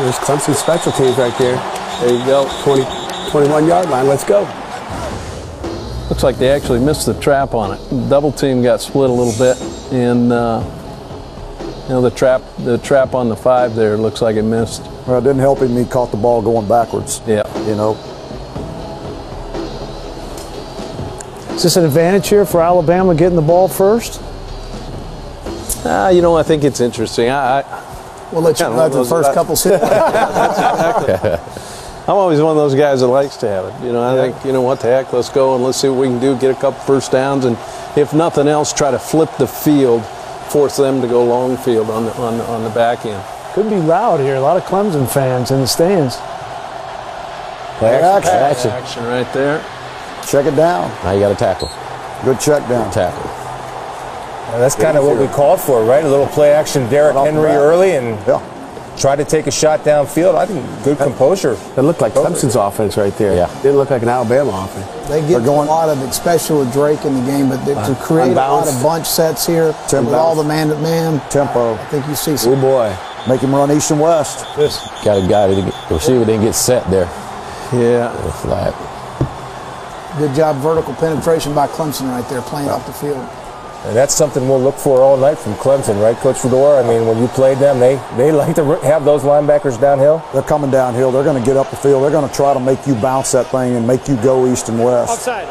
There's Clemson special teams right there. There you go, 21-yard line. Let's go. Looks like they actually missed the trap on it. Double team got split a little bit, and you know, the trap on the 5 there looks like it missed. Well, it didn't help him. He caught the ball going backwards. Yeah. You know. Is this an advantage here for Alabama getting the ball first? You know, I think it's interesting. We'll let you know the first couple seconds. I'm always one of those guys that likes to have it. You know, I think, you know, what the heck, let's go and let's see what we can do, get a couple first downs, and if nothing else, try to flip the field, force them to go long field on the back end. Could be loud here. A lot of Clemson fans in the stands. Action right there. Check it down. Now you got to tackle. Good check down. Tackle. That's kind of what we called for, right? A little play action, Derrick Henry early, and try to take a shot downfield. I think good composure. It looked like Clemson's offense right there. Yeah. Didn't look like an Alabama offense. They get a lot of, especially with Drake in the game, but to create a lot of bunch sets here with all the man-to-man tempo. I think you see some. Oh boy. Make him run east and west. Got a guy, the receiver didn't get set there. Yeah. Flat. Good job, vertical penetration by Clemson right there, playing off the field. And that's something we'll look for all night from Clemson, right, Coach Fedora? I mean, when you played them, they like to have those linebackers downhill. They're coming downhill. They're going to get up the field. They're going to try to make you bounce that thing and make you go east and west. Offside.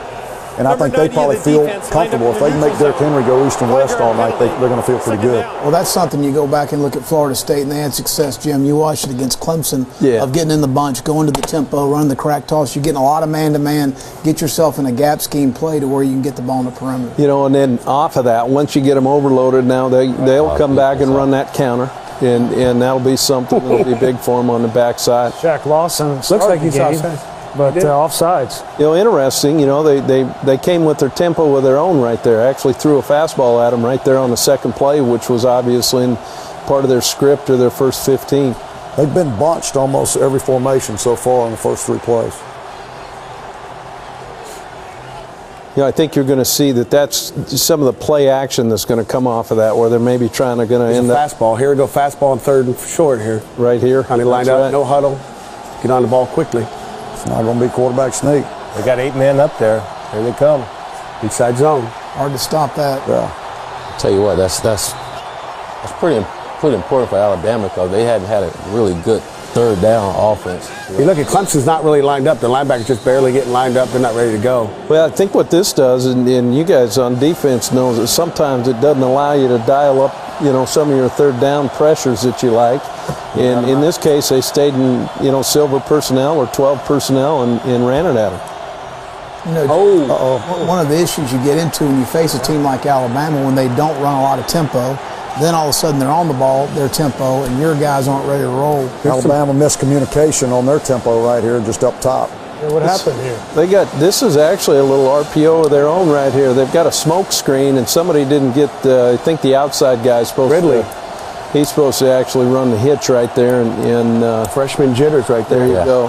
And I think they probably feel comfortable. If they can make Derrick Henry go east and west all night, they're going to feel pretty good. Well, that's something you go back and look at Florida State, and they had success, Jim. You watched it against Clemson of getting in the bunch, going to the tempo, running the crack toss. You're getting a lot of man-to-man. Get yourself in a gap scheme play to where you can get the ball on the perimeter. You know, and then off of that, once you get them overloaded, now they'll come back and run that counter. And that'll be something that'll be big for them on the backside. Shaq Lawson Looks like he's offside. But offsides. You know, interesting, you know, they came with their tempo of their own right there. Actually threw a fastball at them right there on the second play, which was obviously in part of their script or their first 15. They've been bunched almost every formation so far in the first 3 plays. You know, I think you're going to see that's some of the play action that's going to come off of that, where they're maybe trying to end up. Fastball. Here we go, fastball on 3rd and short here. Right here. Kind of lined up, no huddle. Get on the ball quickly. It's not going to be quarterback sneak. They got 8 men up there. Here they come. Inside zone. Hard to stop that. Yeah. Tell you what, that's pretty important for Alabama because they hadn't had a really good 3rd down offense. You look at Clemson's not really lined up. The linebackers just barely getting lined up. They're not ready to go. Well, I think what this does, and you guys on defense know that sometimes it doesn't allow you to dial up, you know, some of your 3rd down pressures that you like. And in this case, they stayed in, you know, silver personnel or 12 personnel and ran it at them. You know, one of the issues you get into when you face a team like Alabama, when they don't run a lot of tempo, then all of a sudden they're on the ball, their tempo, and your guys aren't ready to roll. Alabama miscommunication on their tempo right here, just up top. Yeah, what happened here? This is actually a little RPO of their own right here. They've got a smoke screen, and somebody didn't get, I think the outside guy's supposed to. He's supposed to actually run the hitch right there, and freshman jitters right there. There you go.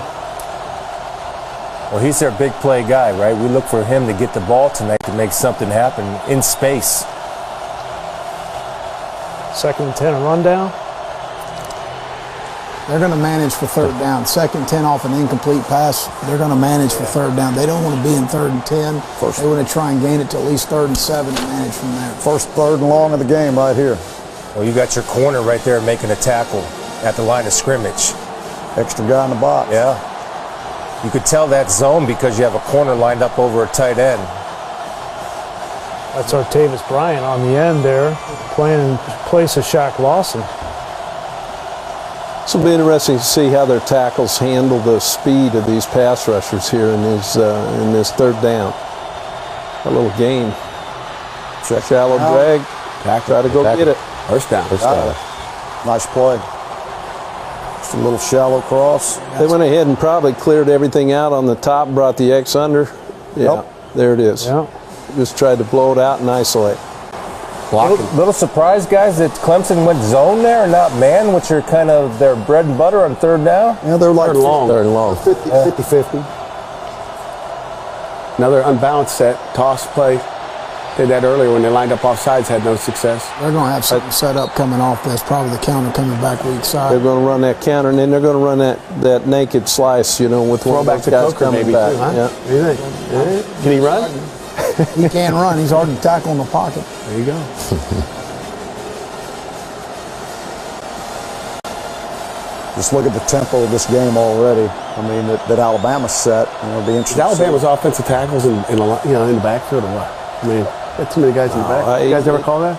Well, he's their big play guy, right? We look for him to get the ball tonight to make something happen in space. 2nd and 10, a rundown. They're going to manage for 3rd down. 2nd and 10 off an incomplete pass. They're going to manage for 3rd down. They don't want to be in 3rd and 10. They want to try and gain it to at least 3rd and 7 and manage from there. First 3rd and long of the game right here. Well, you got your corner right there making a tackle at the line of scrimmage. Extra guy in the box. Yeah. You could tell that zone because you have a corner lined up over a tight end. That's Artavis Bryant on the end there, playing in place of Shaq Lawson. This will be interesting to see how their tackles handle the speed of these pass rushers here in this 3rd down. A little game. Shallow drag. Try to go get it. First down. Nice play. Just a little shallow cross. They went ahead and probably cleared everything out on the top, brought the X under. Yeah, there it is. Yeah. Just tried to blow it out and isolate. Little surprise, guys, that Clemson went zone there and not man, which are kind of their bread and butter on 3rd down. Yeah, they're like 3rd and long. 50-50. Another unbalanced set, toss play. Did that earlier when they lined up off sides, had no success. They're going to have something set up coming off this, probably the counter coming back weak side. They're going to run that counter, and then they're going to run that naked slice, you know, with one of those guys coming maybe back. Too, huh? Yeah. What do you think? Yeah. Can he run? He can run. He's hard to tackle in the pocket. There you go. Just look at the tempo of this game already. I mean, that Alabama's set. You know, it'll be interesting. Is Alabama's offensive tackles in the backfield or what? I mean, got too many guys in the back. You guys ever call that?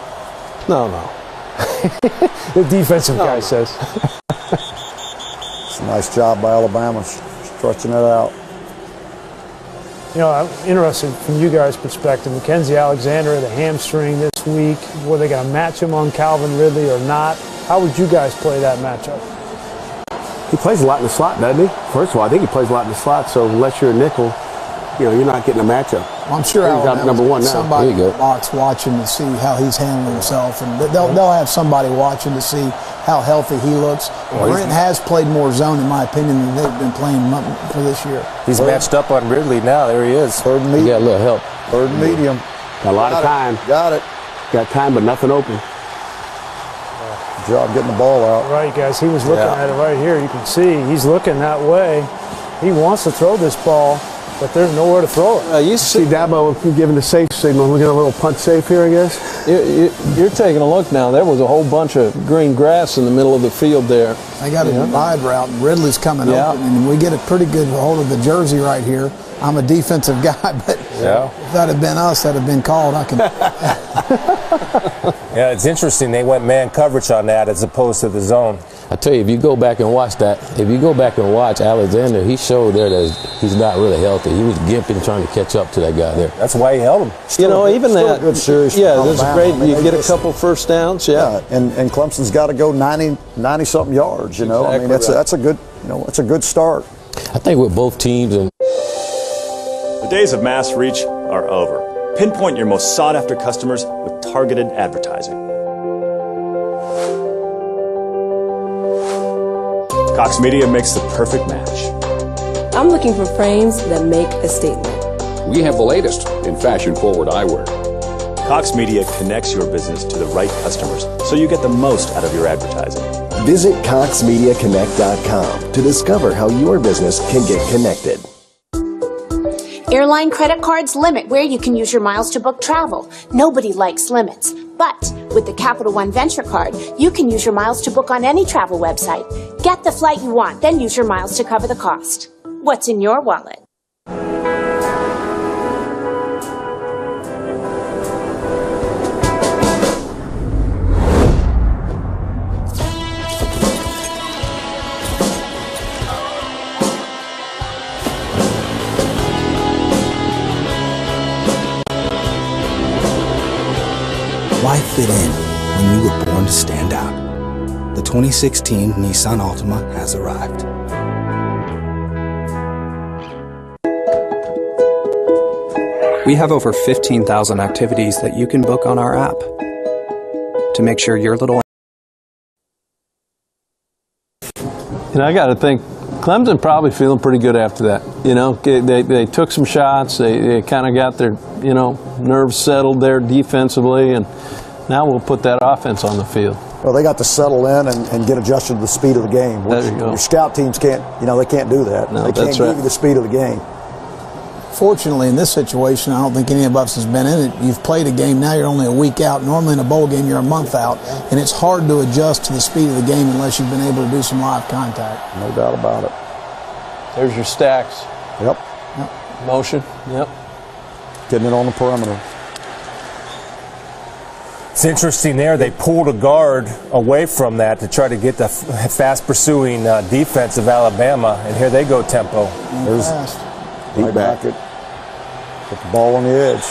No, no. The defensive guy says. It's a nice job by Alabama stretching it out. You know, I'm interested from you guys' perspective. Mackenzie Alexander had a hamstring this week. Were they going to match him on Calvin Ridley or not? How would you guys play that matchup? He plays a lot in the slot, doesn't he? First of all, I think he plays a lot in the slot, so unless you're a nickel, you know, you're not getting a matchup. Well, I'm sure he's out number one now. Somebody in the box watching to see how he's handling himself, and they'll have somebody watching to see how healthy he looks. Brent has played more zone, in my opinion, than they've been playing for this year. He's matched up on Ridley now. There he is. Third and medium. He got a little help. Third and medium. Got a lot of time. Got it. Got time, but nothing open. Good job getting the ball out. Right, guys. He was looking at it right here. You can see he's looking that way. He wants to throw this ball, but there's nowhere to throw it. You see Dabo giving the safe signal. We're getting a little punt safe here, I guess. You're taking a look now. There was a whole bunch of green grass in the middle of the field there. They got a wide route, and Ridley's coming open, and we get a pretty good hold of the jersey right here. I'm a defensive guy, but if that had been us, that had been called. Yeah, it's interesting. They went man coverage on that as opposed to the zone. I tell you, if you go back and watch that, if you go back and watch Alexander, he showed there that he's not really healthy. He was gimping trying to catch up to that guy there. That's why he held him. You know, even that. Good series. Yeah, this is great. You get a couple first downs. Yeah, and Clemson's got to go 90-something yards. You know, Exactly. I mean, that's a good, you know, it's a good start. I think with both teams and. The days of mass reach are over. Pinpoint your most sought-after customers with targeted advertising. Cox Media makes the perfect match. I'm looking for frames that make a statement. We have the latest in fashion-forward eyewear. Cox Media connects your business to the right customers so you get the most out of your advertising. Visit CoxMediaConnect.com to discover how your business can get connected. Airline credit cards limit where you can use your miles to book travel. Nobody likes limits. But with the Capital One Venture Card, you can use your miles to book on any travel website. Get the flight you want, then use your miles to cover the cost. What's in your wallet? Life fit in when you were born to stand out. The 2016 Nissan Altima has arrived. We have over 15,000 activities that you can book on our app to make sure your little. And I got to think, Clemson probably feeling pretty good after that. You know, they took some shots. They kind of got their, you know, nerves settled there defensively, and now we'll put that offense on the field. Well, they got to settle in and get adjusted to the speed of the game. There you go. Your scout teams can't, you know, they can't do that. No, they can't give you the speed of the game. Fortunately, in this situation, I don't think any of us has been in it. You've played a game, now you're only a week out. Normally in a bowl game, you're a month out. And it's hard to adjust to the speed of the game unless you've been able to do some live contact. No doubt about it. There's your stacks. Yep. Motion. Yep. Getting it on the perimeter. It's interesting there. They pulled a guard away from that to try to get the fast pursuing defense of Alabama. And here they go tempo. There's deep back. Put the ball on the edge.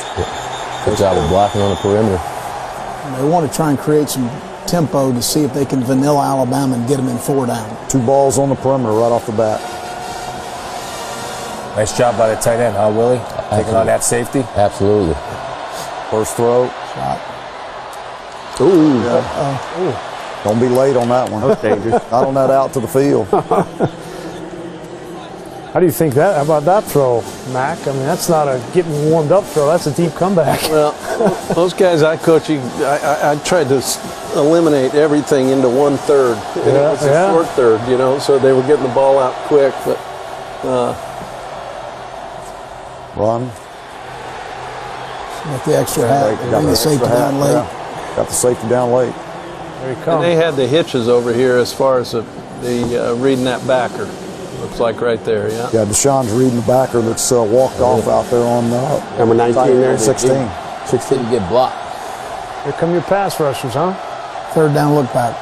Good job of blocking on the perimeter. They want to try and create some tempo to see if they can vanilla Alabama and get them in 4 down. 2 balls on the perimeter right off the bat. Nice job by the tight end, huh, Willie? Taking on that safety? Absolutely. First throw. Shot. Ooh. Yeah. Don't be late on that one. That's dangerous. Not on that out to the field. How do you think that? How about that throw, Mac? I mean, that's not a getting warmed up throw. That's a deep comeback. Well, those guys I coach, I tried to eliminate everything into 1/3. And it was a short third, you know, so they were getting the ball out quick. But run. Got the extra hat. Got the safety down late. Yeah. Got the safety down late. There he comes. And they had the hitches over here as far as the reading that backer. Looks like right there, yeah. Yeah, Deshaun's reading the backer that's walked off out there on number 19 there. 16. 16 get blocked. Here come your pass rushers, huh? Third down look back.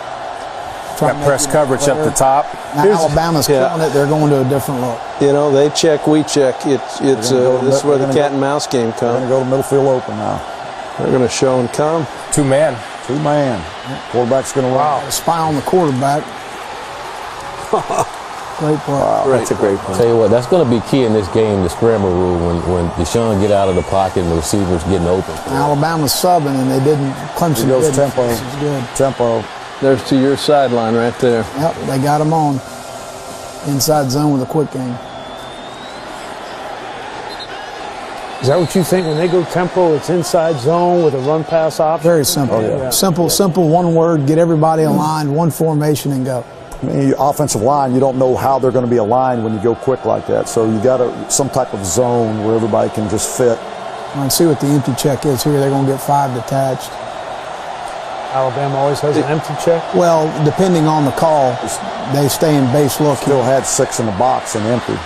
Got press coverage up the top. Now Alabama's killing it. They're going to a different look. You know, they check, we check. This is where the cat and mouse game comes. They're going to go to middle field open now. They're going to show and come. Two-man. Two-man. Quarterback's going to run. Spy on the quarterback. Great play. Wow, that's a great play. Tell you what, that's going to be key in this game, the scramble rule, when Deshaun get out of the pocket and the receivers getting open. Alabama's subbing, and they didn't. Clemson goes didn't. tempo. This is good. Tempo. There's to your sideline right there. Yep, they got him on. Inside zone with a quick game. Is that what you think when they go tempo? It's inside zone with a run pass option? Very simple. Oh, yeah. Simple, one word, get everybody aligned, one formation, and go. I mean, offensive line, you don't know how they're going to be aligned when you go quick like that. So you got some type of zone where everybody can just fit. And see what the empty check is here. They're going to get 5 detached. Alabama always has an empty check? Well, depending on the call, they stay in base look. Still had 6 in the box and empty.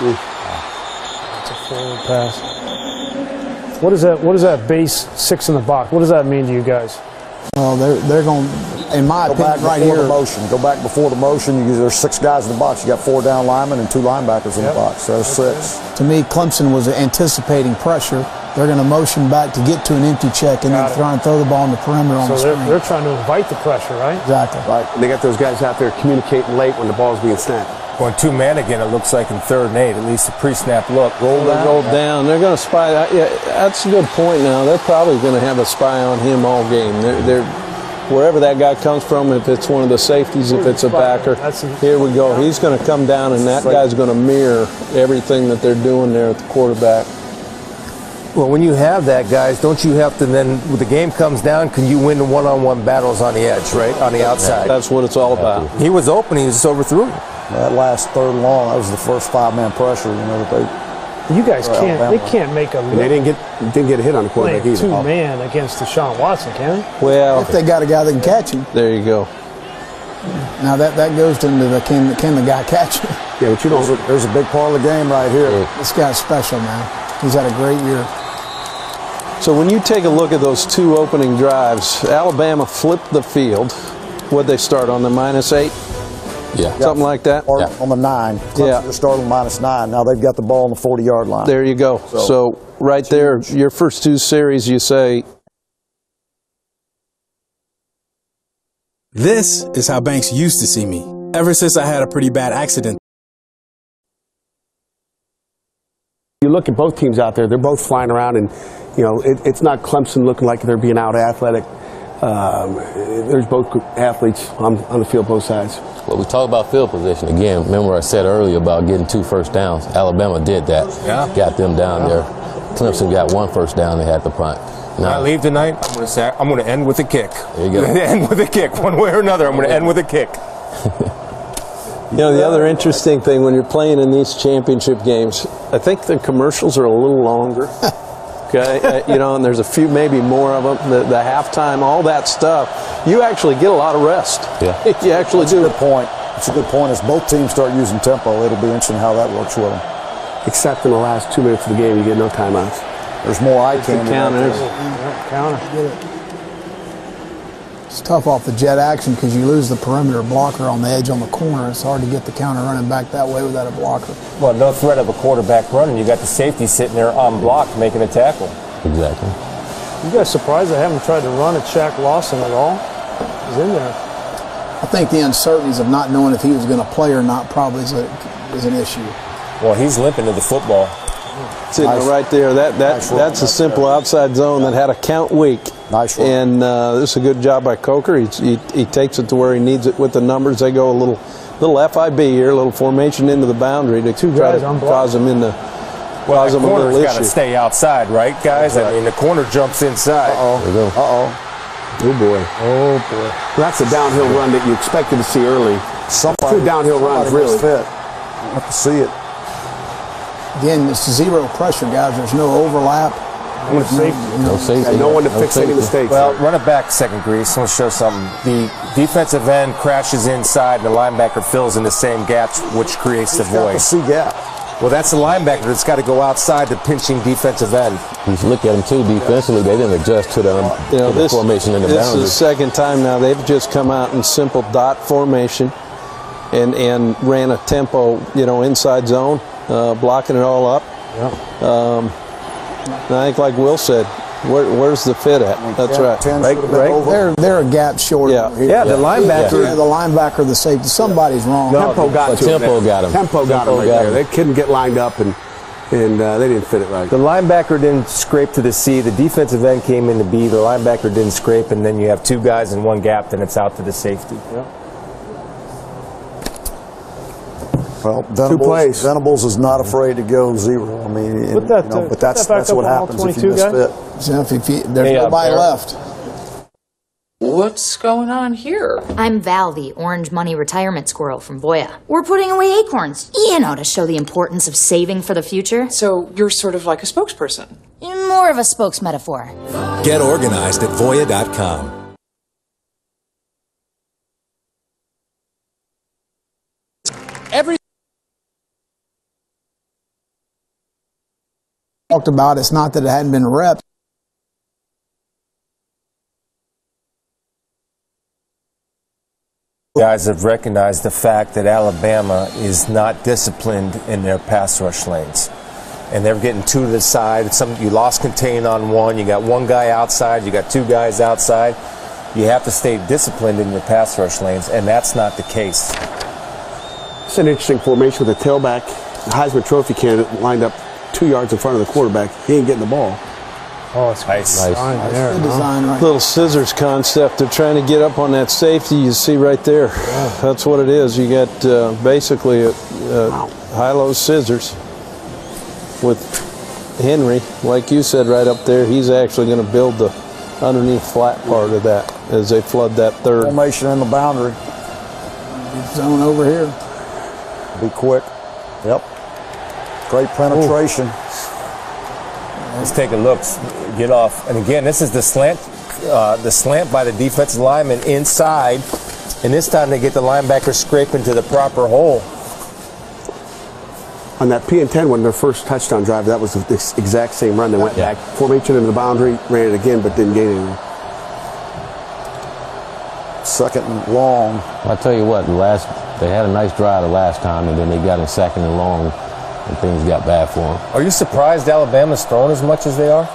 It's a forward pass. What is that base 6 in the box? What does that mean to you guys? Well, they're going, in my opinion, right here. Go back before the motion. There's 6 guys in the box. You got 4 down linemen and 2 linebackers in the box. So there's 6. To me, Clemson was anticipating pressure. They're going to motion back to get to an empty check and then try and throw the ball in the perimeter on the screen. So they're trying to invite the pressure, right? Exactly. Right. And they got those guys out there communicating late when the ball's being snapped. Going two-man again, it looks like in 3rd and 8, at least a pre-snap look. Roll down. They're going to spy. Yeah, that's a good point now. They're probably going to have a spy on him all game. They're wherever that guy comes from, if it's one of the safeties, if it's a backer. Here we go. He's going to come down, and that guy's going to mirror everything that they're doing there at the quarterback. Well, when you have that, guys, don't you have to then, when the game comes down, can you win the one-on-one battles on the edge, right, on the outside? That's what it's all about. He was open. He just overthrew him. That last 3rd and long, that was the first 5-man pressure, that they... You guys can't. They can't make a. And they didn't get a hit on the quarterback either. 2-man against Deshaun Watson, can they? Well, if they got a guy that can catch him. There you go. Now that goes into the can the guy catch him? Yeah, but you don't. There's a big part of the game right here. This guy's special, man. He's had a great year. So when you take a look at those 2 opening drives, Alabama flipped the field. What'd they start on, the -8? Yeah. Something like that? Or on the 9. Clemson just started on -9. Now they've got the ball on the 40-yard line. There you go. So right there, your first 2 series, you say... This is how Banks used to see me, ever since I had a pretty bad accident. You look at both teams out there, they're both flying around, and it's not Clemson looking like they're being out athletic. There's both athletes on the field, both sides. Well, we talk about field position again. Remember I said earlier about getting 2 first downs. Alabama did that. Yeah. Got them down there. Clemson got 1 first down. They had the punt. When I leave tonight, I'm going to end with a kick. There you go. End with a kick, one way or another. I'm going to end with a kick. The other interesting thing when you're playing in these championship games, I think the commercials are a little longer. Okay, and there's a few, maybe more of them. The halftime, all that stuff. You actually get a lot of rest. Yeah, you actually do. That's a good point. It's a good point. As both teams start using tempo, it'll be interesting how that works with them. Except in the last 2 minutes of the game, you get no timeouts. There's more eye candy. Counter. Get it. It's tough off the jet action because you lose the perimeter blocker on the edge on the corner. It's hard to get the counter running back that way without a blocker. Well, no threat of a quarterback running. You got the safety sitting there unblocked making a tackle. Exactly. You guys surprised they haven't tried to run at Shaq Lawson at all? He's in there. I think the uncertainties of not knowing if he was going to play or not probably is an issue. Well, he's limping to the football. Sitting right there. That's a simple outside zone that had a count weak. Nice one. And this is a good job by Coker. He takes it to where he needs it with the numbers. They go a little little FIB here, a little formation into the boundary to try to cause them in the. Well, the corner's got to stay outside, right, guys? I mean, the corner jumps inside. Oh boy. Oh boy. Well, that's a downhill run that you expected to see early. Two downhill runs, really. Fit. Have to see it. Again, it's zero pressure, guys. There's no overlap. No safety. No one to fix any mistakes. Well, run it back a second, Grease. Let's show something. The defensive end crashes inside, and the linebacker fills in the same gaps, which creates the void. Got to see gap. Well, that's the linebacker that's got to go outside the pinching defensive end. You look at them too defensively; they didn't adjust to the, the formation in the boundaries. This is the second time now they've just come out in simple dot formation, and ran a tempo, inside zone, blocking it all up. Yeah. And I think, like Will said, where's the fit at? That's right. They're a gap short. Yeah, the linebacker. Yeah, the linebacker, the safety. Somebody's wrong. No, Tempo got him. Tempo got him right there. They couldn't get lined up, and they didn't fit it right. The linebacker didn't scrape to the C. The defensive end came in to B. The linebacker didn't scrape, and then you have two guys in one gap, then it's out to the safety. Yeah. Well, Venables is not afraid to go zero. I mean, but that's what happens if you misfit. There's nobody left. What's going on here? I'm Val, the orange money retirement squirrel from Voya. We're putting away acorns, to show the importance of saving for the future. So you're sort of like a spokesperson? More of a spokesmetaphor. Get organized at Voya.com. Talked about it's not that it hadn't been repped. Guys have recognized the fact that Alabama is not disciplined in their pass rush lanes. And they're getting two to the side. You lost contain on one. You got one guy outside. You got two guys outside. You have to stay disciplined in your pass rush lanes, and that's not the case. It's an interesting formation with a tailback, the Heisman Trophy candidate lined up 2 yards in front of the quarterback. He ain't getting the ball. Oh, it's nice. Good design, right? Little scissors concept. They're trying to get up on that safety. You see right there. That's what it is. You got basically high-low scissors with Henry, like you said right up there. He's actually going to build the underneath flat part of that as they flood that third. Formation in the boundary. Zone over here. Be quick. Yep. Great penetration. Let's take a look. Get off. And again, this is the slant by the defensive lineman inside. And this time they get the linebacker scraping to the proper hole. On that P&10 one, their first touchdown drive, that was the exact same run. They went back, formation into the boundary, ran it again, but didn't gain anything. Second and long. I'll tell you what, they had a nice drive the last time, and then they got in second and long, and things got bad for them. Are you surprised Alabama's throwing as much as they are?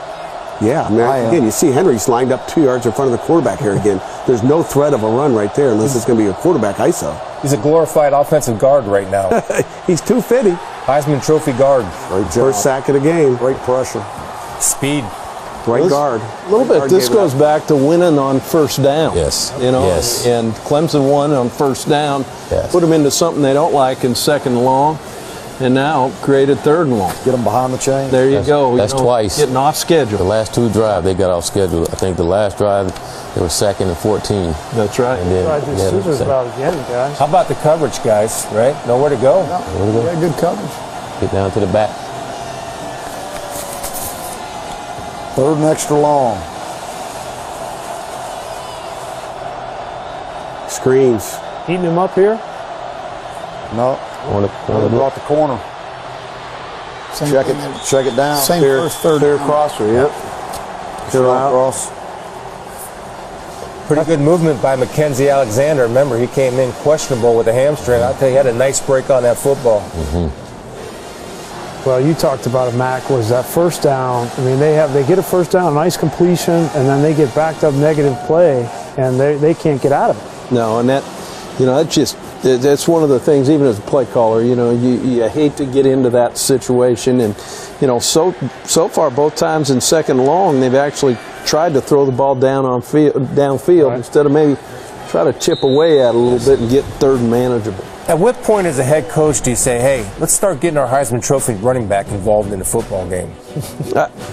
Yeah, I mean, again, you see Henry's lined up 2 yards in front of the quarterback here again. There's no threat of a run right there unless it's going to be a quarterback ISO. He's a glorified offensive guard right now. He's 250. Heisman Trophy guard. Great job. First sack of the game. Great pressure. Speed. Right guard. A little bit. This goes back to winning on first down. Yes. Yes. And Clemson won on first down. Yes. Put them into something they don't like in second and long. And now created third and long. Get them behind the chain. There you go. That's twice. Getting off schedule. The last two drives, they got off schedule. I think the last drive, they were second and 14. That's right. And then, scissors about again, guys. How about the coverage, guys? Right? Nowhere to go. Yeah, good coverage. Get down to the back. Third and extra long. Screens. Heating him up here? No. Brought the corner. Check it down. Same Clear, first third. Clear crosser, yep. Clear across. Pretty good movement by Mackenzie Alexander. Remember, he came in questionable with a hamstring. I'll tell you, he had a nice break on that football. Mm-hmm. Well, you talked about it, Mac, was that first down. I mean, they get a first down, a nice completion, and then they get backed up negative play, and they can't get out of it. No, and that's one of the things, even as a play caller, you hate to get into that situation. And, so far, both times in second and long, they've actually tried to throw the ball downfield instead of maybe try to chip away at it a little bit and get third and manageable. At what point as a head coach do you say, hey, let's start getting our Heisman Trophy running back involved in a football game?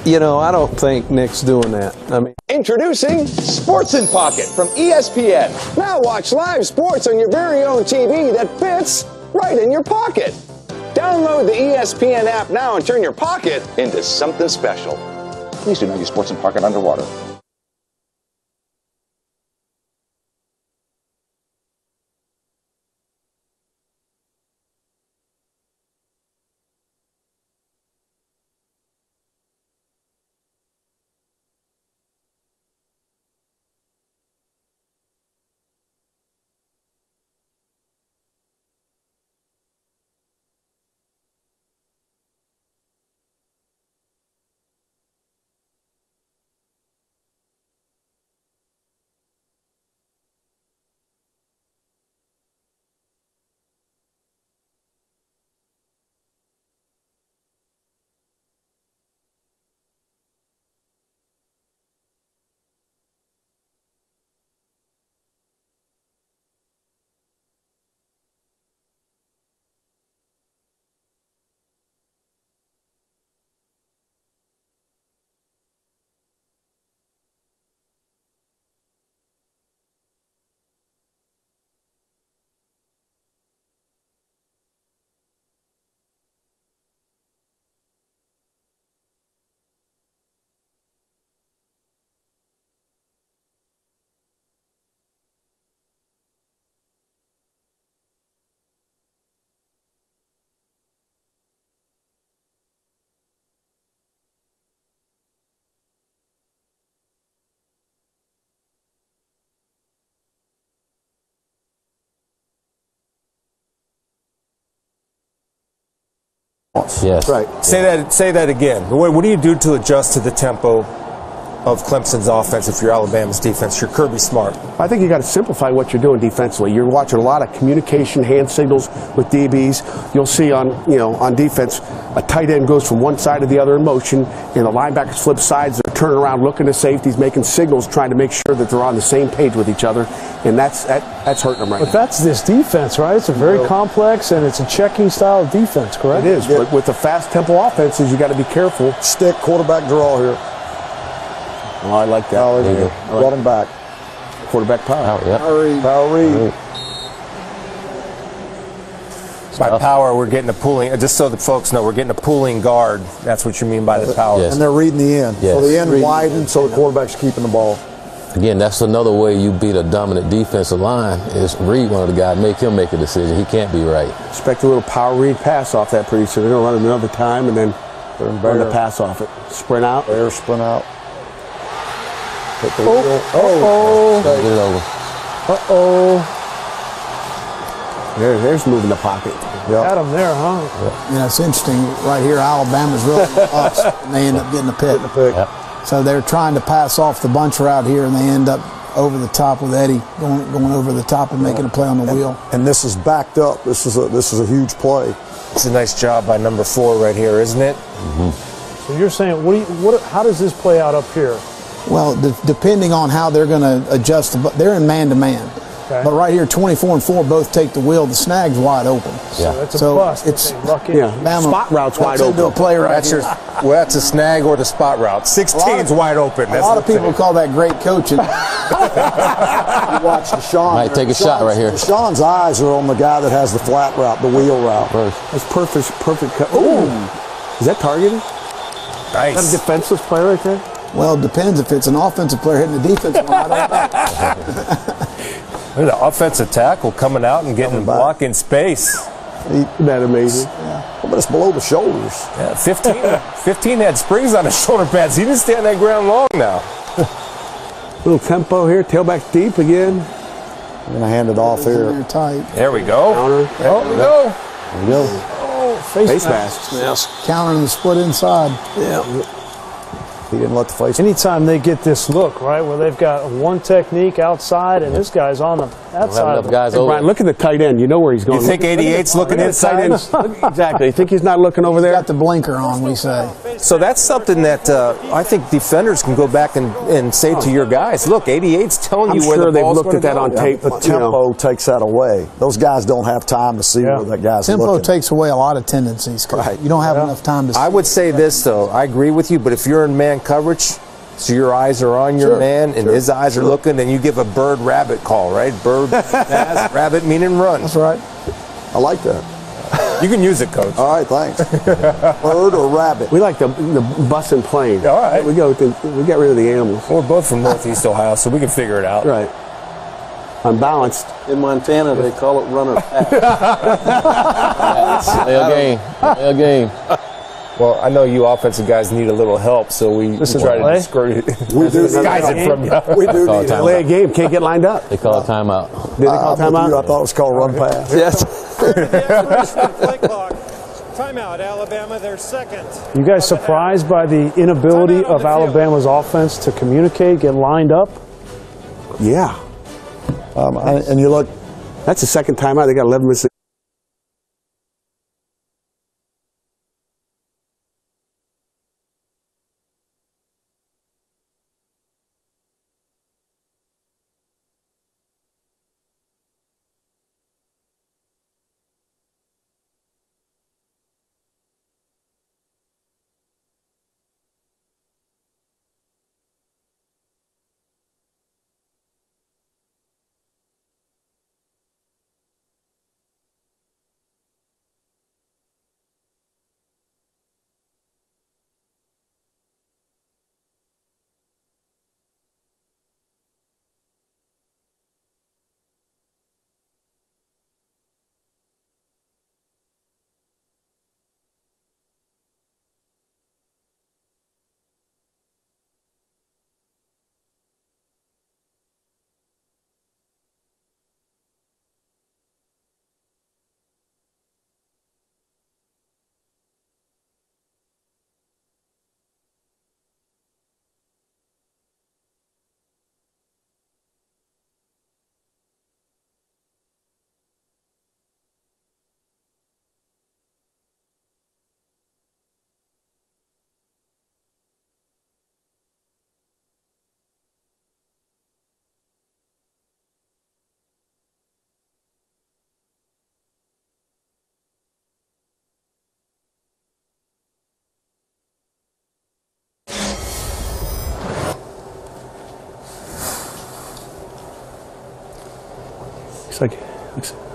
You know, I don't think Nick's doing that. I mean, introducing Sports in Pocket from ESPN. Now watch live sports on your very own TV that fits right in your pocket. Download the ESPN app now and turn your pocket into something special. Please do not use Sports in Pocket underwater. Yes. Right. Say that again. What do you do to adjust to the tempo of Clemson's offense if you're Alabama's defense? You're Kirby Smart. I think you got to simplify what you're doing defensively. You're watching a lot of communication, hand signals with DBs. You'll see on defense, a tight end goes from one side to the other in motion, and the linebackers flip sides. They're turning around, looking to safeties, making signals, trying to make sure that they're on the same page with each other, and that's hurting them right now. But that's this defense, right? It's a very complex, and it's a checking style of defense, correct? It is, but with the fast tempo offenses, you got to be careful. Stick, quarterback draw here. Oh, I like that. Oh, there you go. Brought him back. Quarterback power. Oh, yeah. Power read. By power, we're getting a pulling, just so the folks know, we're getting a pulling guard. That's what you mean by the power. Yes. And they're reading the end. Yes. So the end widens, so the quarterback's keeping the ball. Again, that's another way you beat a dominant defensive line is read one of the guys, make him make a decision. He can't be right. Expect a little power read pass off that pretty soon. They're going to run another time and then run the pass off it. Sprint out. Bear sprint out. Hit the Get it over. There's moving the pocket. Got him there, huh? You know, it's interesting. Right here, Alabama's really us, and they end up getting a pick. So they're trying to pass off the bunch route here, and they end up over the top with Eddie going over the top and making a play on the wheel. And this is backed up. This is a huge play. It's a nice job by number 4 right here, isn't it? Mm-hmm. So you're saying, how does this play out up here? Well, depending on how they're going to adjust, they're in man-to-man. Okay. But right here, 24 and 4 both take the wheel. The snag's wide open. So that's a bust. It's spot route's wide open. A play right that's that's a snag or the spot route. 16's wide open. A lot of people call that great coaching. You watch Deshaun. Might take a shot right here. Deshaun's eyes are on the guy that has the flat route, the wheel route. That's perfect cut. Ooh. Is that targeted? Nice. Is that a defenseless play right there? Well, it depends. If it's an offensive player hitting the defensive one, I don't know. The offensive tackle coming out and getting a block in space. Isn't that amazing? Yeah. But it's below the shoulders. Yeah, 15 had springs on his shoulder pads. He didn't stand that ground long now. Little tempo here. Tailback deep again. I'm going to hand it off here. Tight. There we go. Counter. There we go. There we go. Oh, face mask. Yes. Countering the split inside. Yeah. He didn't let the face. Anytime they get this look, right, where they've got one technique outside and this guy's on the That's guys Hey, Brian, look at the tight end. You know where he's going. You think 88's looking inside? Exactly. You think he's not looking over there? Got the blinker on, we say. So that's something that I think defenders can go back and say to your guys, look, 88's telling you where the ball's looked at that on tape. The tempo takes that away. Those guys don't have time to see where that guy's tempo looking. takes away a lot of tendencies. Right. You don't have enough time to see. I would say this, though. I agree with you, but if you're in man coverage, so your eyes are on your man and his eyes are looking, then you give a bird-rabbit call, right? Bird, pass, rabbit meaning run. That's right. I like that. You can use it, Coach. All right, thanks. Bird or rabbit? We like the bus and plane. All right. We get rid of the animals. We're both from Northeast Ohio, so we can figure it out. Right. Unbalanced. In Montana, they call it runner pass. Real game. Well, I know you offensive guys need a little help, so we try to discourage it from you. We do need to play a game. Can't get lined up. They call it timeout. Did they call timeout? I thought it was called run pass. Yes. Timeout, Alabama, their second. You guys surprised by the inability of Alabama's offense to communicate, get lined up? Yeah. And you look. That's the second timeout. They got 11 minutes.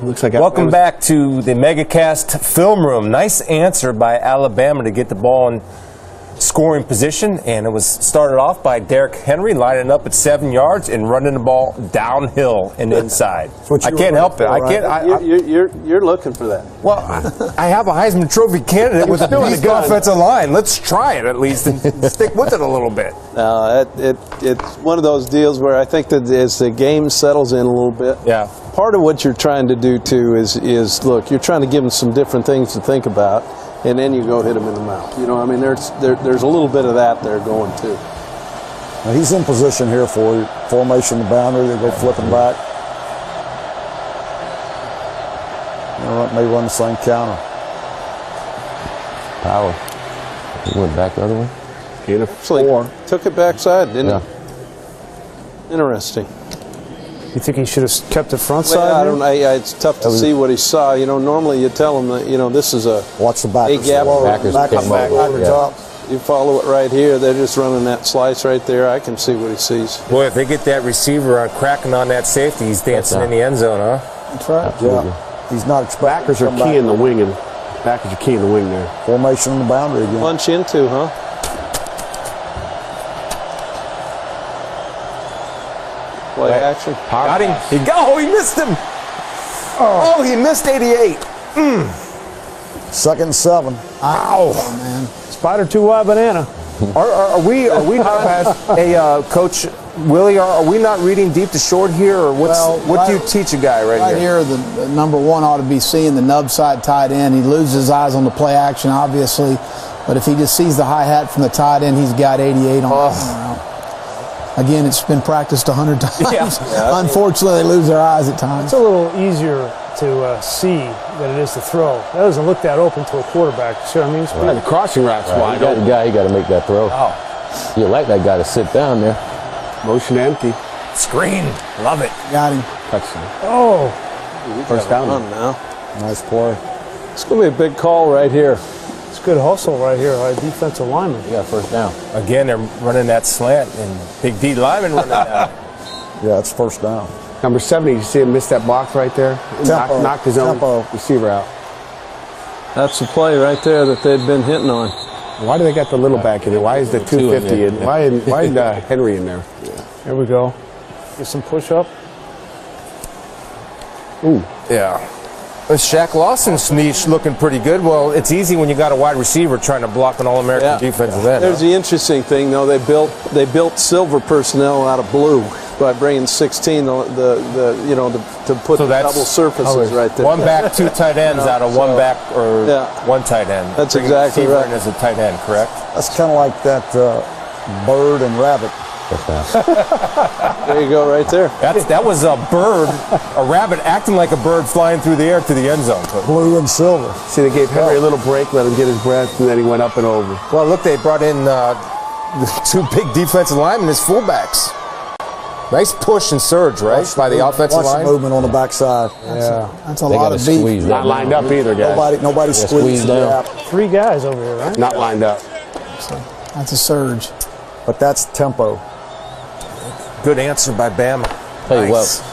Looks like Welcome back to the MegaCast Film Room. Nice answer by Alabama to get the ball in scoring position, and it was started off by Derrick Henry lining up at 7 yards and running the ball downhill and inside. I can't help it. I can't. You're looking for that. Well, I have a Heisman Trophy candidate with a beast offensive line. Let's try it at least and stick with it a little bit. It's one of those deals where I think that as the game settles in a little bit, part of what you're trying to do too is look, you're trying to give them some different things to think about, and then you go hit them in the mouth. You know, I mean, there's a little bit of that there going too. Now he's in position here for you. Formation, the boundary, they go flipping back. May run the same counter. Power. He went back the other way. Gain of 4. Took it backside, didn't he? Interesting. You think he should have kept it front side? I don't know. It's tough to see what he saw. You know, normally you tell him that, you know, this is a watch the back. gap. Back. You follow it right here. They're just running that slice right there. I can see what he sees. Boy, if they get that receiver on cracking on that safety, he's dancing in the end zone, huh? That's right. Absolutely. Yeah. He's not expecting. Backers are key in the wing, and backers are key in the wing there. Formation on the boundary again. Punch into, huh? Play action. Got him. He missed him. Oh, he missed 88. 2nd and 7. Ow. Oh, man. Spider 2 wide banana. Are we Coach Willie, are we not reading deep to short here, or what do you teach a guy right here? The number one ought to be seeing the nub side tight end. He loses his eyes on the play action, obviously, but if he just sees the hi-hat from the tight end, he's got 88 on the route. Again, it's been practiced 100 times. Yeah. Unfortunately, they lose their eyes at times. It's a little easier to see than it is to throw. That doesn't look that open to a quarterback. You see what I mean? Right. The crossing route's wide open. The guy, he got to make that throw. Oh. You like that guy to sit down there. Motion empty. Screen. Love it. Got him. Touchdown. Oh. First down now. Nice play. It's going to be a big call right here. It's good hustle right here by defensive lineman. You got first down. Again, they're running that slant, and big D lineman running that. Yeah, it's first down. Number 70, you see him miss that block right there? Knocked his own receiver out. That's the play right there that they've been hitting on. Why do they got the little back in there? Why is the 250 in? Why isn't Henry in there? Here we go. Get some push-up. Ooh. Yeah. Shaq Lawson's niche looking pretty good. Well, it's easy when you got a wide receiver trying to block an All-American defensive end. There's the interesting thing, though. They built silver personnel out of blue by bringing 16 to put the double surfaces right there. One back, two tight ends out of one back or one tight end. That's exactly right. As a tight end, correct? That's kind of like that bird and rabbit. There you go, right there. That was a bird, a rabbit acting like a bird flying through the air to the end zone. Blue and silver. See, they gave Henry a little break, let him get his breath, and then he went up and over. Well, look, they brought in the two big defensive linemen as fullbacks. Nice push and surge, right, by the offensive line. Watch the movement on the backside. That's a lot of beef. Not lined up either, guys. Nobody squeezed down. 3 guys over here, right? Not lined up. So that's a surge. But that's tempo. Good answer by Bama. Tell you what,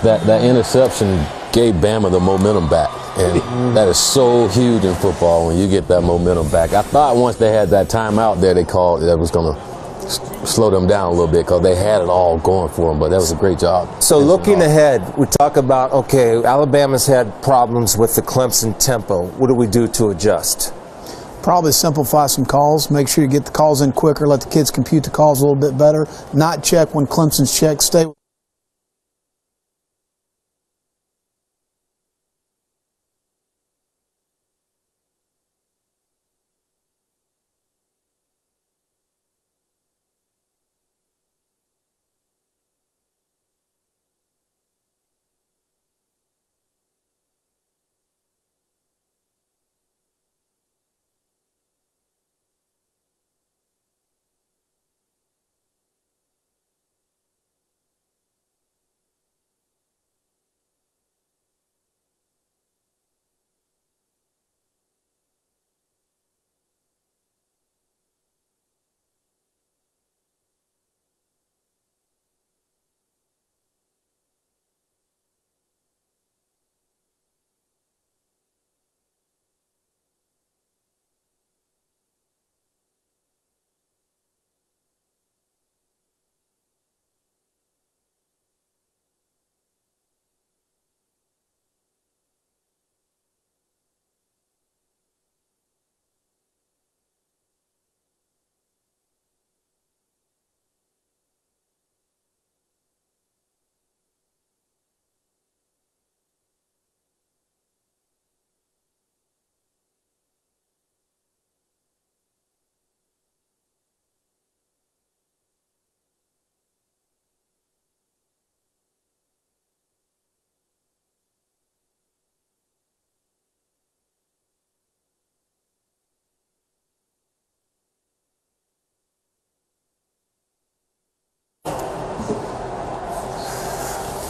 that interception gave Bama the momentum back. And that is so huge in football when you get that momentum back. I thought once they had that timeout there, they called that was going to slow them down a little bit because they had it all going for them, but that was a great job. So looking ahead, we talk about, okay, Alabama's had problems with the Clemson tempo. What do we do to adjust? Probably simplify some calls. Make sure you get the calls in quicker. Let the kids compute the calls a little bit better. Not check when Clemson's check. Stay.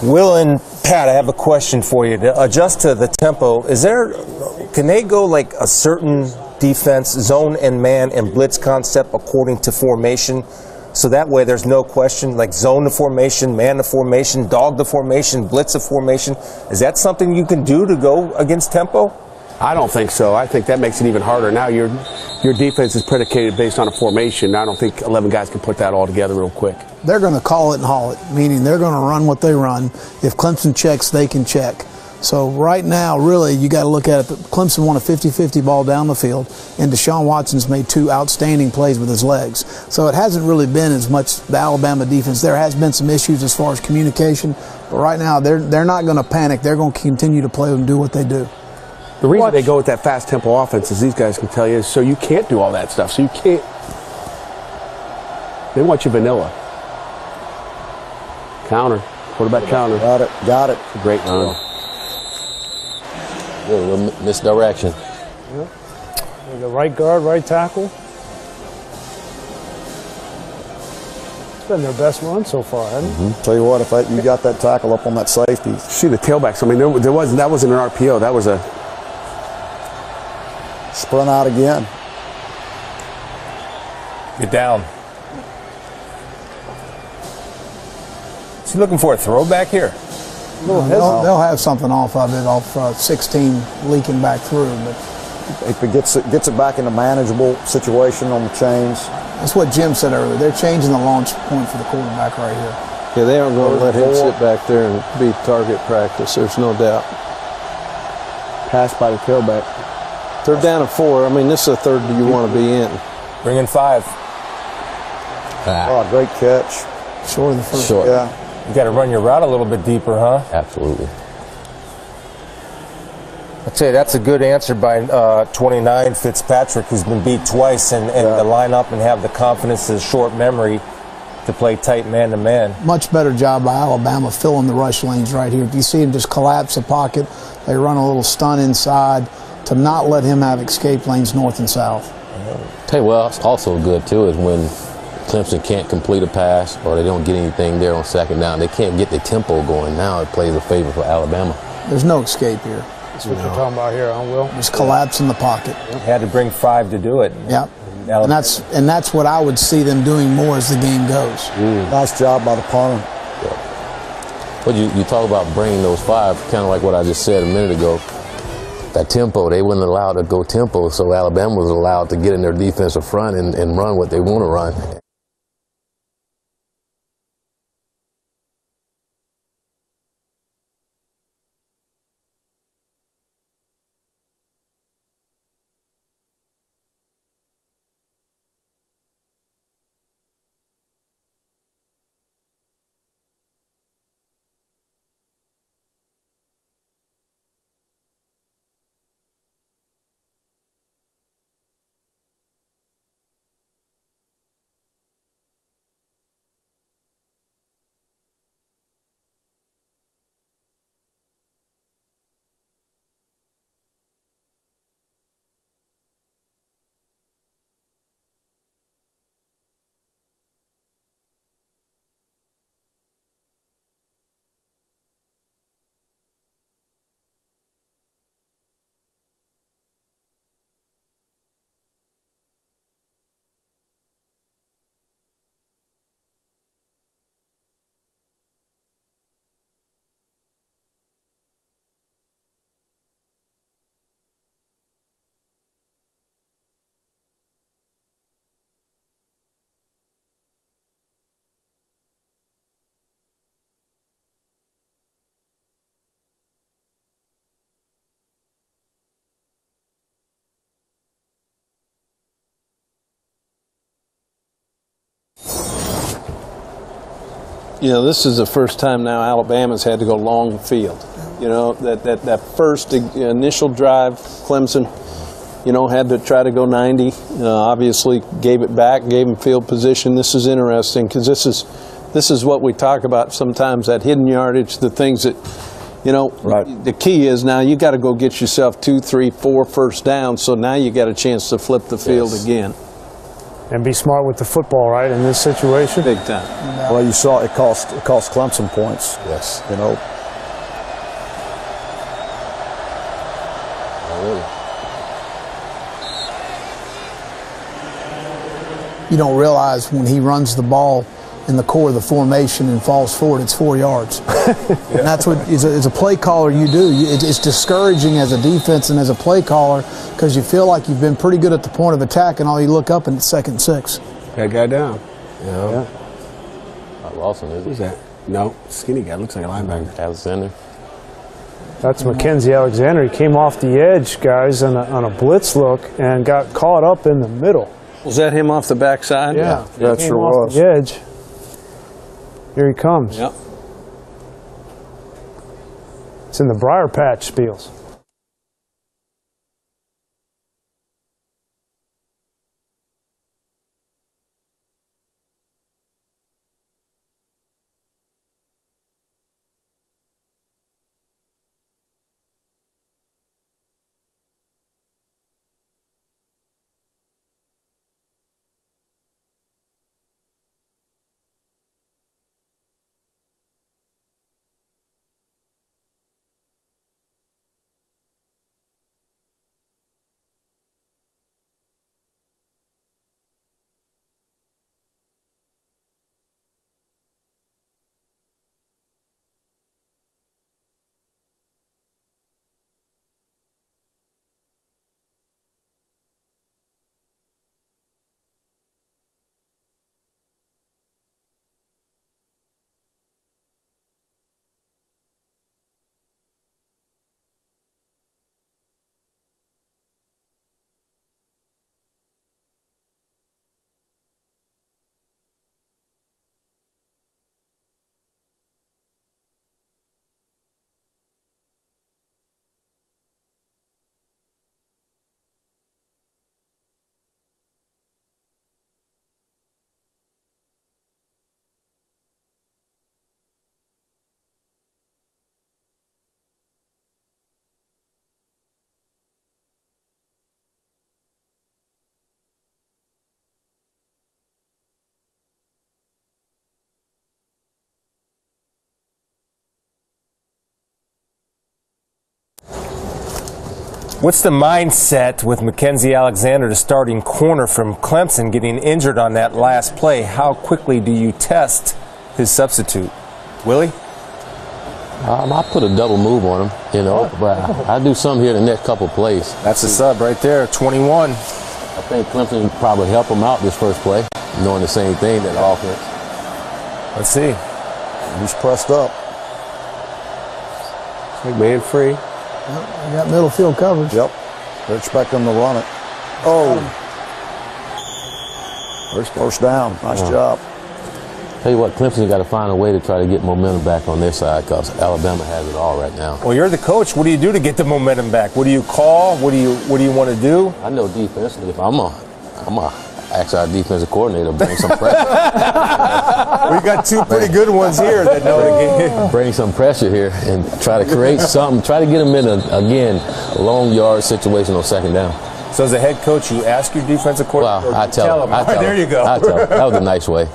Will and Pat, I have a question for you. To adjust to the tempo, can they go like a certain defense, zone and man and blitz concept according to formation? So that way there's no question, like zone to formation, man to formation, dog to formation, blitz to formation. Is that something you can do to go against tempo? I don't think so. I think that makes it even harder. Now your defense is predicated based on a formation. I don't think 11 guys can put that all together real quick. They're going to call it and haul it, meaning they're going to run what they run. If Clemson checks, they can check. So right now, really, you got to look at it. Clemson won a 50-50 ball down the field, and Deshaun Watson's made 2 outstanding plays with his legs. So it hasn't really been as much the Alabama defense. There has been some issues as far as communication, but right now they're not going to panic. They're going to continue to play and do what they do. The reason they go with that fast tempo offense, as these guys can tell you, is so you can't do all that stuff. So you can't. They want you vanilla. Counter. Quarterback counter. Got it. Great run. Little misdirection. Yep. The right guard, right tackle. It's been their best run so far, hasn't it? Tell you what, if you got that tackle up on that safety. See the tailbacks. I mean, that wasn't an RPO. That was a sprint out again. Get down. Is he looking for a throwback here? They'll have something off of it, off 16 leaking back through. But if it gets it back in a manageable situation on the chains. That's what Jim said earlier. They're changing the launch point for the quarterback right here. Yeah, they aren't going to let him sit back there and be target practice. There's no doubt. Pass by the tailback. 3rd down and 4. I mean, this is a third you want to be in. Bring in 5. Oh, great catch. Short of the first. Short. Yeah. You got to run your route a little bit deeper, huh? Absolutely. I'd say that's a good answer by 29 Fitzpatrick, who's been beat twice, and to line up and have the confidence and short memory to play tight man-to-man. Much better job by Alabama filling the rush lanes right here. If you see him just collapse the pocket, they run a little stun inside to not let him have escape lanes north and south. Tell you what, it's also good, too, is when Clemson can't complete a pass or they don't get anything there on 2nd down. They can't get the tempo going. Now it plays a favor for Alabama. There's no escape here. That's what you're talking about here, huh, Will? Just collapse in the pocket. Had to bring 5 to do it. Yep. And that's what I would see them doing more as the game goes. Nice job by the punter. But you talk about bringing those 5, kind of like what I just said a minute ago. That tempo, they weren't allowed to go tempo, so Alabama was allowed to get in their defensive front and run what they want to run. You know, this is the first time now Alabama's had to go long field. You know, that first initial drive, Clemson, you know, had to try to go 90. Obviously gave it back, gave them field position. This is interesting because this is what we talk about sometimes, that hidden yardage, the things that, you know, the key is now you got to go get yourself 2, 3, 4 first downs, so now you got a chance to flip the field again. And be smart with the football, right, in this situation? Big time. Well, you saw it cost Clemson points. Yes. You know. You don't realize when he runs the ball in the core of the formation and falls forward, it's 4 yards. And that's what, as a play caller, you do. It's discouraging as a defense and as a play caller because you feel like you've been pretty good at the point of attack, and all you look up and it's 2nd and 6. That guy down. Yeah. Lawson, is Who's that? No, skinny guy. Looks like a linebacker. Alexander. That's Mackenzie Alexander. He came off the edge, guys, on a blitz look and got caught up in the middle. Was that him off the backside? Yeah, that sure was. The edge. Here he comes. Yep. It's in the Briar Patch Spiels. What's the mindset with Mackenzie Alexander, the starting corner from Clemson, getting injured on that last play? How quickly do you test his substitute? Willie? I put a double move on him, you know, but I do something here the next couple plays. That's a sub right there, 21. I think Clemson would probably help him out this first play, knowing the same thing, that offense. Let's see. He's pressed up. It's like man free. Yep, they got middle field coverage. Yep. They're expecting to run it. Oh. First down. Nice job. Tell you what, Clemson's got to find a way to try to get momentum back on their side because Alabama has it all right now. Well, you're the coach. What do you do to get the momentum back? What do you call? What do you want to do? I know defensively, if I'm a ask our defensive coordinator to bring some pressure. We got two pretty good ones here that know the game. Bring some pressure here and try to create something. Try to get them in a long yard situation on second down. So as a head coach, you ask your defensive coordinator? Well, I tell them. There you go. I tell them. That was a nice way.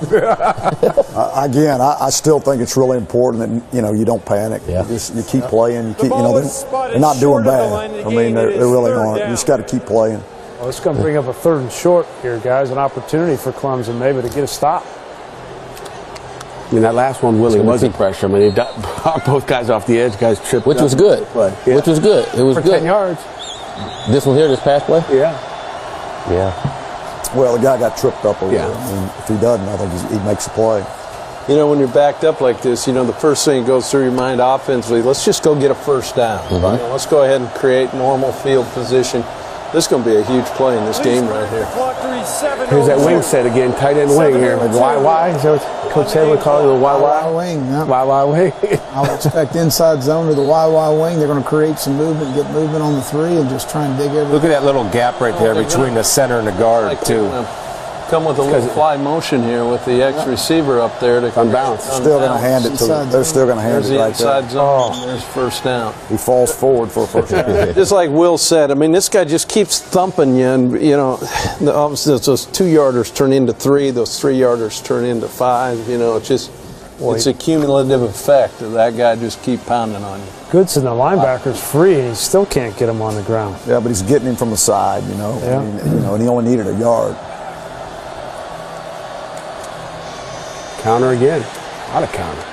Again, I still think it's really important that you don't panic. Yeah. You keep playing. You keep they're not doing bad. I mean, they really aren't. You just got to keep playing. Well, it's going to bring up a 3rd and short here, guys. An opportunity for Clemson maybe to get a stop. I mean, that last one really wasn't pressure. I mean, they brought both guys off the edge. Guys tripped. Which was good. Yeah. Which was good. It was for good. 10 yards. This one here, this pass play? Yeah. Yeah. Well, the guy got tripped up over there. I mean, if he doesn't, I think he makes a play. You know, when you're backed up like this, the first thing that goes through your mind offensively, let's just go get a first down. Mm-hmm. Let's go ahead and create normal field position. This is going to be a huge play in this game right here. Here's that wing set again, tight end wing here. YY, is that what Coach Taylor called it, the YY? Wing, yeah. YY wing. I would expect inside zone to the YY wing. They're going to create some movement, get movement on the 3, and just try and dig everything. Look at that little gap right there between the center and the guard, too. Come with a little fly motion here with the ex-receiver up there to unbounce. Still going to hand it to them. They're still going to hand it right there. There's the inside zone. There's first down. He falls forward for a first down. Just like Will said, I mean, this guy just keeps thumping you, and obviously those 2-yarders turn into 3, those 3-yarders turn into 5. It's a cumulative effect of that guy just keep pounding on you. Goodson, the linebacker's free, and he still can't get him on the ground. Yeah, but he's getting him from the side, Yeah. and he only needed a yard. Counter again. A lot of counter.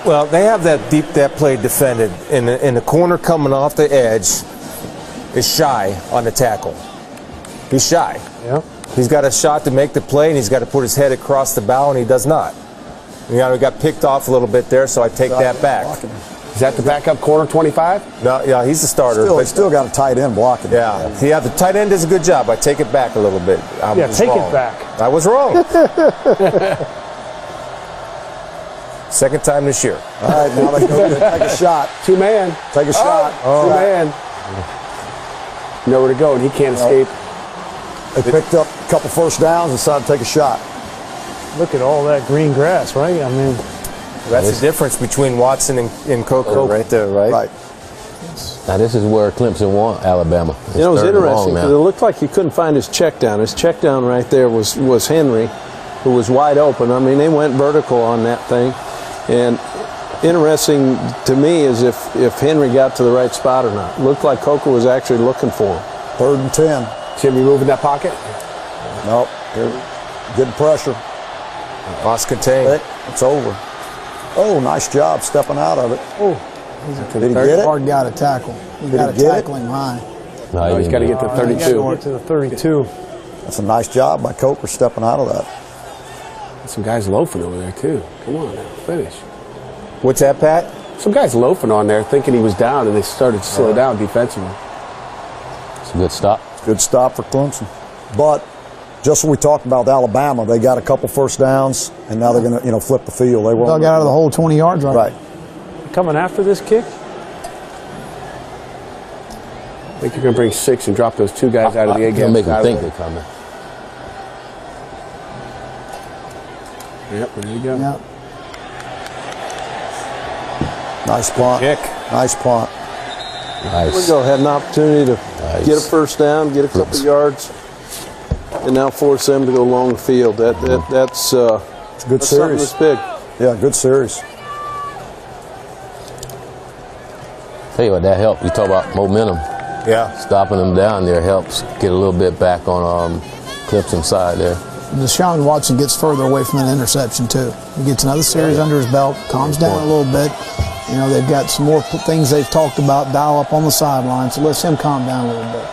Well, they have that play defended, and the corner coming off the edge is shy on the tackle. He's shy. Yeah. He's got a shot to make the play, and he's got to put his head across the bow, and he does not. He got picked off a little bit there, so I take that back. Is that the backup corner 25? No, yeah, he's the starter. Still got a tight end blocking. Yeah, the tight end does a good job. I take it back a little bit. Take it back. I was wrong. Second time this year. All right, now they go take a shot. 2-man. Take a shot. 2-man. Nowhere to go, and he can't escape. They picked up a couple first downs and decided to take a shot. Look at all that green grass, right? I mean, that's the difference between Watson and Coco right there, right? Right. Now, this is where Clemson won Alabama. It was interesting because it looked like he couldn't find his check down. His check down right there was Henry, who was wide open. I mean, they went vertical on that thing. And interesting to me is if Henry got to the right spot or not. Looked like Coco was actually looking for him. 3rd and 10. See him move in that pocket? Nope. They're getting pressure. Lost contain. It's over. Oh, nice job stepping out of it. Oh, did he get it? Hard guy to tackle. You got to tackle him high. No, he's got to get to 32. Get to the 32. That's a nice job by Coker stepping out of that. Some guys loafing over there, too. Come on now, finish. What's that, Pat? Some guys loafing on there thinking he was down, and they started to slow down defensively. It's a good stop. Good stop for Clemson. But just when we talked about Alabama, they got a couple first downs, and now they're going to flip the field. They dug out of the whole 20 yards right. Coming after this kick? I think you're going to bring 6 and drop those 2 guys out of the egg. You'll make them think they're coming. Yep, there you go. Yep. Nice punt. Kick. Nice punt. Nice. We'll go ahead an opportunity to get a first down, get a couple yards, and now force them to go long the field. That's a good series. Big. Yeah, good series. Tell you what, that helped. You talk about momentum. Yeah. Stopping them down there helps get a little bit back on Clemson's side there. Deshaun Watson gets further away from that interception, too. He gets another series under his belt, calms down a little bit. You know, they've got some more things they've talked about, dial up on the sideline, so let's him calm down a little bit.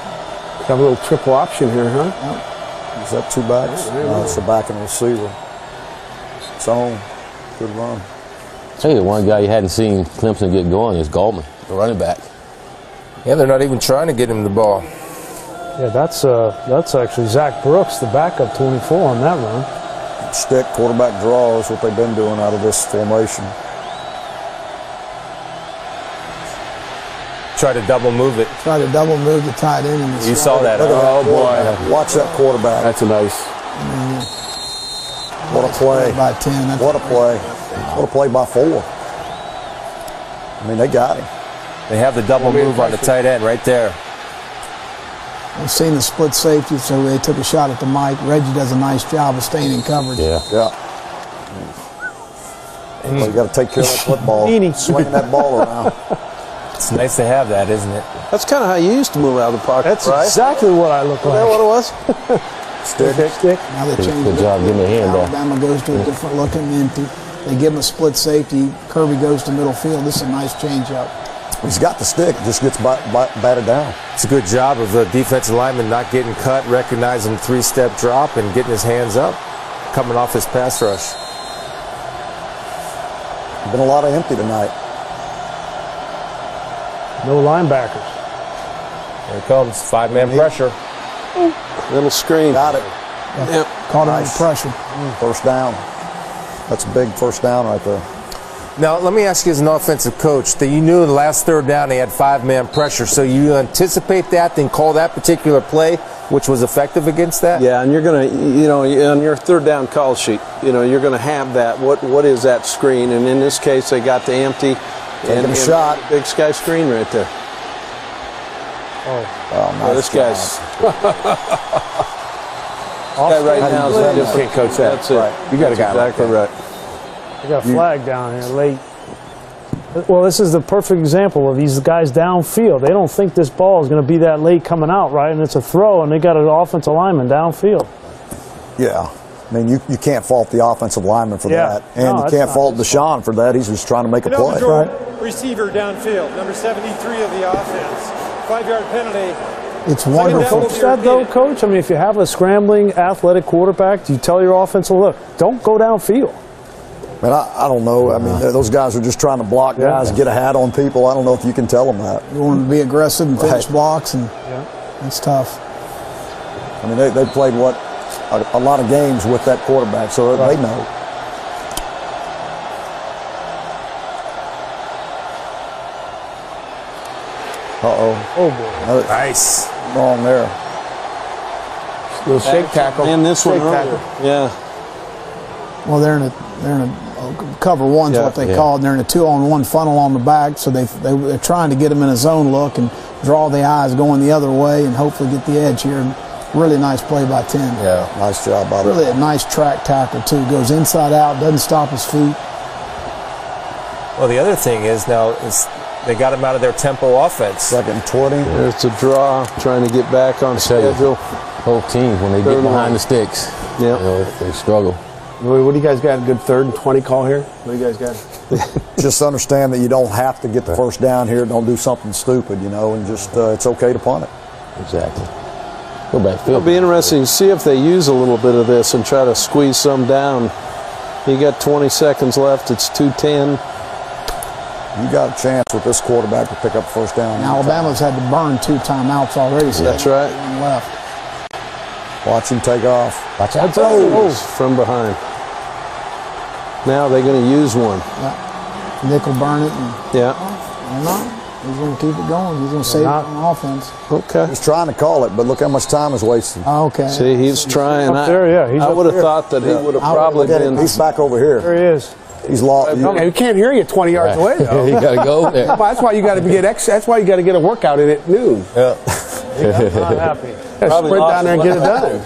Got a little triple option here, huh? Yep. Is that two backs? No, it's the back and receiver. It's on. Good run. Hey, the one guy you hadn't seen Clemson get going is Goldman, the running back. Yeah, they're not even trying to get him the ball. Yeah, that's actually Zach Brooks, the backup 24 on that run. Stick, quarterback draw is what they've been doing out of this formation. Try to double move it. Try to double move the tight end. And You saw that. Oh, boy. Watch that quarterback. That's a nice. What a play. By 10. What a play. What a play by 4. I mean, they got him. They have the double move on the tight end right there. I've seen the split safety, so they took a shot at the mic. Reggie does a nice job of staying in coverage. Yeah. Well, you got to take care of that football. Swinging that ball around. It's nice to have that, isn't it? That's kind of how you used to move out of the pocket. That's right? exactly what I look like. Is that what it was? Stick. Now they change Good job getting the hand there. Alabama goes to a different looking empty. They give him a split safety. Kirby goes to middle field. This is a nice change up. He's got the stick, just gets batted down. It's a good job of the defensive lineman not getting cut, recognizing 3-step drop, and getting his hands up, coming off his pass rush. Been a lot of empty tonight. No linebackers. Here it comes, 5-man pressure. Little screen. Got it. Yep. Caught him under pressure. First down. That's a big first down right there. Now, let me ask you as an offensive coach that you knew in the last third down they had 5-man pressure, so you anticipate that, then call that particular play, which was effective against that? Yeah, and you're going to, you know, on your third down call sheet, you know, you're going to have that. What is that screen? And in this case, they got the empty. Taking a shot. Big sky screen right there. Oh, nice this guy's. Guy right now is You just can't coach that. That's it. Right. You got a guy exactly like that. right. We got a flag down here late. Well, this is the perfect example of these guys downfield. They don't think this ball is going to be that late coming out, right? And it's a throw, and they got an offensive lineman downfield. Yeah. I mean, you can't fault the offensive lineman for that. And you can't fault Deshaun for that. He's just trying to make a play. Receiver downfield, number 73 of the offense. 5-yard penalty. It's wonderful. Coach that though, Coach? I mean, if you have a scrambling, athletic quarterback, do you tell your offensive, look, don't go downfield? Man, I don't know. I mean, those guys are just trying to block guys, get a hat on people. I don't know if you can tell them that. You want to be aggressive and finish blocks, and it's tough. I mean, they played, a lot of games with that quarterback, so they know. Uh-oh. Oh, boy. Nice. Wrong there. Little shake tackle. And this one tackle. Yeah. Well, they're in a cover one's what they call it. They're in a 2-on-1 funnel on the back, so they're trying to get them in a zone look and draw the eyes going the other way and hopefully get the edge here. Really nice play by 10. Yeah, nice job by Really a nice track tackle, too. Goes inside out, doesn't stop his feet. Well, the other thing is now they got him out of their tempo offense. 2nd and 20. There's a draw, trying to get back on schedule. Both teams, when they get behind the sticks, they struggle. What do you guys got? A good 3rd and 20 call here? What do you guys got? Just understand that you don't have to get the first down here. Don't do something stupid, and just it's okay to punt it. Exactly. Go back. It'll be interesting to see if they use a little bit of this and try to squeeze some down. You got 20 seconds left. It's 2:10. You got a chance with this quarterback to pick up first down. Alabama's had to burn 2 timeouts already. So that's right. One left. Watch him take off. Watch out. From behind. Now they're going to use one. Yeah. Nickel burn it. Or not. He's going to keep it going. He's going to save it on offense. Okay. He's trying to call it, but look how much time is wasted. Oh, okay. See, he's trying. Up there, I would have thought that he would have probably been. He's back over here. There he is. He's lost. We can't hear you 20 yards away, though. You got to go there. That's why you got to That's why you got to get a workout in at noon. Yeah. I'm not happy. Sprint down there and get it done.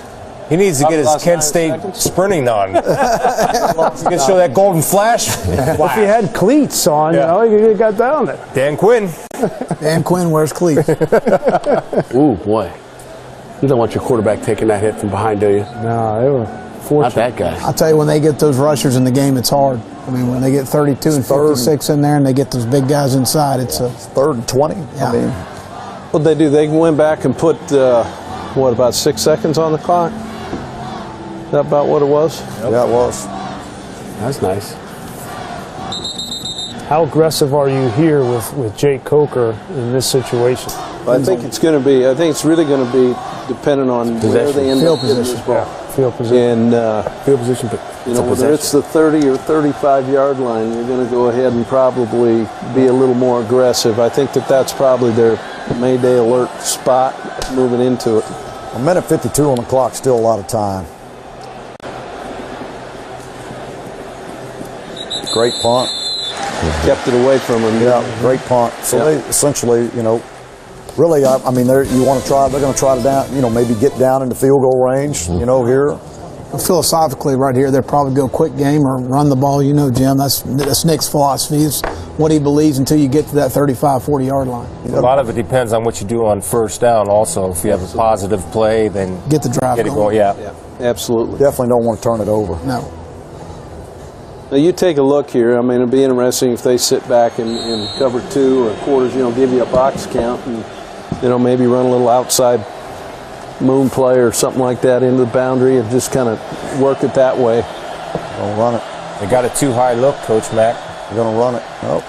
He needs to get his Kent State sprinting on. He can show that golden flash. If he had cleats on, you know, he could have got down there. Dan Quinn. Dan Quinn wears cleats. Ooh, boy. You don't want your quarterback taking that hit from behind, do you? No, they were fortunate. Not that guy. I'll tell you, when they get those rushers in the game, it's hard. I mean, when they get 32 and 56 in there and they get those big guys inside, it's a 3rd and 20. Yeah. I mean, What'd they do? They went back and put, what, about 6 seconds on the clock? Is that about what it was? Yeah, it was. That's nice. How aggressive are you here with Jake Coker in this situation? I think it's going to be. I think it's really going to be dependent on where they end up getting this ball. Field position. And field position, but you know, whether it's the 30 or 35-yard line, you're going to go ahead and probably be a little more aggressive. I think that's probably their Mayday alert spot moving into it. A minute 52 on the clock, still a lot of time. Great punt. Kept it away from him. Yeah, great punt. So they essentially, you know, really, I mean, you want to try. They're going to try to down, you know, maybe get down into field goal range. You know, here. Philosophically, right here, they'll probably go quick game or run the ball. You know, Jim, that's Nick's philosophy. It's what he believes until you get to that 35, 40-yard line. A lot of it depends on what you do on first down. Also, if you have a positive play, then get the drive going. Yeah, absolutely. Definitely don't want to turn it over. No. Now you take a look here. I mean, it'd be interesting if they sit back and cover 2 or quarters. You know, give you a box count and you know maybe run a little outside moon play or something like that into the boundary and just kind of work it that way. Don't run it. They got a too high look, Coach Mack. They're going to run it. Nope.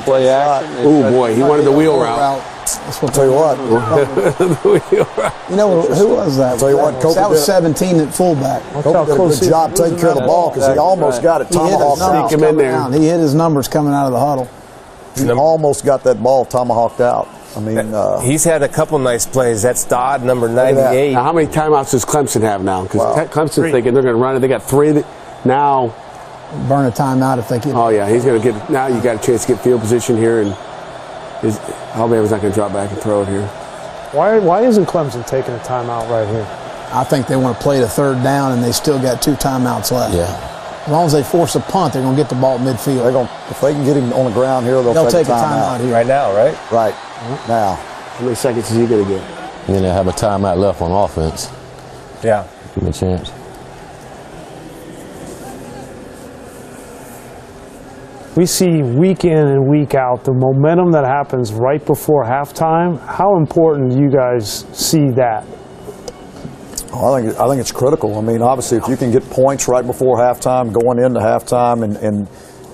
Play action. Oh boy, he wanted the wheel route. That's what I'll tell you what. You know, who was that? I'll tell you what, Coker that was did. 17 at fullback. Coker did a good job taking care of the ball because he almost got it. Tomahawk Sneak him in there. He hit his numbers coming out of the huddle. He almost got that ball tomahawked out. I mean, he's had a couple nice plays. That's Dodd, number 98. Now, how many timeouts does Clemson have now? Because Clemson's thinking they're going to run it. They got 3 now. Burn a timeout if they get. Oh yeah, he's going to get. Now you got a chance to get field position here, and Alabama's not going to drop back and throw it here. Why isn't Clemson taking a timeout right here? I think they want to play the 3rd down, and they still got 2 timeouts left. Yeah. As long as they force a punt, they're going to get the ball at midfield. If they can get him on the ground here, they'll take a timeout here. Right now, right? Right. Now. How many seconds is he going to get? And then they have a timeout left on offense. Yeah. Give him a chance. We see week in and week out the momentum that happens right before halftime. How important do you guys see that? Oh, I think it's critical. I mean, obviously, if you can get points right before halftime, going into halftime, and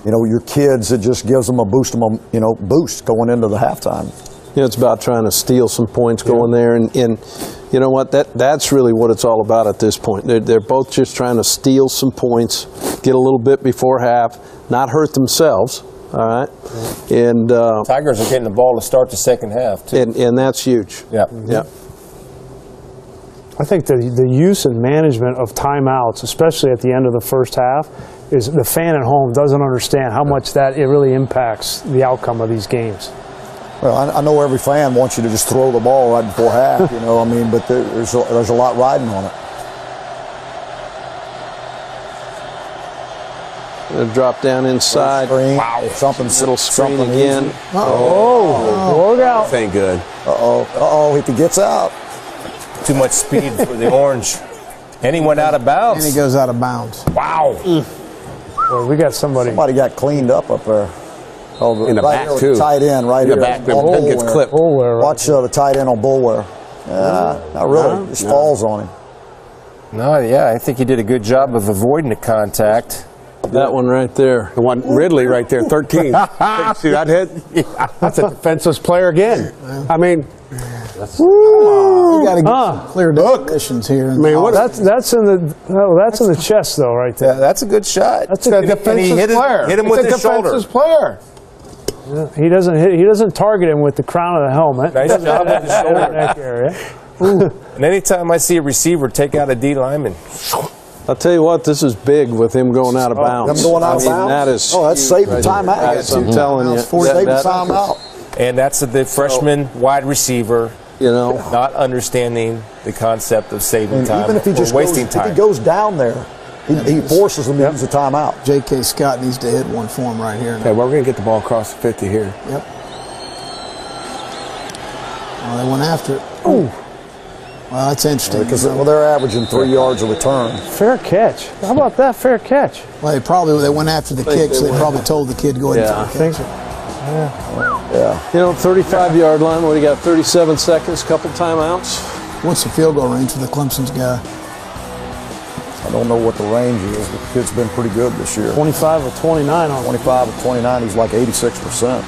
you know your kids, it just gives them a boost going into the halftime. You know, it's about trying to steal some points going there, and you know what? That's really what it's all about at this point. They're both just trying to steal some points, get a little bit before half, not hurt themselves. All right, and Tigers are getting the ball to start the second half too, and that's huge. Yeah, yeah. I think the use and management of timeouts, especially at the end of the first half, is the fan at home doesn't understand how much that it really impacts the outcome of these games. Well, I know every fan wants you to just throw the ball right before half, you know. I mean, but there's a lot riding on it. Drop down inside. Wow, something little screen again. Look out! Ain't good. If he gets out. Too much speed for the orange. And he went out of bounds. And he goes out of bounds. Wow. Well, we got somebody got cleaned up there. In the back, here, too. Tight end right in here. The back, the gets clipped. Watch the tight end on Bullware. Not really. Just falls on him. No, yeah, I think he did a good job of avoiding the contact. That one right there. The one, Ridley right there, 13. See that hit? That's a defenseless player again. I mean, you got to get some clear definitions here. I mean, that's in the chest though, right there. Yeah, that's a good shot. That's a defensive player. Hit him with his shoulder. Defensive player. Yeah, he doesn't target him with the crown of the helmet. Nice job with the shoulder. Neck area. And anytime I see a receiver take out a D lineman, I'll tell you what, this is big with him going out of bounds. Him going out of bounds? That is that's saving timeout. I'm telling you. Saving timeout. and that's the freshman wide receiver You know, not understanding the concept of saving time, even if he just wasting time. If he goes down there, he forces them to use the timeout. J.K. Scott needs to hit one for him right here. Okay, well, we're going to get the ball across the 50 here. Yep. Well, they went after it. Ooh. Well, that's interesting. Because they're averaging 3 yards a return. Fair catch. How about that fair catch? Well, they went after the kick, so they probably told the kid go ahead and think so. Yeah. You know, 35-yard line. What do you got? 37 seconds. Couple timeouts. What's the field goal range for the Clemson's guy? I don't know what the range is, but the kid's been pretty good this year. 25 or 29 on 25 or 29. He's like 86%.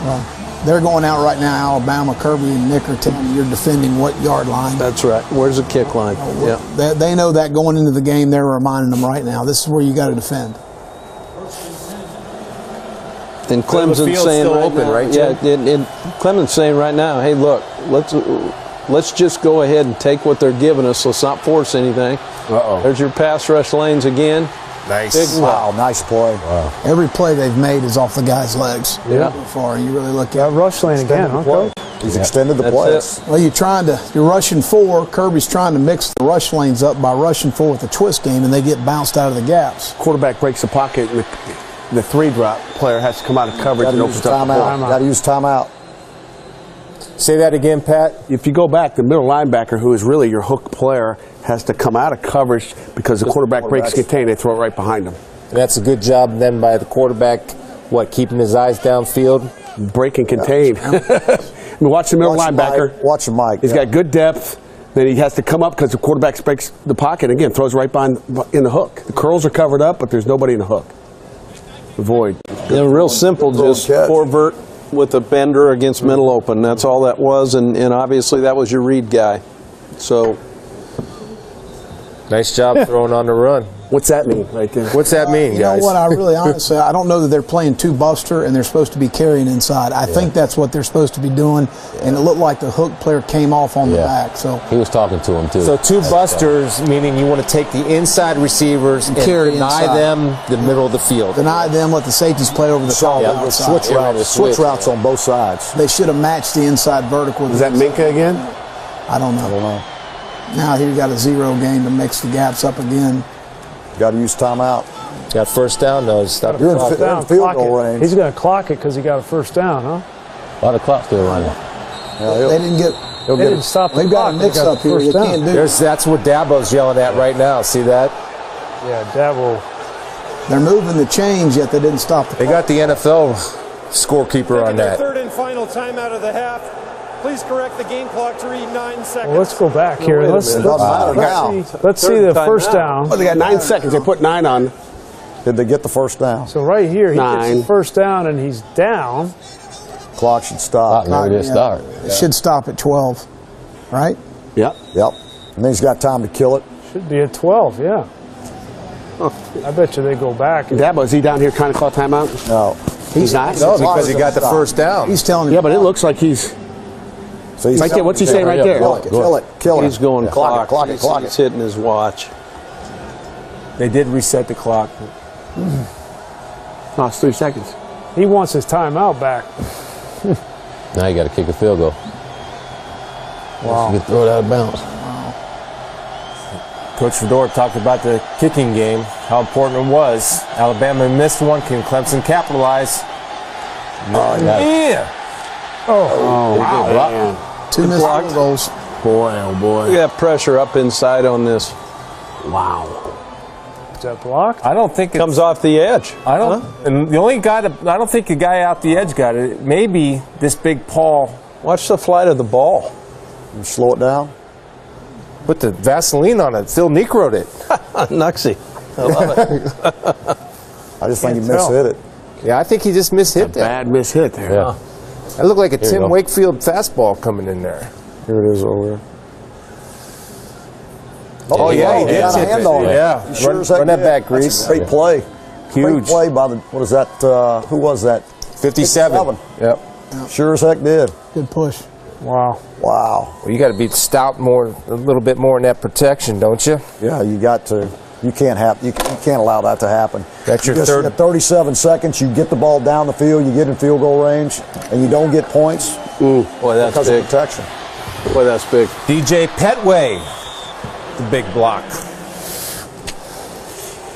Well, they're going out right now. Alabama, Kirby, and Nick are telling you you're defending what yard line? That's right. Where's the kick line? Yeah. They know that going into the game. They're reminding them right now. This is where you got to defend. And Clemson's saying right now, right? Yeah, and Clemson's saying right now, hey, look, let's just go ahead and take what they're giving us. Let's not force anything. There's your pass rush lanes again. Nice. Wow, nice play. Wow. Every play they've made is off the guy's legs. Yeah. So far, you really look at that rush lane again, huh, Coach? He's extended the play. Well, you're rushing 4. Kirby's trying to mix the rush lanes up by rushing 4 with the twist game, and they get bounced out of the gaps. Quarterback breaks the pocket, and the 3-drop player has to come out of coverage and opens up the timeout. Got to use timeout. Say that again, Pat. If you go back, the middle linebacker, who is really your hook player, has to come out of coverage because the quarterback breaks contain. They throw it right behind him. And that's a good job then by the quarterback, keeping his eyes downfield? Break and contain. I mean, watch the middle linebacker. Watch the Mike. He's got good depth. Then he has to come up because the quarterback breaks the pocket. Again, throws right behind in the hook. The curls are covered up, but there's nobody in the hook. Void. Yeah, real simple, just forward with a bender against middle open. That's all that was, and obviously that was your read guy. So, nice job throwing on the run. What's that mean right there? What's that mean, you guys? know what, I really honestly, I don't know that they're playing 2 buster and they're supposed to be carrying inside. I think that's what they're supposed to be doing, and it looked like the hook player came off on the back. So he was talking to him too. So 2 busters, meaning you want to take the inside receivers and deny them the middle of the field. Deny them, let the safeties play over the top. Switch routes on both sides. They should have matched the inside vertical. Is that Minka again? I don't know. Now here you got a 0 game to mix the gaps up again. Got to use timeout. Got first down? No, stop. You're in field goal range. He's going to clock it because he got a first down, huh? A lot of clock still running. They didn't get. They didn't stop the They've got a mix up here. They can't do it. That's what Dabo's yelling at right now. See that? Yeah, Dabo. They're moving the chains, yet they didn't stop the clock. They got the NFL scorekeeper on that. Third and final timeout of the half. Please correct the game clock to read 9 seconds. Well, let's go back here. Let's see the first down. Oh, they got 9 seconds. They put 9 on. Did they get the first down? So right here, he gets the first down, and he's down. Clock should stop. It should stop at 12, right? Yep. And then he's got time to kill it. Should be at 12, yeah. I bet you they go back. Dabo, is he down here trying to call timeout? No. He's not? No, because he got the first down. He's telling you. Yeah, but it looks like he's... So he's what's he saying right there? Kill it. He's going clock. He's hitting his watch. They did reset the clock. No, it's 3 seconds. He wants his timeout back. Now you got to kick a field goal. Wow. You can throw it out of bounds. Coach Fedora talked about the kicking game, how important it was. Alabama missed one. Can Clemson capitalize? Wow. 2 missed field goals. Boy, oh boy. We got pressure up inside on this. Wow. Is that blocked? I don't think it comes off the edge. I don't. And the only guy that I don't think the guy out the edge got it. Maybe this big Paul. Watch the flight of the ball. You slow it down. Put the Vaseline on it. Phil Necroed it. Nuxie. I love it. I just think he mishit it. Yeah, I think he just mishit that. Bad mishit there. Yeah. That looked like a Tim Wakefield fastball coming in there. Here it is over there. Oh, yeah, he did got a tip hand it. on it. Yeah. Sure Run that back, Grease. That's a great play. Huge. Great play by the, what is that, who was that? 57. Yep. Sure as heck did. Good push. Wow. Wow. Well, you got to be stout more, a little bit more in that protection, don't you? Yeah, you got to. You can't allow that to happen. That's your third. At 37 seconds, you get the ball down the field, you get in field goal range, and you don't get points. Boy, that's because big. of protection. Boy, that's big. DJ Petway, the big block.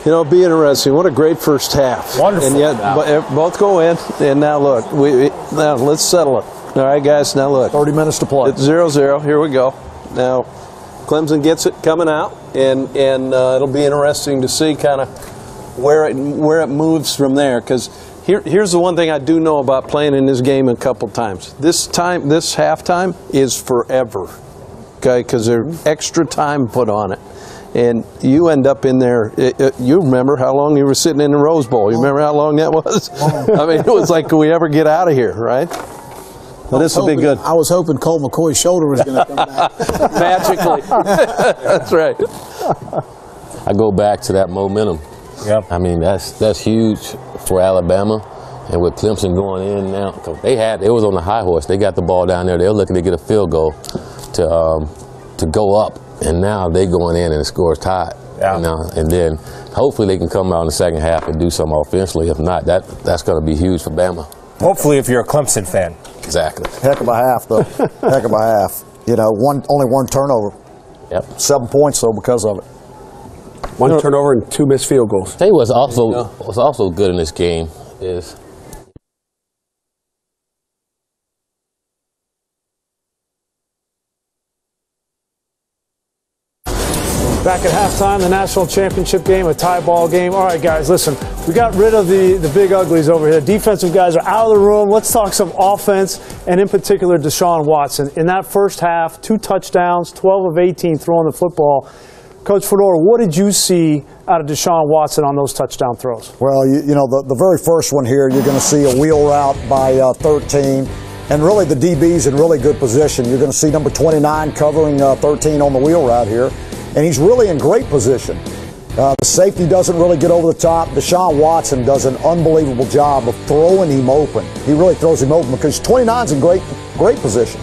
You know, it'll be interesting. What a great first half. Wonderful. And yet, both go in. And now look, now let's settle it. All right, guys, now look. 30 minutes to play. It's 0-0. Here we go. Now, Clemson gets it coming out, and it'll be interesting to see kind of where it moves from there. Because here's the one thing I do know about playing in this game a couple times. This halftime is forever, okay? Because there's extra time put on it. And you end up in there, you remember how long you were sitting in the Rose Bowl. You remember how long that was? I mean, it was like, can we ever get out of here, right? Well, this will be good. I was hoping Colt McCoy's shoulder was going to come back. Magically. That's right. I go back to that momentum. Yep. I mean, that's huge for Alabama. And with Clemson going in now, they was on the high horse. They got the ball down there. They were looking to get a field goal to go up. And now they going in and the score's tied. Yeah. You know? And then hopefully they can come out in the second half and do something offensively. If not, that's going to be huge for Bama. Hopefully, if you're a Clemson fan. Exactly. Heck of a half, though. Heck of a half. You know, only one turnover. Yep. 7 points, though, because of it. One turnover and 2 missed field goals. Tell you what's also good in this game is Back at halftime, the national championship game, a tie ball game. All right, guys, listen, we got rid of the big uglies over here. Defensive guys are out of the room. Let's talk some offense, and in particular, Deshaun Watson. In that first half, 2 touchdowns, 12 of 18 throwing the football. Coach Fedora, what did you see out of Deshaun Watson on those touchdown throws? Well, you know, the very first one here, you're going to see a wheel route by 13. And really, the DB's in really good position. You're going to see number 29 covering 13 on the wheel route here. And he's really in great position. The safety doesn't really get over the top. Deshaun Watson does an unbelievable job of throwing him open. He really throws him open because 29's in great position.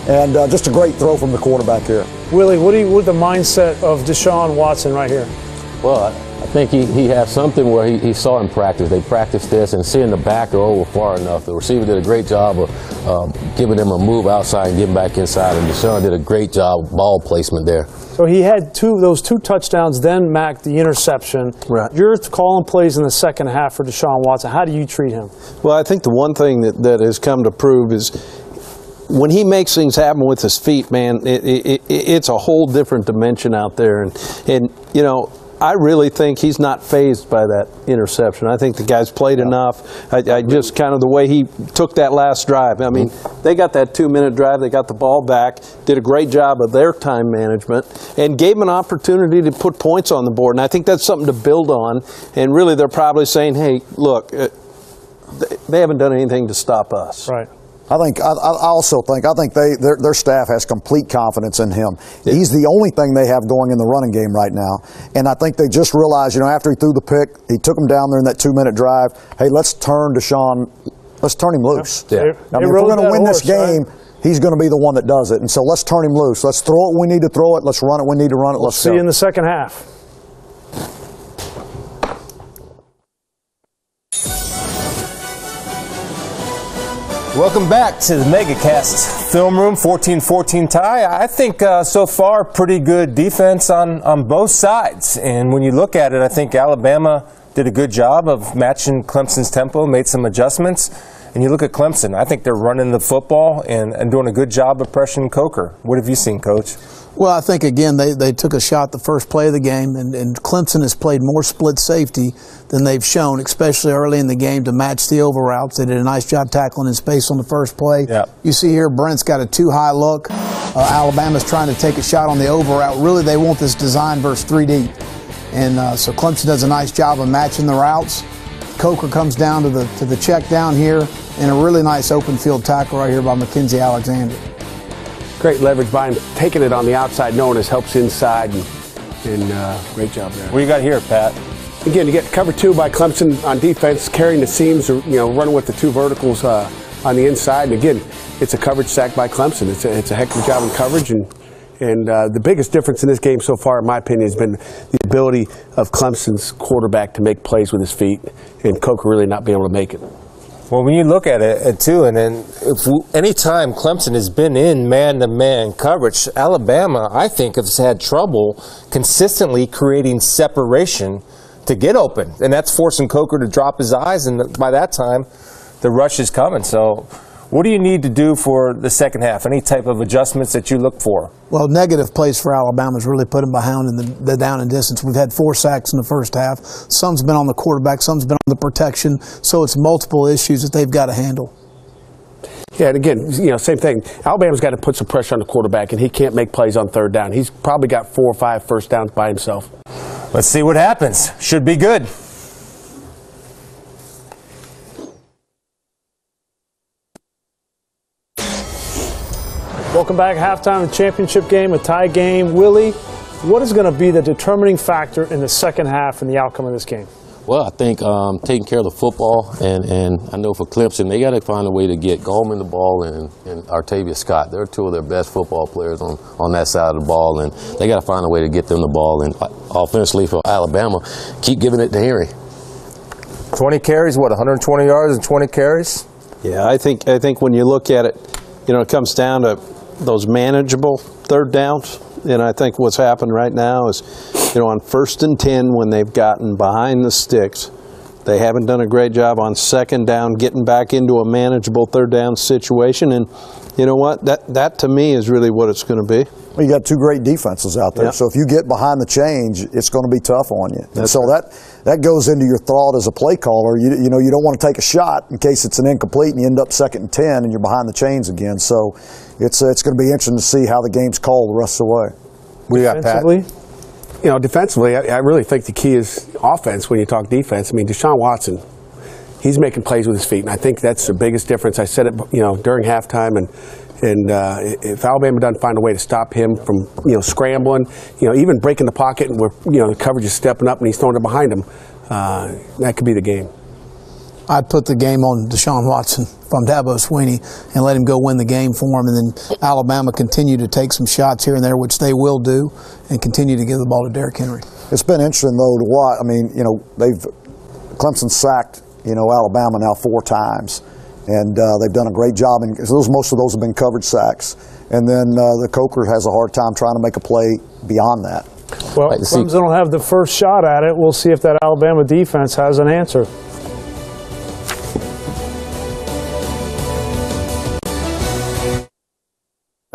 And just a great throw from the quarterback here. Willie, what the mindset of Deshaun Watson right here? Well, I think he has something where he saw in practice. They practiced this and seeing the backer over far enough. The receiver did a great job of giving them a move outside and getting back inside. And Deshaun did a great job ball placement there. So he had those two touchdowns, then Mac, the interception. Right. You're calling plays in the second half for Deshaun Watson. How do you treat him? Well, I think the one thing that has come to prove is when he makes things happen with his feet, man, it's a whole different dimension out there. And you know, I really think he's not fazed by that interception. I think the guy's played enough. I just kind of the way he took that last drive. I mean, they got that 2-minute drive. They got the ball back, did a great job of their time management, and gave him an opportunity to put points on the board. And I think that's something to build on. And really, they're probably saying, hey, look, they haven't done anything to stop us. Right. I think their staff has complete confidence in him. Yeah. He's the only thing they have going in the running game right now. And I think they just realized, you know, after he threw the pick, he took him down there in that 2-minute drive. Hey, let's turn him loose. Yeah. I mean, if we're going to win this game, he's going to be the one that does it. And so let's turn him loose. Let's throw it when we need to throw it. Let's run it when we need to run it. Let's see you in the second half. Welcome back to the MegaCast Film Room, 14-14 tie. I think so far pretty good defense on both sides. And when you look at it, I think Alabama did a good job of matching Clemson's tempo, made some adjustments. And you look at Clemson, I think they're running the football and doing a good job of pressuring Coker. What have you seen, Coach? Well, I think, again, they took a shot the first play of the game, and Clemson has played more split safety than they've shown, especially early in the game, to match the over routes. They did a nice job tackling in space on the first play. Yep. You see here, Brent's got a too-high look. Alabama's trying to take a shot on the over route. Really, they want this design versus 3 deep. And so Clemson does a nice job of matching the routes. Coker comes down to the check down here, and a really nice open field tackle right here by Mackenzie Alexander. Great leverage by him, taking it on the outside, knowing his helps inside, and great job there. What do you got here, Pat? Again, you get cover 2 by Clemson on defense, carrying the seams, or running with the 2 verticals on the inside. And again, it's a coverage sack by Clemson. It's a heck of a job in coverage, and the biggest difference in this game so far, in my opinion, has been the ability of Clemson's quarterback to make plays with his feet, and Coker really not being able to make it. Well, when you look at it, too, and then anytime Clemson has been in man-to-man coverage, Alabama, I think, has had trouble consistently creating separation to get open. And that's forcing Coker to drop his eyes, and by that time, the rush is coming. So what do you need to do for the second half? Any type of adjustments that you look for? Well, negative plays for Alabama has really put them behind in the down and distance. We've had 4 sacks in the first half. Some's been on the quarterback, some's been on the protection. So it's multiple issues that they've got to handle. Yeah, and again, same thing. Alabama's got to put some pressure on the quarterback, and he can't make plays on third down. He's probably got 4 or 5 first downs by himself. Let's see what happens. Should be good. Welcome back. Halftime of the championship game, a tie game. Willie, what is going to be the determining factor in the second half and the outcome of this game? Well, I think taking care of the football, and I know for Clemson, they got to find a way to get Goldman the ball and Artavius Scott. They're 2 of their best football players on that side of the ball, and they got to find a way to get them the ball. And offensively for Alabama, keep giving it to Henry. 20 carries, what, 120 yards and 20 carries? Yeah, I think when you look at it, it comes down to those manageable third downs. And I think what's happened right now is, on 1st and 10, when they've gotten behind the sticks, they haven't done a great job on 2nd down, getting back into a manageable third down situation. And you know what? That to me is really what it's going to be. Well, you got 2 great defenses out there. Yeah. So if you get behind the change, it's going to be tough on you. And so that goes into your thought as a play caller. You don't want to take a shot in case it's an incomplete and you end up 2nd and 10 and you're behind the chains again. So it's going to be interesting to see how the game's called the rest of the way. We got Pat. Defensively, I really think the key is offense when you talk defense. I mean, Deshaun Watson, he's making plays with his feet, and I think that's the biggest difference. I said it, during halftime, and if Alabama doesn't find a way to stop him from, scrambling, even breaking the pocket, and the coverage is stepping up and he's throwing it behind him, that could be the game. I'd put the game on Deshaun Watson from Dabo Swinney and let him go win the game for him, and then Alabama continue to take some shots here and there, which they will do, and continue to give the ball to Derrick Henry. It's been interesting, though, to watch. I mean, Clemson sacked, Alabama now 4 times, and they've done a great job, and most of those have been coverage sacks. And then the Coker has a hard time trying to make a play beyond that. Well, Clemson will have the first shot at it. We'll see if that Alabama defense has an answer.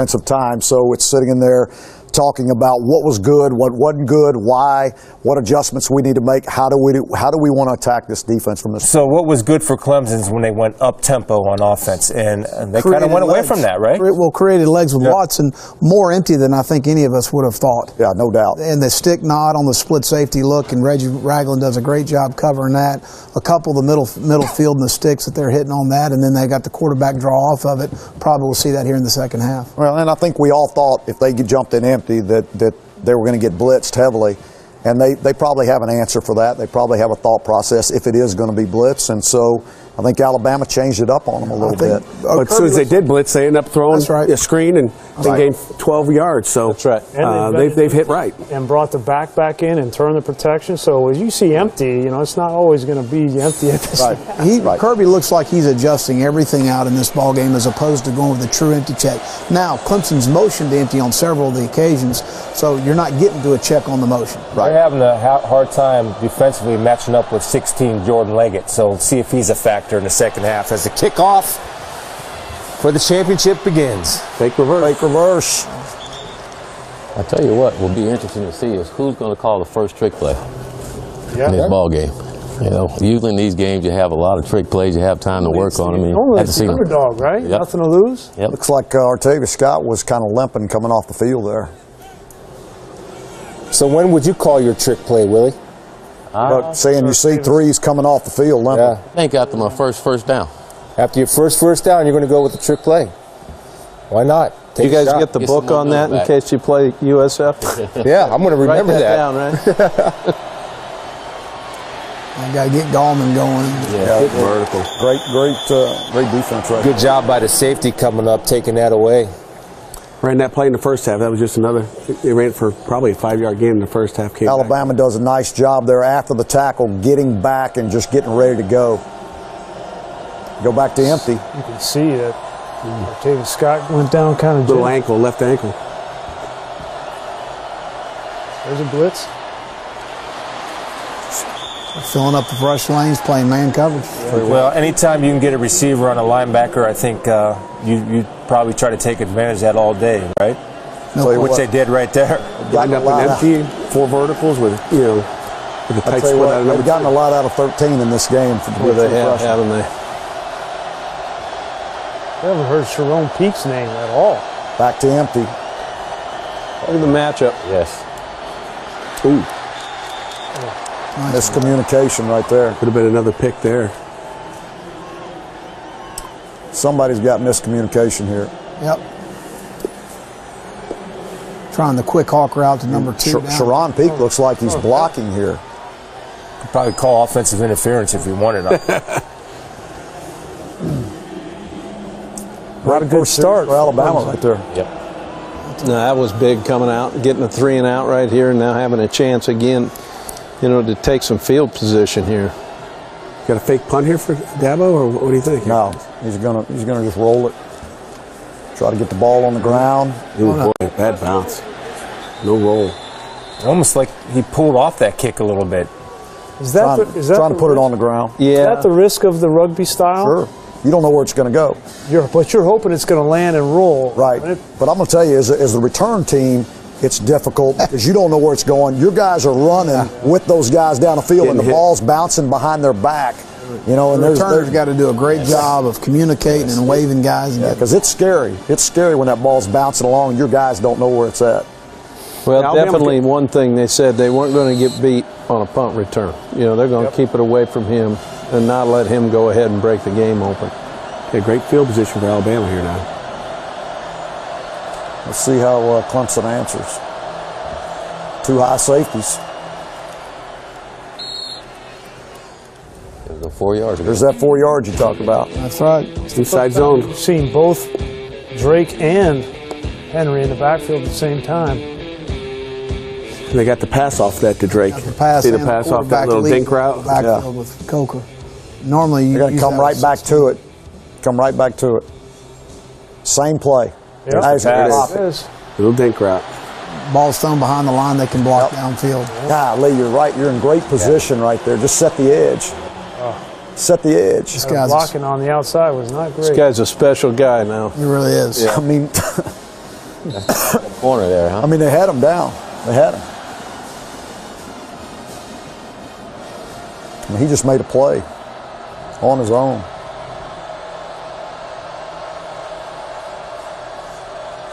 Of time, so it's sitting in there talking about what was good, what wasn't good, why, what adjustments we need to make, how do we want to attack this defense from this? So what was good for Clemson's when they went up tempo on offense, and they kind of went away from that, right? Well, created legs with Watson, more empty than I think any of us would have thought. Yeah, no doubt. And the stick nod on the split safety look, and Reggie Ragland does a great job covering that. A couple of the middle field and the sticks that they're hitting on that, and then they got the quarterback draw off of it. Probably we'll see that here in the second half. Well, and I think we all thought if they jumped in empty that they were going to get blitzed heavily, and they probably have an answer for that. They probably have a thought process if it is going to be blitz, and so I think Alabama changed it up on them a little bit. But as soon as they did blitz, they ended up throwing a screen and they gained 12 yards. So that's right. They've hit right. And brought the back in and turned the protection. So as you see empty, it's not always going to be empty at this. Right. Kirby looks like he's adjusting everything out in this ball game as opposed to going with a true empty check. Now, Clemson's motioned to empty on several of the occasions, so you're not getting to a check on the motion. They're having a hard time defensively matching up with 16 Jordan Leggett, so see if he's a factor in the second half as the kickoff for the championship begins. Fake reverse. Fake reverse. I tell you what will be interesting to see is who's going to call the first trick play in this ball game. Usually in these games you have a lot of trick plays. You have time to work on them. Normally it's the underdog, right? Yep. Nothing to lose. Yep. Looks like Artavius Scott was kind of limping coming off the field there. So when would you call your trick play, Willie? But saying you see threes coming off the field limping. I think after my first down. After your first down, you're going to go with the trick play. Why not? You guys get the book on that in case you play USF? Yeah, I'm going to remember that. Down, right? I got to get Gallman going. Yeah, vertical. Great defense right Good job by the safety coming up, taking that away. Ran that play in the first half. That was just another. They ran it for probably a 5-yard gain in the first half. Alabama does a nice job there after the tackle, getting back and just getting ready to go. Go back to empty. You can see that David Scott went down kind of little ankle, left ankle. There's a blitz. Filling up the rush lanes, playing man coverage. Well, anytime you can get a receiver on a linebacker, I think you probably try to take advantage of that all day, right? No, which they did right there. Lined up an empty, 4 verticals with, with a tight split out of number. They've gotten a lot out of 13 in this game. They have, haven't they? I haven't heard Sharon Peake's name at all. Back to empty. Look at the matchup. Yes. Ooh. Miscommunication right there. Could have been another pick there. Somebody's got miscommunication here. Yep. Trying the quick hawk route to number 2. Sharon Peake looks like he's blocking here. Could probably call offensive interference if you wanted it. A lot of good starts for Alabama right there. Yep. No, that was big coming out, getting a 3 and out right here, and now having a chance again, to take some field position here. Got a fake punt here for Dabo, or what do you think? No, he's gonna just roll it. Try to get the ball on the ground. Ooh, boy, bad bounce. No roll. Almost like he pulled off that kick a little bit. Is that trying to put it on the ground? Yeah. Is that the risk of the rugby style? Sure. You don't know where it's going to go. But you're hoping it's going to land and roll. Right. But I'm going to tell you, as the return team, it's difficult because you don't know where it's going. Your guys are running with those guys down the field, and the ball's bouncing behind their back. And the returners got to do a great job of communicating and waving guys. Because it's scary. It's scary when that ball's bouncing along and your guys don't know where it's at. Well, definitely one thing they said, they weren't going to get beat on a punt return. They're going to keep it away from him and not let him go ahead and break the game open. Okay, great field position for Alabama here now. Let's see how Clemson answers. 2 high safeties. There's the 4 yards. There's that 4 yards you talked about. That's right. Inside zone. We've seen both Drake and Henry in the backfield at the same time. And they got the pass off that to Drake. The pass see the pass off that little dink route? Backfield with Coker. Normally, you're going to come right back to it. Come right back to it. Same play. Yep. Nice pass. Little dink route. Ball's thrown behind the line. They can block downfield. Golly, you're right. You're in great position right there. Just set the edge. Set the edge. This guy's blocking on the outside was not great. This guy's a special guy now. He really is. Yeah. I mean, corner there, huh? I mean, they had him down. They had him. I mean, he just made a play on his own.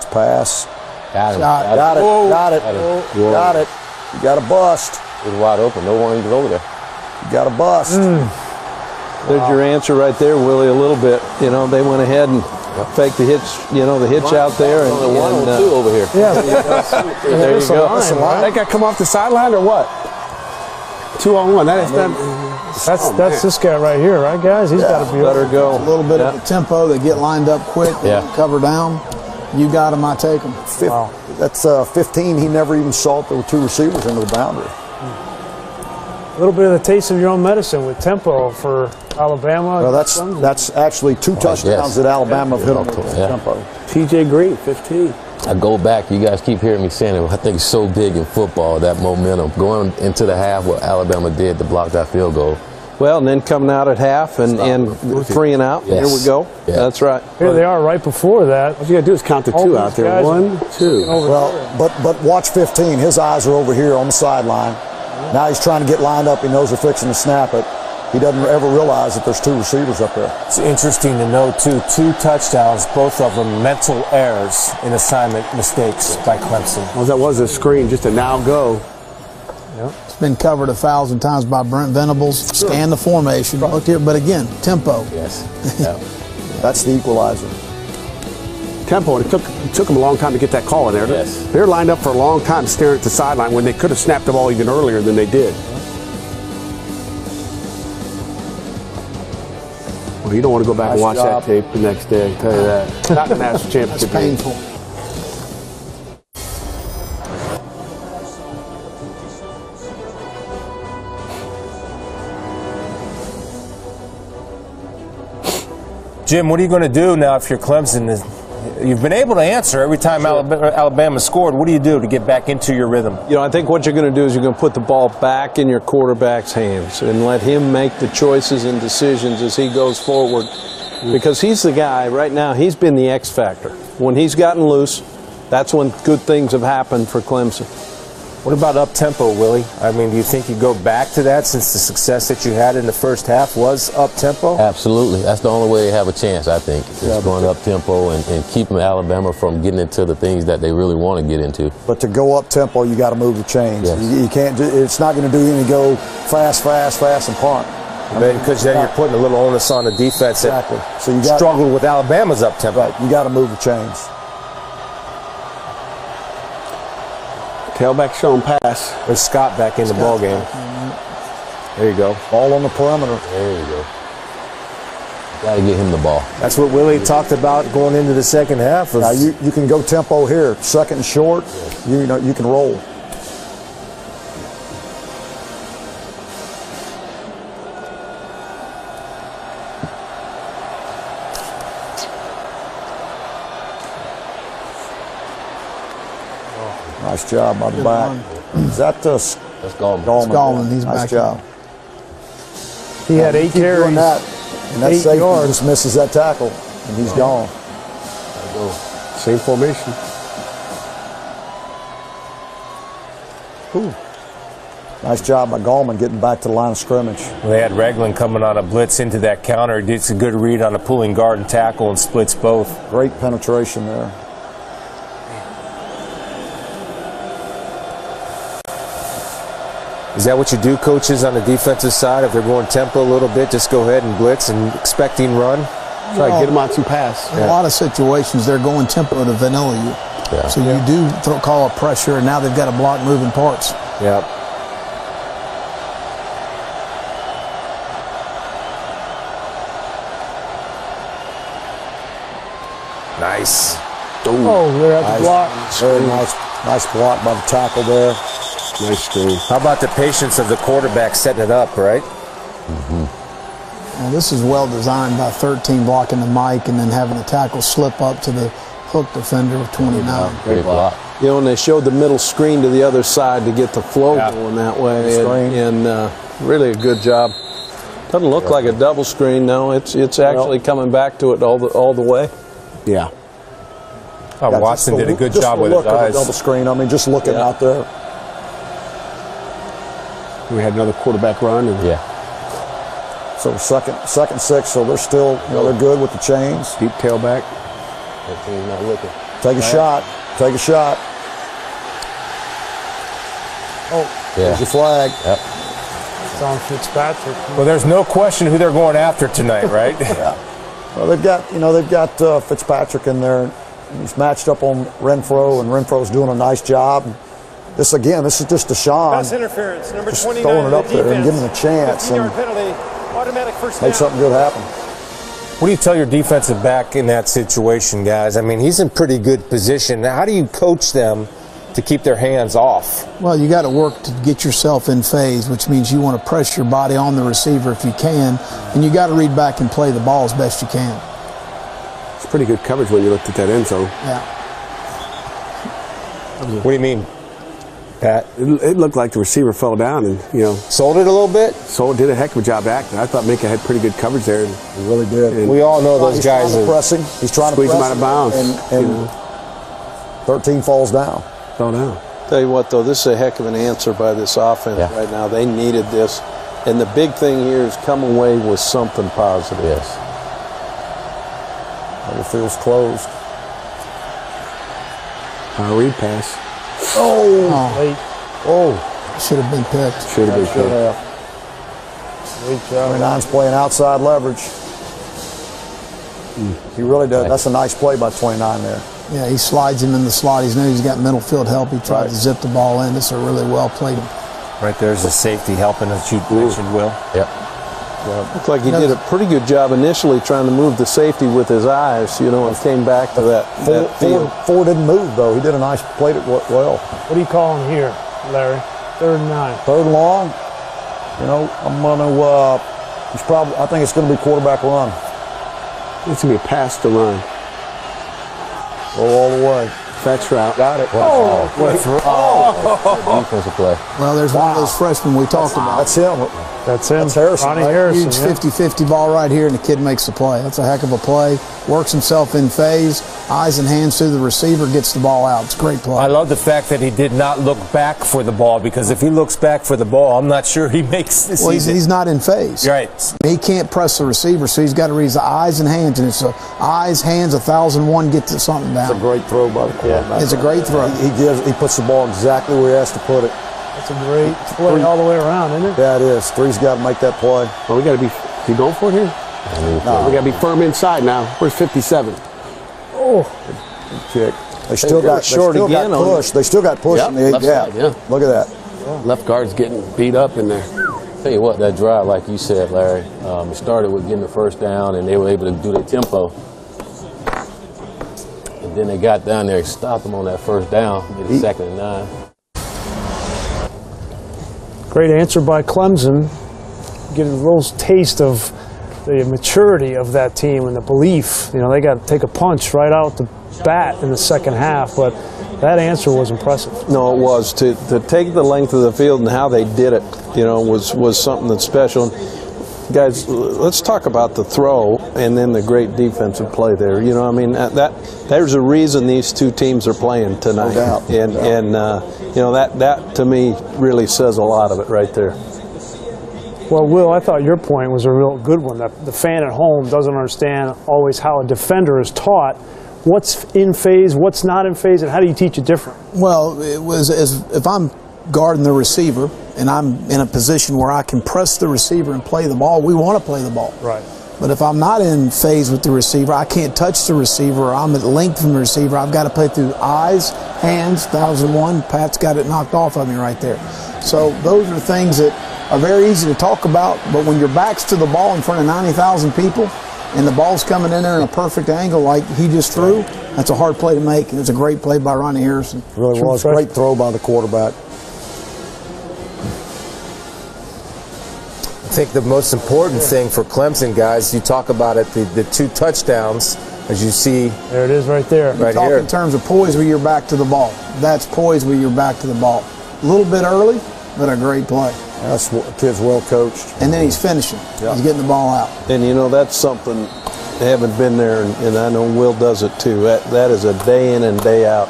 Pass. Got him. Got it. Got it. You got a bust. It was wide open. No one even over there. You got a bust. There's your answer right there, Willie, a little bit. They went ahead and faked the hitch, the hitch out there. And 1-2 over here. Yeah. There you go. That guy come off the sideline or what? 2-on-1. That's this guy right here, right, guys? He's got to be better go. A little bit of the tempo. They get lined up quick. Cover down. You got him, I take him. Wow. That's 15. He never even saw it. There were 2 receivers into the boundary. A little bit of the taste of your own medicine with tempo for Alabama. Well, that's actually 2 touchdowns that Alabama have hit on tempo. T.J. Green, 15. I go back. You guys keep hearing me saying it. I think it's so big in football, that momentum. Going into the half, what Alabama did to block that field goal. Well, and then coming out at half and 3 and out. Yes. Here we go. Yeah. That's right. Here they are right before that. All you got to do is count the 2 out there. 1, 2. Well, but watch 15. His eyes are over here on the sideline. Now he's trying to get lined up. He knows they're fixing to snap it. He doesn't ever realize that there's 2 receivers up there. It's interesting to know, too, 2 touchdowns, both of them mental errors in assignment mistakes by Clemson. Well, that was a screen, just a now go. Yep. It's been covered 1,000 times by Brent Venables. Scan the formation. Look here, but again, tempo. Yes. That's the equalizer. Tempo, and it took them a long time to get that call in there. Yes. They're lined up for a long time staring at the sideline when they could have snapped the ball even earlier than they did. Well, you don't want to go back and watch that tape the next day, I'll tell you that. Not the national championship. That's painful. Jim, what are you going to do now if you're Clemson? You've been able to answer every time Alabama scored. What do you do to get back into your rhythm? You know, I think what you're going to do is you're going to put the ball back in your quarterback's hands and let him make the choices and decisions as he goes forward. Because he's the guy right now, he's been the X factor. When he's gotten loose, that's when good things have happened for Clemson. What about up-tempo, Willie? I mean, do you think you go back to that since the success that you had in the first half was up-tempo? Absolutely. That's the only way they have a chance, I think, is going up-tempo and keeping Alabama from getting into the things that they really want to get into. But to go up-tempo, you got to move the chains. Yes. You can't. It's not going to do anything to go fast, and punt. Because then you're putting a little onus on the defense exactly. So you struggled with Alabama's up-tempo. Right. You got to move the chains. Tailback shown pass. There's Scott back in the ball game. There you go. Ball on the perimeter. There you go. Got to get him the ball. That's what Willie talked about going into the second half. Now you can go tempo here, second and short. You know you can roll. Nice job by the back. Is that That's Gallman. Gallman. He's nice back job. He had 8 carries. And that 8 safety yards. just misses that tackle, and he's gone. Same formation. Ooh. Nice job by Gallman getting back to the line of scrimmage. Well, they had Reglan coming on a blitz into that counter. He gets a good read on a pulling guard and tackle and splits both. Great penetration there. Is that what you do, coaches, on the defensive side? If they're going tempo a little bit, just go ahead and blitz and expecting run? Try to get them on some pass. In a lot of situations, they're going tempo to vanilla you. Yeah. So you do call a pressure, and now they've got to block moving parts. Yep. Nice. Oh, they're at the block. Very nice block by the tackle there. Nice screen. How about the patience of the quarterback setting it up, right? Now, this is well designed by 13 blocking the mic and then having the tackle slip up to the hook defender with 29. Great block. You know, and they showed the middle screen to the other side to get the flow going that way. And really a good job. Doesn't look like a double screen, no. It's actually coming back to it all the way. Yeah. Oh, Watson did a good job with his eyes. Double screen. I mean, just looking out there. We had another quarterback run. And So second 6. So they're still, they're good with the chains. Deep tailback. That team's not looking. Take a shot. Take a shot. Oh, there's your flag. Yep. It's on Fitzpatrick. Well, there's no question who they're going after tonight, right? Well, they've got Fitzpatrick in there. He's matched up on Renfro, and Renfro's doing a nice job. This is just Deshaun. Pass interference, number 29. Throwing it up there and giving him a chance. 15-yard penalty, automatic first down. Make something good happen. What do you tell your defensive back in that situation, guys? I mean, he's in pretty good position. How do you coach them to keep their hands off? Well, you got to work to get yourself in phase, which means you want to press your body on the receiver if you can, and you got to read back and play the ball as best you can. It's pretty good coverage when you looked at that end zone. Yeah. What do you mean, Pat? It looked like the receiver fell down and, sold it a little bit? Did a heck of a job acting. I thought Minka had pretty good coverage there. He really did. And we all know those guys are pressing. He's trying to squeeze him out of bounds. And 13 falls down. Fell down. Tell you what, though, this is a heck of an answer by this offense right now. They needed this. And the big thing here is come away with something positive. Yes. The field's closed. Read pass. Should have been picked. Should have been picked. Great job. 29's playing outside leverage. He really does. That's a nice play by 29 there. Yeah, he slides him in the slot. He's knows he's got middle field help. He tried to zip the ball in. It's a really well played. Right there's the safety helping us shoot, mentioned, Will. Yep. Looked like he did a pretty good job initially trying to move the safety with his eyes, and came back to that field. Ford didn't move, though. He did a nice, played it well. What do you call him here, Larry? 3rd and 9. 3rd and long. I'm going to, I think it's going to be quarterback run. It's going to be a pass to run. Go all the way. Fetch route. Got it. Defensive play. Well, there's one of those freshmen we talked about. That's him. That's him. That's Harrison. Ronnie Right? Harrison. Huge 50-50 ball right here, and the kid makes the play. That's a heck of a play. Works himself in phase, eyes and hands through the receiver, gets the ball out. It's a great play. I love the fact that he did not look back for the ball, because if he looks back for the ball, I'm not sure he makes this. Well, he's not in phase. Right. He can't press the receiver, so he's got to read the eyes and hands, and it's eyes, hands, 1001, get to something down. It's a great throw by the quarterback. It's a great throw. He puts the ball exactly where he has to put it. That's a great play all the way around, isn't it? Yeah, it is. Three's got to make that play. Well, we got to be. You going for it here? No, we got to be firm inside now. Where's 57? Oh, good kick. They still got push. They still got push in the 8 gap. Yeah. Look at that. Left guard's getting beat up in there. Tell you what, that drive, like you said, Larry, it started with getting the first down, and they were able to do the tempo. And then they got down there and stopped them on that first down, made it 2nd and 9. Great answer by Clemson. Get a little taste of the maturity of that team and the belief. You know, they got to take a punch right out the bat in the second half, but that answer was impressive. No, it was. To take the length of the field and how they did it, you know, was something that's special. Guys, let's talk about the throw and then the great defensive play there. You know, I mean, there's a reason these two teams are playing tonight. No doubt. And you know, that to me really says a lot of it right there. Well, Will, I thought your point was a real good one. That the fan at home doesn't understand always how a defender is taught what's in phase, what's not in phase, and how do you teach it different? Well, it was if I'm guarding the receiver and I'm in a position where I can press the receiver and play the ball, we want to play the ball. Right. But if I'm not in phase with the receiver, I can't touch the receiver, or I'm at length from the receiver, I've got to play through eyes, hands, 1001. Pat's got it knocked off of me right there. So those are things that are very easy to talk about, but when your back's to the ball in front of 90,000 people and the ball's coming in there in a perfect angle like he just threw, that's a hard play to make, and it's a great play by Ronnie Harrison. It really was. Great throw by the quarterback. I think the most important thing for Clemson, guys, you talk about it, the 2 touchdowns, as you see. There it is right there. Right here. Talk in terms of poise with your back to the ball. That's poise with your back to the ball. A little bit early, but a great play. That's the kid's well coached. And then he's finishing. Yeah. He's getting the ball out. And, you know, that's something, having been there, and I know Will does it too, that is a day in and day out,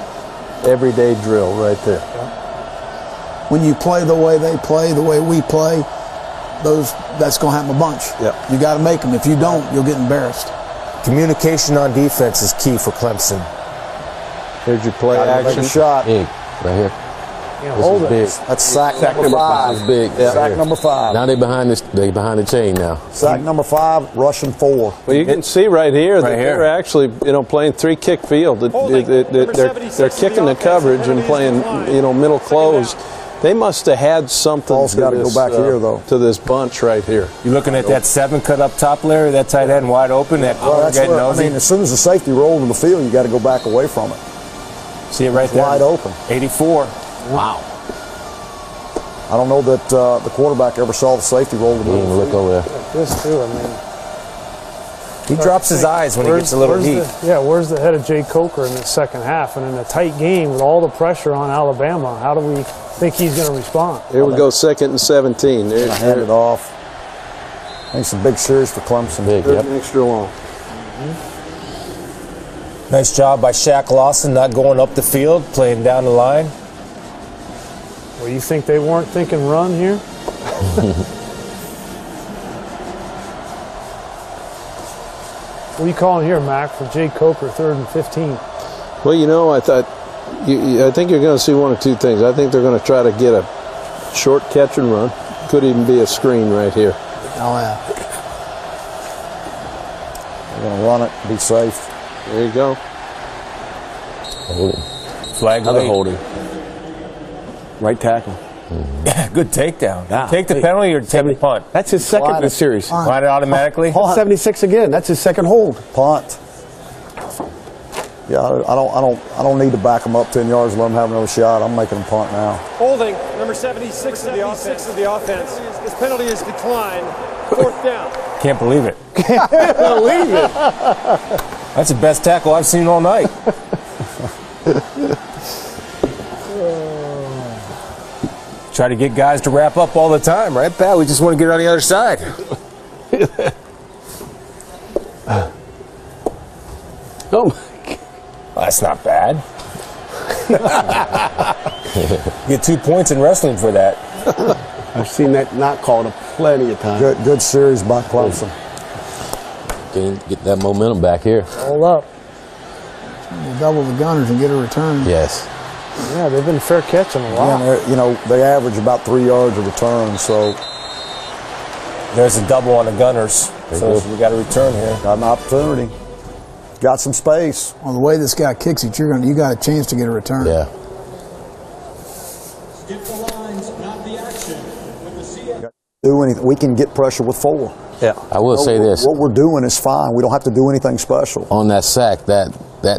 everyday drill right there. Yeah. When you play the way they play, the way we play, that's going to happen a bunch. Yep. You got to make them. If you don't, you'll get embarrassed. Communication on defense is key for Clemson. Here's your play action shot. Big, right here. Hold it. Big. That's sack number 5. This is big. Yeah. Sack number 5. Now they behind the chain now. Sack number 5, rushing 4. Well, you can see right here that they're actually, you know, playing 3-kick field. They're kicking the coverage and playing, you know, middle close. They must have had something got to go back here, though. To this bunch right here. You're looking at that 7 cut up top, Larry, that tight end wide open, that corner getting nosy. I mean, as soon as the safety rolled in the field, you got to go back away from it. See it right there? Wide open. 84. Wow. I don't know that the quarterback ever saw the safety roll. Look over there. This too, I mean. He drops his eyes when he gets a little heat. Where's the head of Jay Coker in the second half? And in a tight game with all the pressure on Alabama, how do we think he's going to respond? Here we go, 2nd and 17. They're hand it off. I think it's a big series for Clemson. Big, extra long. Nice job by Shaq Lawson, not going up the field, playing down the line. Well, you think they weren't thinking run here? What are you calling here, Mac, for Jay Coker, 3rd and 15? Well, you know, I think you're going to see one of two things. I think they're going to try to get a short catch and run. Could even be a screen right here. Oh, yeah. They're going to run it, be safe. There you go. Flag Another late. holding. Right tackle. Yeah, good takedown. Yeah. Take the penalty or take the punt? That's his second in the series. Slide it automatically? 76 again. That's his second hold. Punt. Yeah, I don't need to back them up 10 yards and let them have another shot. I'm making them punt now. Holding, number 76 of the offense. This penalty is declined. 4th down. Can't believe it. Can't believe it. That's the best tackle I've seen all night. Try to get guys to wrap up all the time, right, Pat? We just want to get on the other side. Oh my God. Well, that's not bad. Get 2 points in wrestling for that. I've seen that not called plenty of times. Good series by Clemson. Get that momentum back here. Hold up. You double the Gunners and get a return. Yes. Yeah, they've been fair catching a lot. Yeah, they average about 3 yards a return, so. There's a double on the Gunners. So we got a return here. Got an opportunity. Got some space. Well, the way this guy kicks it, you got a chance to get a return. Yeah. Skip the lines, not the action. With the CF. Do anything. We can get pressure with 4. Yeah. I will say this. What we're doing is fine. We don't have to do anything special. On that sack, that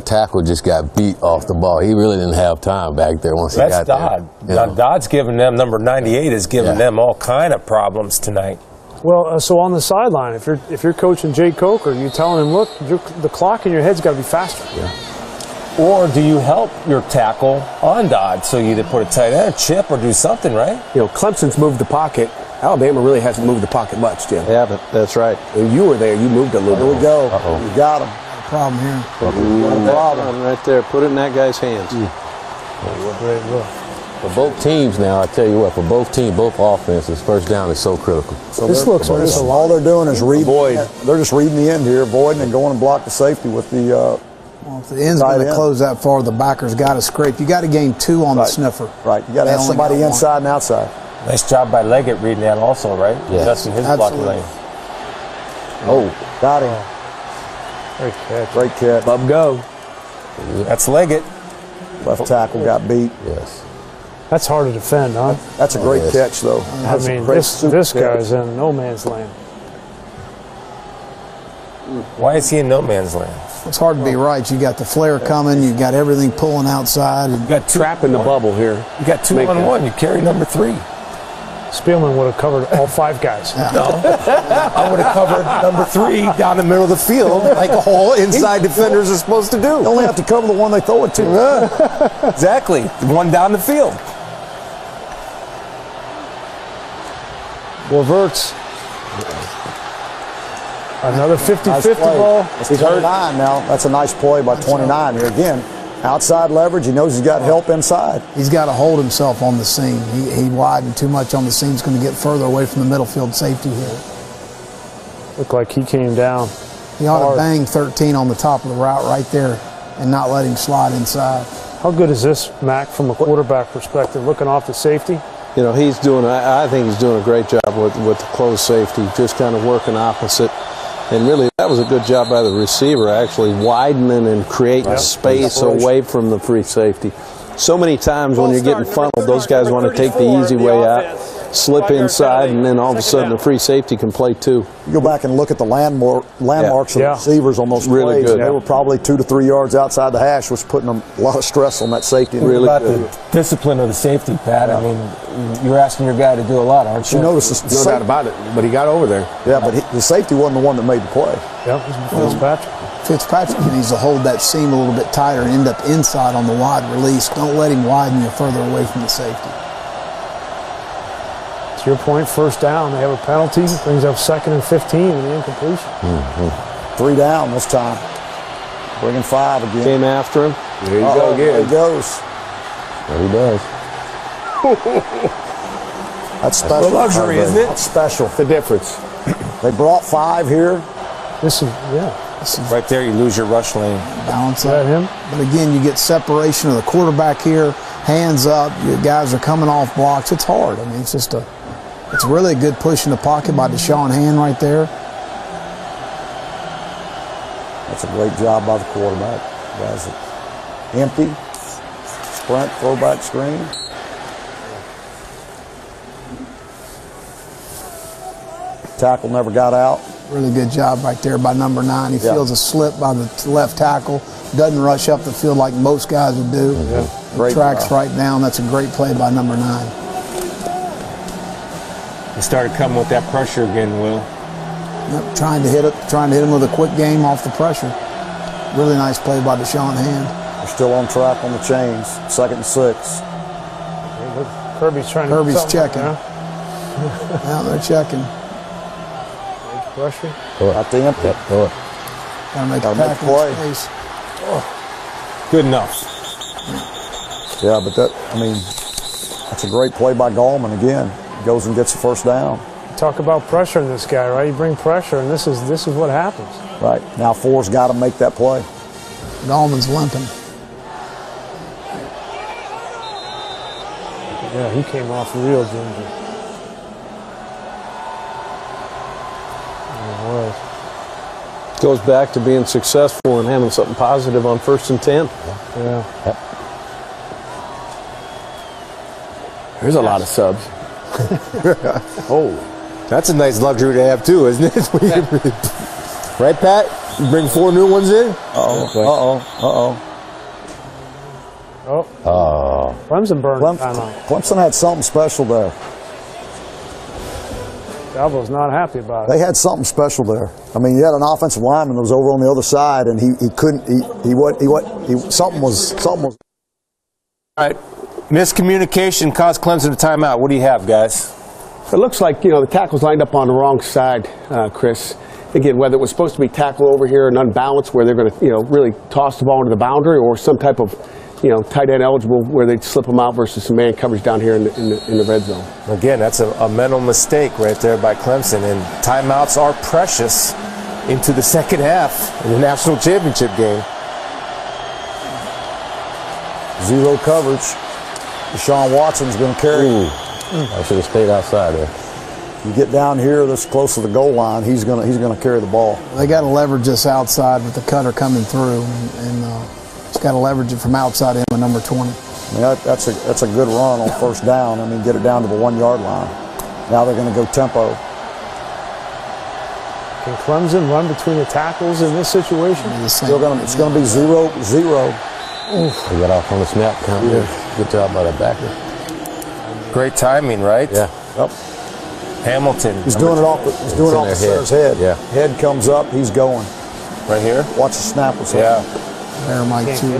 tackle just got beat off the ball. He really didn't have time back there once he got Dodd. there. Now, Dodd's giving them, number 98 is giving them all kind of problems tonight. Well, so on the sideline, if you're coaching Jay Coker, you're telling him, look, the clock in your head's got to be faster. Yeah. Or do you help your tackle on Dodd? So you either put a tight end, chip, or do something, right? You know, Clemson's moved the pocket. Alabama really hasn't moved the pocket much, Jim. Yeah, but that's right. When you were there, you moved a little bit. Here we go. Uh-oh. You got him. Problem here. Problem right there. Put it in that guy's hands. Great look. For both teams now, I tell you what, for both teams, both offenses, first down is so critical. So This looks like all they're doing is reading. They're just reading the end here, avoiding and going and block the safety with the. Well, if the end's going to close that far, the backer's got to scrape. You got to gain 2 on the sniffer. Right. You got to have somebody inside and outside. Nice job by Leggett reading that also, right? Yeah. Adjusting his blocking lane. Oh, got him. Great catch. Great catch. Bub go. That's Leggett. Left tackle got beat. Yes. That's hard to defend, huh? That's a great catch, though. I mean, this guy's in no man's land. Why is he in no man's land? It's hard to be right. You got the flare coming. You got everything pulling outside. You got trap in the bubble here. You got 2 on 1. You carry number 3. Spielman would have covered all 5 guys. No, I would have covered number 3 down the middle of the field like all inside defenders are supposed to do. You only have to cover the one they throw it to. Exactly. The one down the field. Leverts. Another 50-50 ball. It's 29 now. That's a nice play by 29 here. Again, outside leverage. He knows he's got help inside. He's got to hold himself on the seam. He widened too much on the seam. He's going to get further away from the middle field safety here. Looked like he came down. He ought to bang 13 on the top of the route right there and not let him slide inside. How good is this, Mac, from a quarterback perspective, looking off the safety? You know, he's doing. I think he's doing a great job with the closed safety, just kind of working opposite. And really, that was a good job by the receiver, actually widening and creating space away from the free safety. So many times when you're getting funneled, those guys want to take the easy way out, slip inside, and then all of a sudden the free safety can play too. You go back and look at the landmarks of the receivers on those plays. Good. They were probably 2 to 3 yards outside the hash, was putting a lot of stress on that safety. Really about the discipline of the safety, Pat. I mean, you're asking your guy to do a lot, aren't you? You notice no doubt about it, but he got over there. Yeah, but the safety wasn't the one that made the play. Yeah, Fitzpatrick. Fitzpatrick needs to hold that seam a little bit tighter and end up inside on the wide release. Don't let him widen you further away from the safety. To your point, first down. They have a penalty. Brings up 2nd and 15 with the incompletion. 3 down this time. Bringing 5 again. Came after him. There you go again. There he goes. There he does. That's special. a luxury, isn't it? That's special. The difference. They brought 5 here. This is, right there, you lose your rush lane. Balance that him? But again, you get separation of the quarterback here, hands up. Your guys are coming off blocks. It's hard. I mean, it's really a good push in the pocket by Deshaun Hand right there. That's a great job by the quarterback. Guys, empty, sprint, throwback screen. Tackle never got out. Really good job right there by number 9. He feels a slip by the left tackle. Doesn't rush up the field like most guys would do. He tracks right down. That's a great play by number 9. He started coming with that pressure again, Will. Yep, trying to hit him with a quick game off the pressure. Really nice play by Deshaun Hand. They're still on track on the chains. 2nd and 6. Kirby's trying Kirby's to checking. Right now they're checking. Pressure. At the empty. Gotta make a play. Good enough. Yeah, but that's a great play by Gallman again. Goes and gets the first down. Talk about pressure in this guy, right? You bring pressure, and this is what happens. Right. Now Ford's got to make that play. Gallman's limping. Yeah, he came off real ginger. It was. Goes back to being successful and having something positive on 1st and 10. Yeah. Yep. There's a lot of subs. Oh, that's a nice luxury to have too, isn't it? Right, Pat? You bring 4 new ones in? Clemson burned timeout. Clemson had something special there. Galvo's not happy about it. They had something special there. I mean, you had an offensive lineman that was over on the other side, and something was. All right. Miscommunication caused Clemson a timeout. What do you have, guys? It looks like, the tackle's lined up on the wrong side, Chris. Again, whether it was supposed to be tackled over here and unbalanced where they're going to, really toss the ball into the boundary, or some type of, tight end eligible where they slip them out versus some man coverage down here in the red zone. Again, that's a mental mistake right there by Clemson, and timeouts are precious into the second half in the national championship game. 0 coverage. Deshaun Watson's going to carry. I should have stayed outside there. You get down here this close to the goal line, he's going to carry the ball. They got to leverage this outside with the cutter coming through, and he's got to leverage it from outside in with number 20. I mean, that's a good run on 1st down. I mean, get it down to the 1-yard line. Now they're going to go tempo. Can Clemson run between the tackles in this situation? It's going to be 0-0. They got off on the snap count. Yeah. Good job by that backer. Great timing, right? Yeah. Yep. Hamilton. He's doing it off the center's head. Yeah. Head comes up, he's going. Right here? Watch the snap. Yeah. There, Mike, too.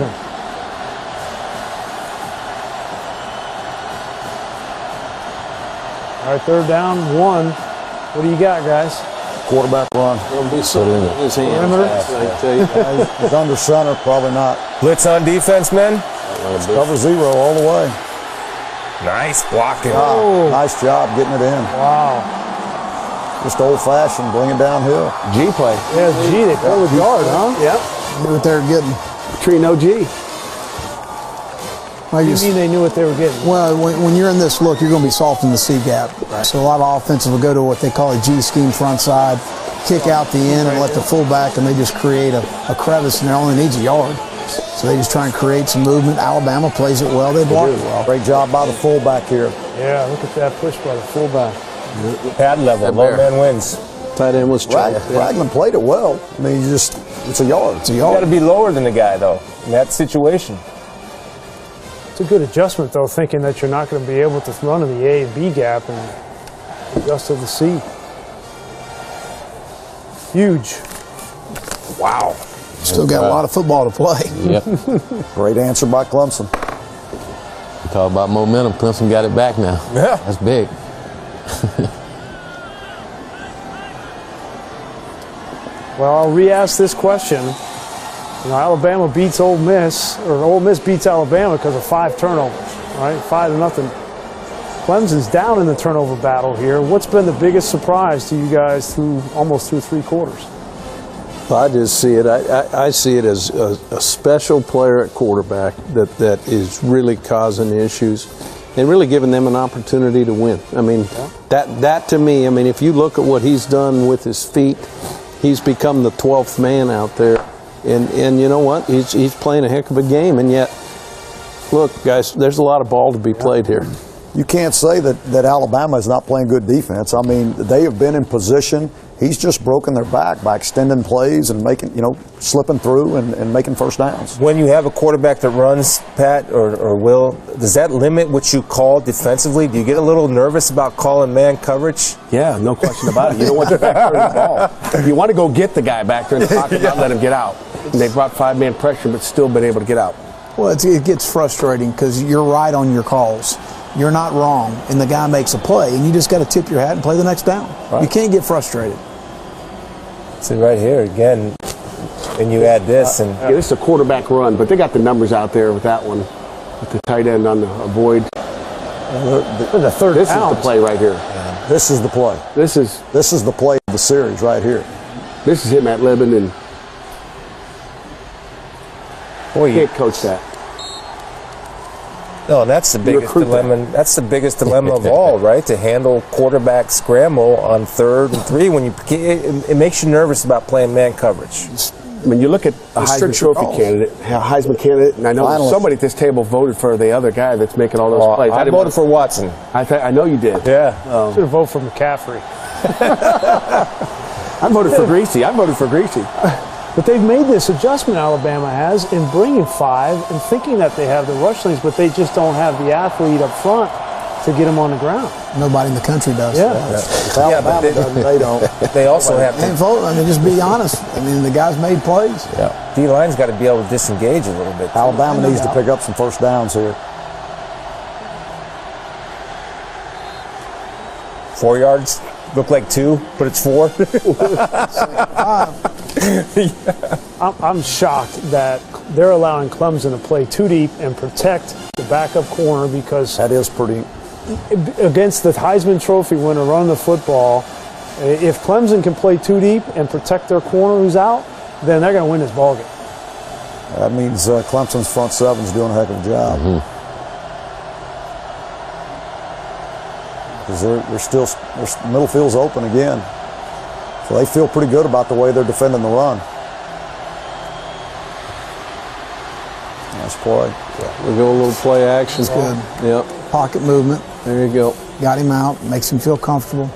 All right, 3rd down, 1. What do you got, guys? Quarterback run. It'll be so in his hands. He's under center, probably not. Blitz on defense, men. Cover 0 all the way. Nice blocking. Oh. Nice job getting it in. Wow. Just old-fashioned, bring it downhill. G play. Yeah, G, they pulled the guard, huh? Yep. Knew what they were getting. Trino G. What do you mean they knew what they were getting? Well, when you're in this look, you're going to be soft in the C gap. Right. So a lot of offenses will go to what they call a G scheme front side, kick out the end and let the fullback, and they just create a crevice, and it only needs a yard. So they just try and create some movement. Alabama plays it well. They block it well. Great job by the fullback here. Yeah, look at that push by the fullback. Pad level, low man wins. Tight end was Ragland played it well. I mean, it's a yard. It's a yard. You got to be lower than the guy, though, in that situation. It's a good adjustment, though, thinking that you're not going to be able to run in the A and B gap and adjust to the C. Huge. Wow. Still got a lot of football to play. Yep. Great answer by Clemson. You talk about momentum. Clemson got it back now. Yeah. That's big. Well, I'll re-ask this question. Alabama beats Ole Miss, or Ole Miss beats Alabama because of 5 turnovers, right? 5-0. Clemson's down in the turnover battle here. What's been the biggest surprise to you guys almost through 3 quarters? I just see it. I see it as a special player at quarterback that is really causing issues and really giving them an opportunity to win. I mean, that to me, I mean, if you look at what he's done with his feet, he's become the 12th man out there. And you know what? He's playing a heck of a game. And yet, look, guys, there's a lot of ball to be played here. you can't say that Alabama is not playing good defense. I mean, they have been in position. He's just broken their back by extending plays and making, slipping through and making first downs. When you have a quarterback that runs, Pat or Will, does that limit what you call defensively? Do you get a little nervous about calling man coverage? Yeah, no question about it. You don't want the back there in the ball. You want to go get the guy back there in the pocket and not let him get out. And they brought 5-man pressure, but still been able to get out. Well, it gets frustrating because you're right on your calls. You're not wrong, and the guy makes a play, and you just got to tip your hat and play the next down. Right. You can't get frustrated. See, right here, again, and you add this. and this is a quarterback run, but they got the numbers out there with that one, with the tight end on the avoid. The third This is the play right here. Yeah. This is the play. This is the play of the series right here. This is him at Liban, and boy, you can't coach that. No, that's the biggest dilemma. That's the biggest dilemma of all, right? To handle quarterback scramble on 3rd and 3 when it makes you nervous about playing man coverage. When you look at a Heisman candidate, and I know somebody at this table voted for the other guy that's making all those plays. I voted for Watson. I know you did. Yeah. Should have voted for McCaffrey. I voted for Greasy. But they've made this adjustment, Alabama has, in bringing 5 and thinking that they have the rush lanes, but they just don't have the athlete up front to get them on the ground. Nobody in the country does. Yeah. Alabama doesn't, they don't. They also have to vote. I mean, just be honest. I mean, the guys made plays. Yeah. D-line's got to be able to disengage a little bit. Alabama needs to pick up some first downs here. 4 yards. Look like 2, but it's 4. I'm shocked that they're allowing Clemson to play too deep and protect the backup corner, because that is pretty. Against the Heisman Trophy winner running the football, if Clemson can play too deep and protect their corner who's out, then they're going to win this ballgame. That means Clemson's front seven's doing a heck of a job. Because their middle field's open again. So they feel pretty good about the way they're defending the run. Nice play. Yeah. We go a little play action. That's good. Yep. Pocket movement. There you go. Got him out. Makes him feel comfortable.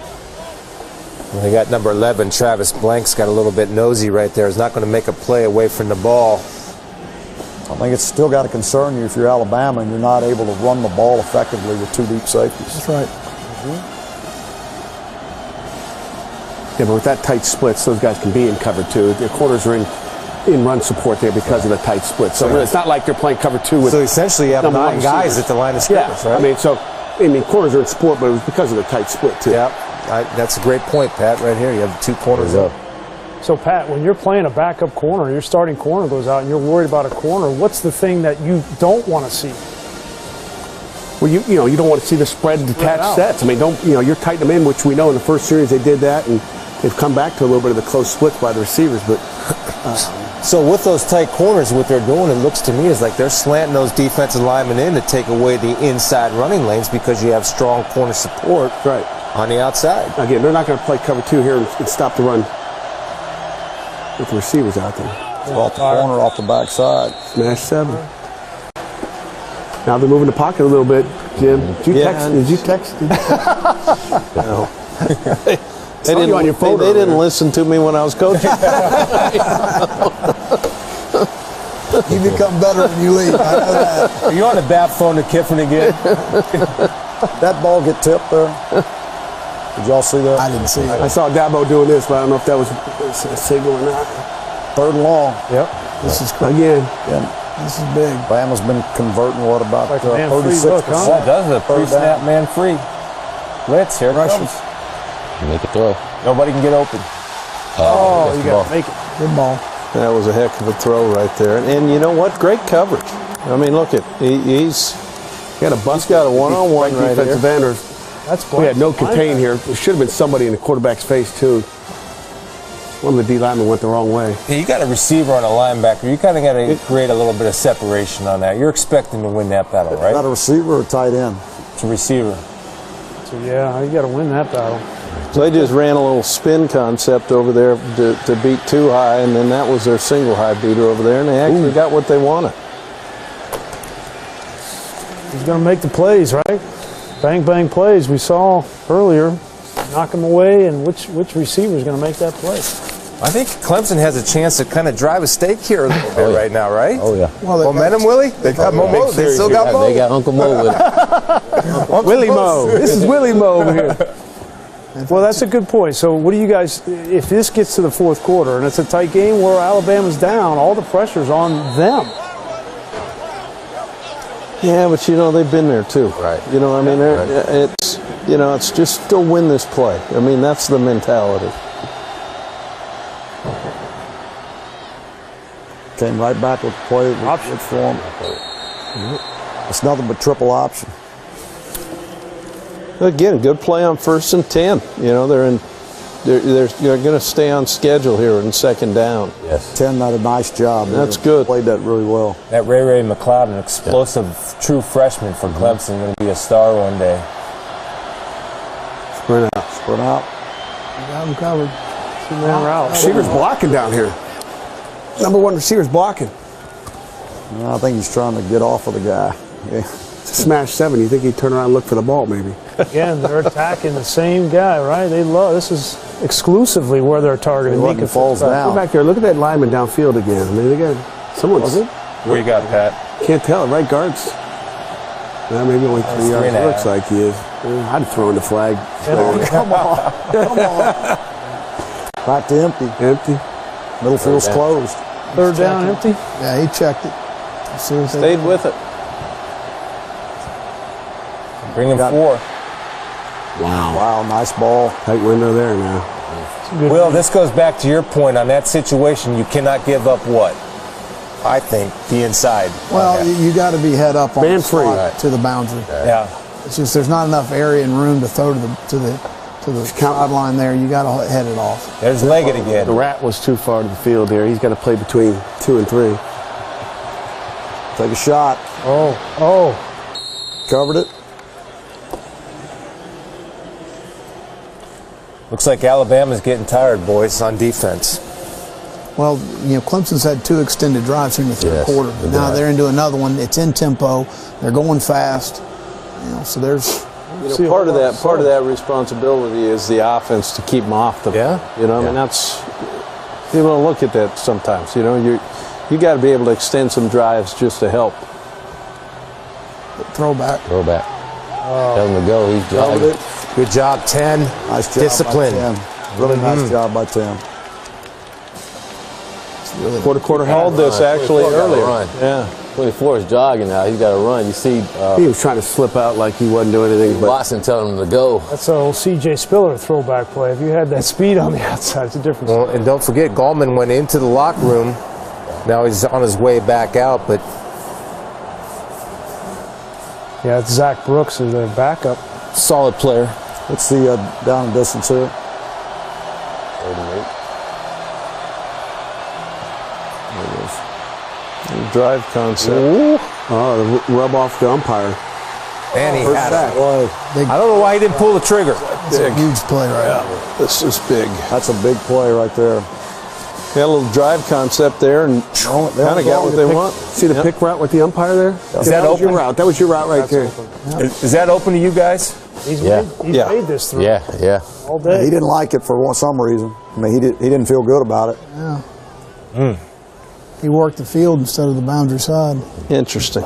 They got number 11, Travis Blank's got a little bit nosy right there. He's not going to make a play away from the ball. I think it's still got to concern you if you're Alabama and you're not able to run the ball effectively with 2 deep safeties. That's right. Yeah, but with that tight splits, those guys can be in cover 2. Their corners are in run support there because of the tight split. So it's not like they're playing cover 2 with. So essentially, you have 9 guys at the line of scrimmage, right? I mean, corners are in support, but it was because of the tight split too. Yeah, that's a great point, Pat. Right here, you have 2 corners up. So, Pat, when you're playing a backup corner, your starting corner goes out, and you're worried about a corner, what's the thing that you don't want to see? Well, you don't want to see the spread detached sets. I mean, you're tightening them in, which we know in the first series they did that, and they've come back to a little bit of the close splits by the receivers. But so with those tight corners, what they're doing, it looks to me, is like they're slanting those defensive linemen in to take away the inside running lanes because you have strong corner support on the outside. Again, they're not going to play cover 2 here and stop the run with the receivers out there. Off the corner, off the backside. Smash 7. Now they're moving the pocket a little bit, Jim. Did you text? No. They didn't, on your phone they didn't listen to me when I was coaching. You become better when you leave. I know that. Are you on the bat phone to Kiffin again? That ball get tipped there? Did y'all see that? I didn't see it. I saw Dabo doing this, but I don't know if that was a signal or not. 3rd and long. Yep. This is crazy. Again. Yeah. This is big. Bama's been converting, what about 36%? That does a pre-snap man free. Blitz, here it comes. Make a throw. Nobody can get open. Oh, you got to make it. Good ball. That was a heck of a throw right there. And you know what? Great coverage. I mean, look at he's got a one-on-one right here. That's we had no contain here. There should have been somebody in the quarterback's face too. One of the D linemen went the wrong way. Yeah, you got a receiver on a linebacker. You kind of got to create a little bit of separation on that. You're expecting to win that battle, right? Not a receiver or tight end? It's a receiver. So yeah, you got to win that battle. So they just ran a little spin concept over there to beat 2 high, and then that was their single high beater over there, and they actually got what they wanted. He's going to make the plays, right? Bang, bang plays we saw earlier. Knock them away, and which receiver is going to make that play? I think Clemson has a chance to kind of drive a stake here a little bit right now, right? Oh, yeah. Well, Momentum, Willie? They got Mo. They still got Mo. They got Uncle Mo with it. Willie Mo. This is Willie Mo over here. Well, that's a good point. So what do you guys, if this gets to the fourth quarter and it's a tight game where Alabama's down, all the pressure's on them. Yeah, but you know, they've been there too. Right. You know, I mean, it's, you know, it's just go win this play. I mean, that's the mentality. Came right back with the play with form. It's nothing but triple option. Again, good play on 1st and 10. You know, they're going to stay on schedule here in 2nd down. Yes. 10 did a nice job. That's good. Played that really well. That Ray McLeod, an explosive true freshman for Clemson, going to be a star one day. Sprint out. Sprint out. Got him covered. Two-man route. Receiver's blocking down here. Number 1 receiver's blocking. I think he's trying to get off of the guy. Yeah. Smash 7. You think he'd turn around and look for the ball, maybe? Again, they're attacking the same guy, right? They love this is exclusively where they're targeting. He falls down. Go back there. Look at that lineman downfield again. I mean, they got someone's. Where you got, Pat? Can't tell. Right guards. Maybe only 3 yards. It looks like he is. I'd throw in the flag. Come on. Come on. Back to empty. Empty. Middle field's closed. 3rd down, empty. Yeah, he checked it. Stayed with it. Bring him 4. Wow. Wow, nice ball. Tight window there now. Will, this goes back to your point on that situation. You cannot give up what? I think the inside. Well, you got to be head up on Man the free. spot to the boundary. Yeah. It's just there's not enough area and room to throw to the sideline there. You got to head it off. There's Leggett again. The rat was too far to the field there. He's got to play between 2 and 3. Take a shot. Oh. Covered it. Looks like Alabama's getting tired, boys, on defense. Well, you know, Clemson's had 2 extended drives here in the third quarter. Now they're into another one. It's in tempo. They're going fast. You know, so there's. You know, part of that responsibility is the offense to keep them off the. Yeah. You know, I mean, that's. You don't look at that sometimes. You know, you got to be able to extend some drives just to help. Throwback. Tell him to go. He's jogging. Good job, 10. Nice job. Discipline. By 10. Really nice job by 10. Really quarter held this actually earlier. Yeah. 24 is jogging now. He's got to run. You see, he was trying to slip out like he wasn't doing anything. But Watson telling him to go. That's an old C.J. Spiller throwback play. If you had that speed on the outside, it's a difference. Well, and don't forget, Gallman went into the locker room. Now he's on his way back out, but yeah, it's Zach Brooks as the backup. Solid player. Let's see down and distance here. 38. Drive concept. Ooh. Oh, the rub off the umpire. And he had it. Big, I don't know why he didn't pull the trigger. It's a huge play right now. This is big. That's a big play right there. Got a little drive concept there and kind of got what they want. See the pick route with the umpire there? Is that open? Your route. That was your route right there. Is that open to you guys? He's made this through. Yeah. All day. He didn't like it for some reason. I mean, he didn't feel good about it. Yeah. He worked the field instead of the boundary side. Interesting.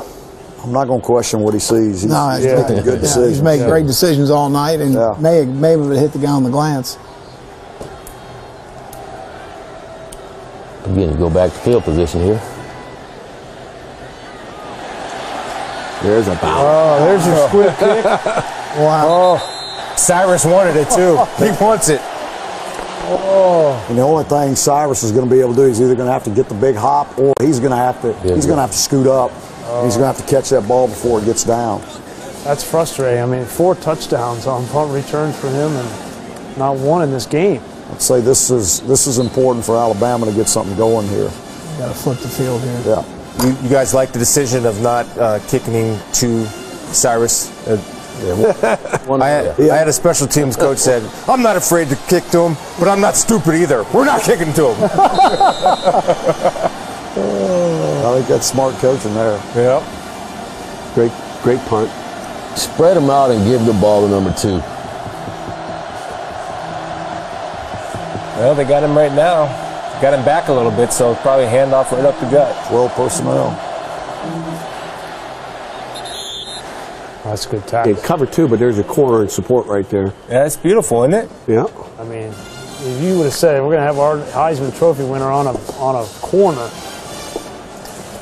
I'm not going to question what he sees. He's making good decisions. He's making great decisions all night, and may have hit the guy on the glance. Again, go back to field position here. There's a bounce. Oh, there's your squib kick. Wow. Oh, Cyrus wanted it too. He wants it. Oh. And the only thing Cyrus is going to be able to do is either going to have to get the big hop, or he's going to have to scoot up. He's going to have to catch that ball before it gets down. That's frustrating. I mean, 4 touchdowns on punt returns for him, and not one in this game. I'd say this is important for Alabama to get something going here. Got to flip the field here. Yeah. You guys like the decision of not kicking to Cyrus? I had a special teams coach said, I'm not afraid to kick to him, but I'm not stupid either. We're not kicking to him. I think that's smart coaching there. Yeah. Great punt. Spread them out and give the ball to number 2. Well, they got him right now. Got him back a little bit, so probably handoff right up the gut. 12 personnel. That's a good tackle. They cover 2, but there's a corner and support right there. Yeah, it's beautiful, isn't it? Yeah. I mean, if you would have said we're going to have our Heisman Trophy winner on a corner,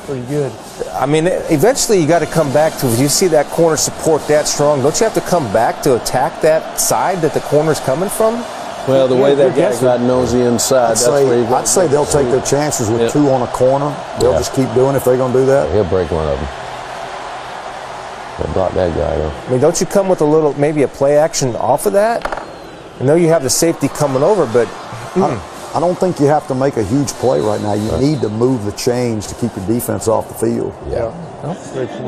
pretty good. I mean, eventually you got to come back to, if you see that corner support that strong, don't you have to come back to attack that side that the corner's coming from? Well, the way that guy got nosy inside, I'd say they'll take their chances with 2 on a corner. They'll just keep doing it if they're going to do that. He'll break one of them. They'll block that guy, though. I mean, don't you come with a little, maybe a play action off of that? I know you have the safety coming over, but I don't think you have to make a huge play right now. You need to move the chains to keep your defense off the field.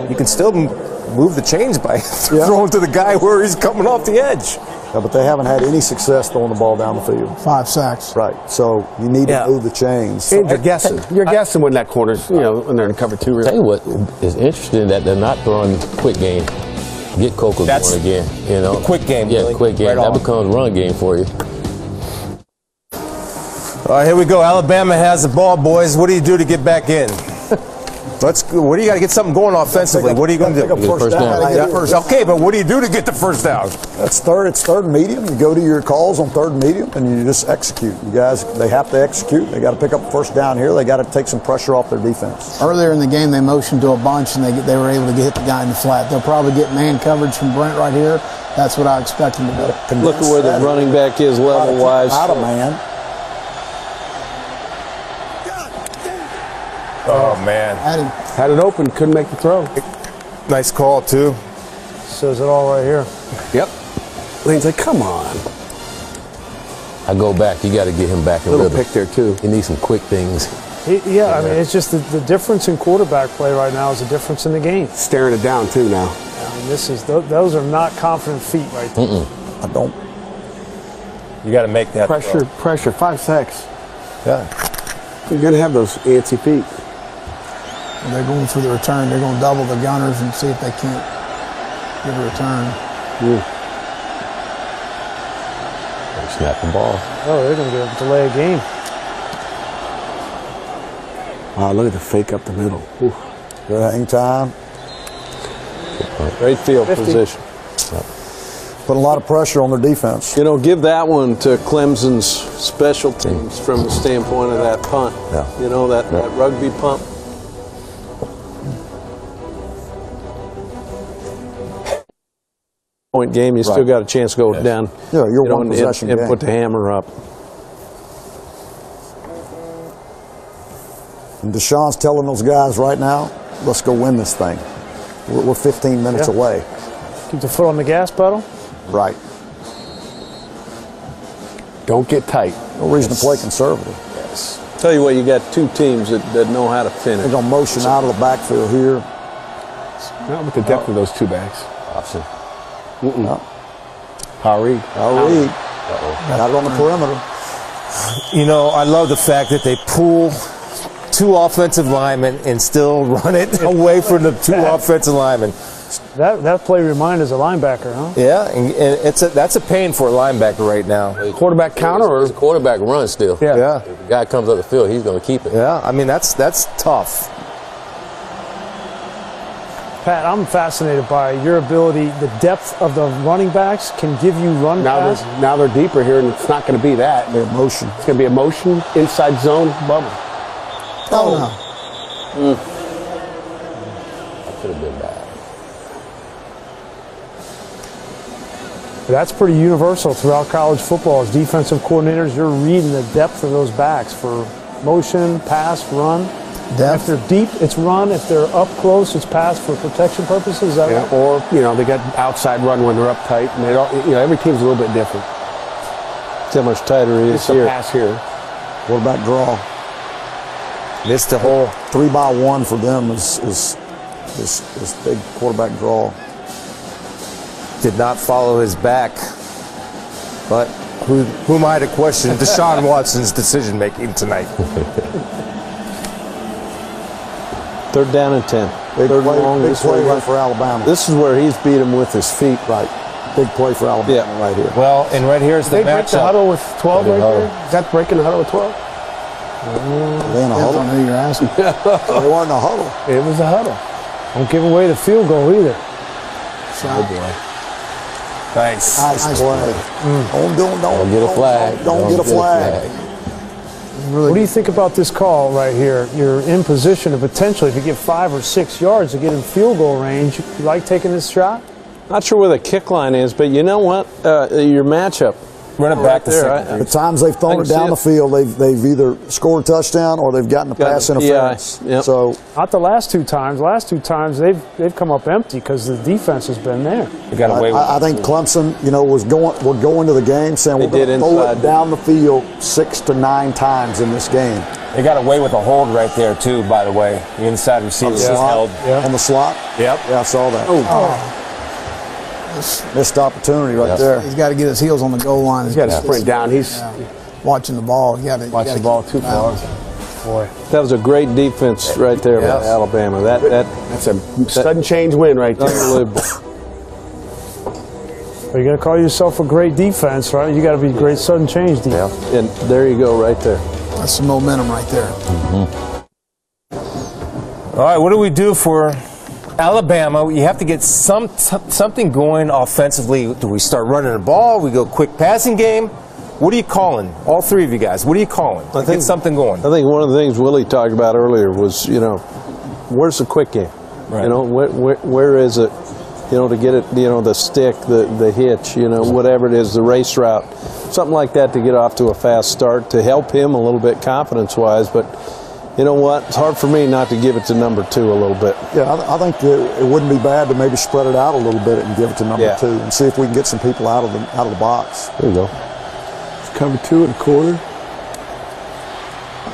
You can still move the chains by throwing to the guy where he's coming off the edge. Yeah, but they haven't had any success throwing the ball down the field. 5 sacks. Right. So you need to move the chains. And you're guessing. You're guessing when that corner's, when they're in cover 2. Tell you what is interesting, that they're not throwing quick game. Get Coco going again. The quick game. Yeah, really. quick game. Right that becomes run game for you. All right, here we go. Alabama has the ball, boys. What do you do to get back in? Let's go. What do you got to get something going offensively? What are you going to do? First down. Okay, but what do you do to get the first down? It's third and medium. You go to your calls on 3rd and medium, and you just execute. You guys, they have to execute. They got to pick up first down here. They got to take some pressure off their defense. Earlier in the game, they motioned to a bunch, and they were able to hit the guy in the flat. They'll probably get man coverage from Brent right here. That's what I expect them to do. Look at where the running back is level-wise. Out of man. Oh, man. Had it open, couldn't make the throw. Nice call, too. Says it all right here. Yep. Lane's like, come on. I go back. You got to get him back in Little rhythm. pick there, too. He needs some quick things. I mean, it's just the difference in quarterback play right now is the difference in the game. Staring it down, too, now. I mean, those are not confident feet right there. I don't. You got to make that Pressure. 5 sacks. Yeah. You're going to have those antsy feet. They're going for the return. They're going to double the gunners and see if they can't get a return. They snap the ball. Oh, they're going to get a delay a game. Wow, look at the fake up the middle. Ooh. Good hang time. Great field position. Put a lot of pressure on their defense. Give that one to Clemson's special teams from the standpoint of that punt. That rugby punt. Point game, you still got a chance to go down. Yeah, you're one possession and game. put the hammer up. And Deshaun's telling those guys right now, let's go win this thing. We're 15 minutes away. Keep the foot on the gas pedal. Right. Don't get tight. No reason to play conservative. Tell you what, you got 2 teams that know how to finish. They're going to motion out of the backfield here. Not with the depth of those 2 backs. Option. No. Howard. Got it on the perimeter. I love the fact that they pull 2 offensive linemen and still run it away from the 2 offensive linemen. That play reminded us of linebacker, huh? Yeah, and that's a pain for a linebacker right now. Quarterback counter or it's a quarterback run still. Yeah. If the guy comes up the field, he's going to keep it. Yeah, I mean that's tough. Pat, I'm fascinated by your ability. The depth of the running backs can give you run pass. Now they're deeper here, and it's not going to be that. They're motion. It's going to be a motion, inside zone, bubble. That could have been bad. That's pretty universal throughout college football. As defensive coordinators, you're reading the depth of those backs for motion, pass, run. If they're deep, it's run. If they're up close, it's pass for protection purposes. Is that right? Or they got outside run when they're up tight. And they don't, every team's a little bit different. See how much tighter he is here. Pass here. Quarterback draw. Missed the whole 3-by-1 for them is big quarterback draw. Did not follow his back, but who am I to question Deshaun Watson's decision making tonight? 3rd down and 10. Big play here for Alabama. This is where he's beat him with his feet. Right. Big play for Alabama right here. Well, and right here's the matchup. They break the huddle with 12 right there? Is that breaking the huddle with 12? They in a huddle? I know you're asking. They weren't in a huddle. It was a huddle. Don't give away the field goal either. Oh, boy. Nice play. Don't get a flag. Don't get a flag. What do you think about this call right here? You're in position to potentially, if you get 5 or 6 yards, to get in field goal range. You like taking this shot? Not sure where the kick line is, but you know what? Your matchup. Run it back there. The times they've thrown it down the field, they've either scored a touchdown or they've gotten a pass interference. Yep. So not the last 2 times. Last 2 times they've come up empty because the defense has been there. I think Clemson, we're going to the game saying we're going to throw it down the field 6 to 9 times in this game. They got away with a hold right there too. By the way, the inside receiver was held on the slot. Yep. Yeah, I saw that. Missed opportunity right there. He's got to get his heels on the goal line. He's got to sprint down. He's watching the ball. Watch the ball too far. Boy, that was a great defense right there by Alabama. That's a sudden change win right there. Unbelievable. You're going to call yourself a great defense, right? You got to be great sudden change defense. Yeah. And there you go, right there. That's some momentum right there. All right, what do we do for Alabama? You have to get something going offensively. Do we start running the ball? We go quick passing game? What are you calling? All 3 of you guys, what are you calling? Get something going. I think one of the things Willie talked about earlier was, where's the quick game? Right. Where is it? To get it, the stick, the hitch, whatever it is, the race route, something like that to get off to a fast start to help him a little bit confidence-wise. But you know what? It's hard for me not to give it to number 2 a little bit. Yeah, I think it wouldn't be bad to maybe spread it out a little bit and give it to number 2 and see if we can get some people out of the box. There you go. It's cover 2 in the corner.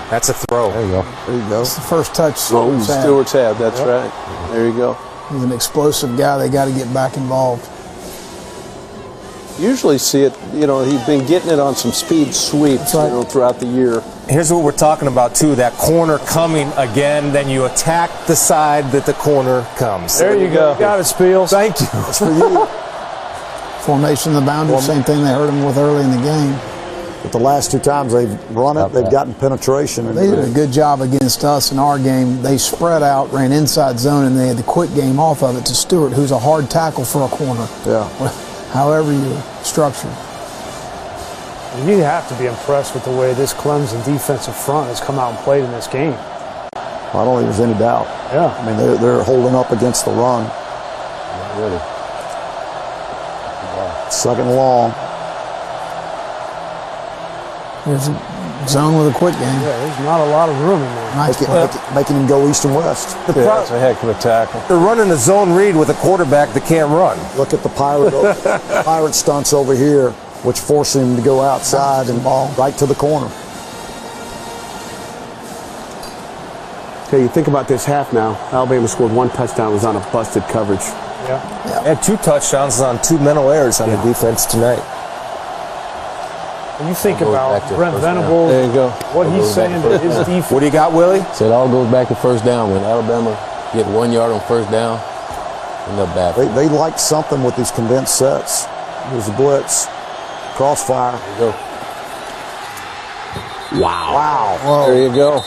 That's a throw. There you go. There you go. It's the first touch Stewart's had. That's right. There you go. He's an explosive guy. They got to get back involved. Usually see it, he's been getting it on some speed sweeps throughout the year. Here's what we're talking about, too, that corner coming again. Then you attack the side that the corner comes. There you go. Got it, Spiels. Thank you. That's for you. Formation of the boundary, same thing they hurt him with early in the game. But the last 2 times they've run it, they've gotten penetration. They did a good job against us in our game. They spread out, ran inside zone, and they had the quick game off of it to Stewart, who's a hard tackle for a corner. Yeah. However you structure. You have to be impressed with the way this Clemson defensive front has come out and played in this game. I don't think there's any doubt. Yeah. I mean, they're holding up against the run. Really. Second and long. There's a zone with a quick game. Yeah, there's not a lot of room in there. Nice making him go east and west. That's a heck of a tackle. They're running a zone read with a quarterback that can't run. Look at the pirate stunts over here, which force him to go outside and ball right to the corner. Okay, you think about this half now. Alabama scored 1 touchdown. It was on a busted coverage. Yeah. Had 2 touchdowns on 2 mental errors on the defense tonight. When you think about Brent Venables, there you go. What he's saying to his defense. What do you got, Willie? So it all goes back to first down. When Alabama get 1 yard on first down, and they're back. They like something with these condensed sets. There's a blitz, crossfire. There you go. Wow. Whoa. There you go.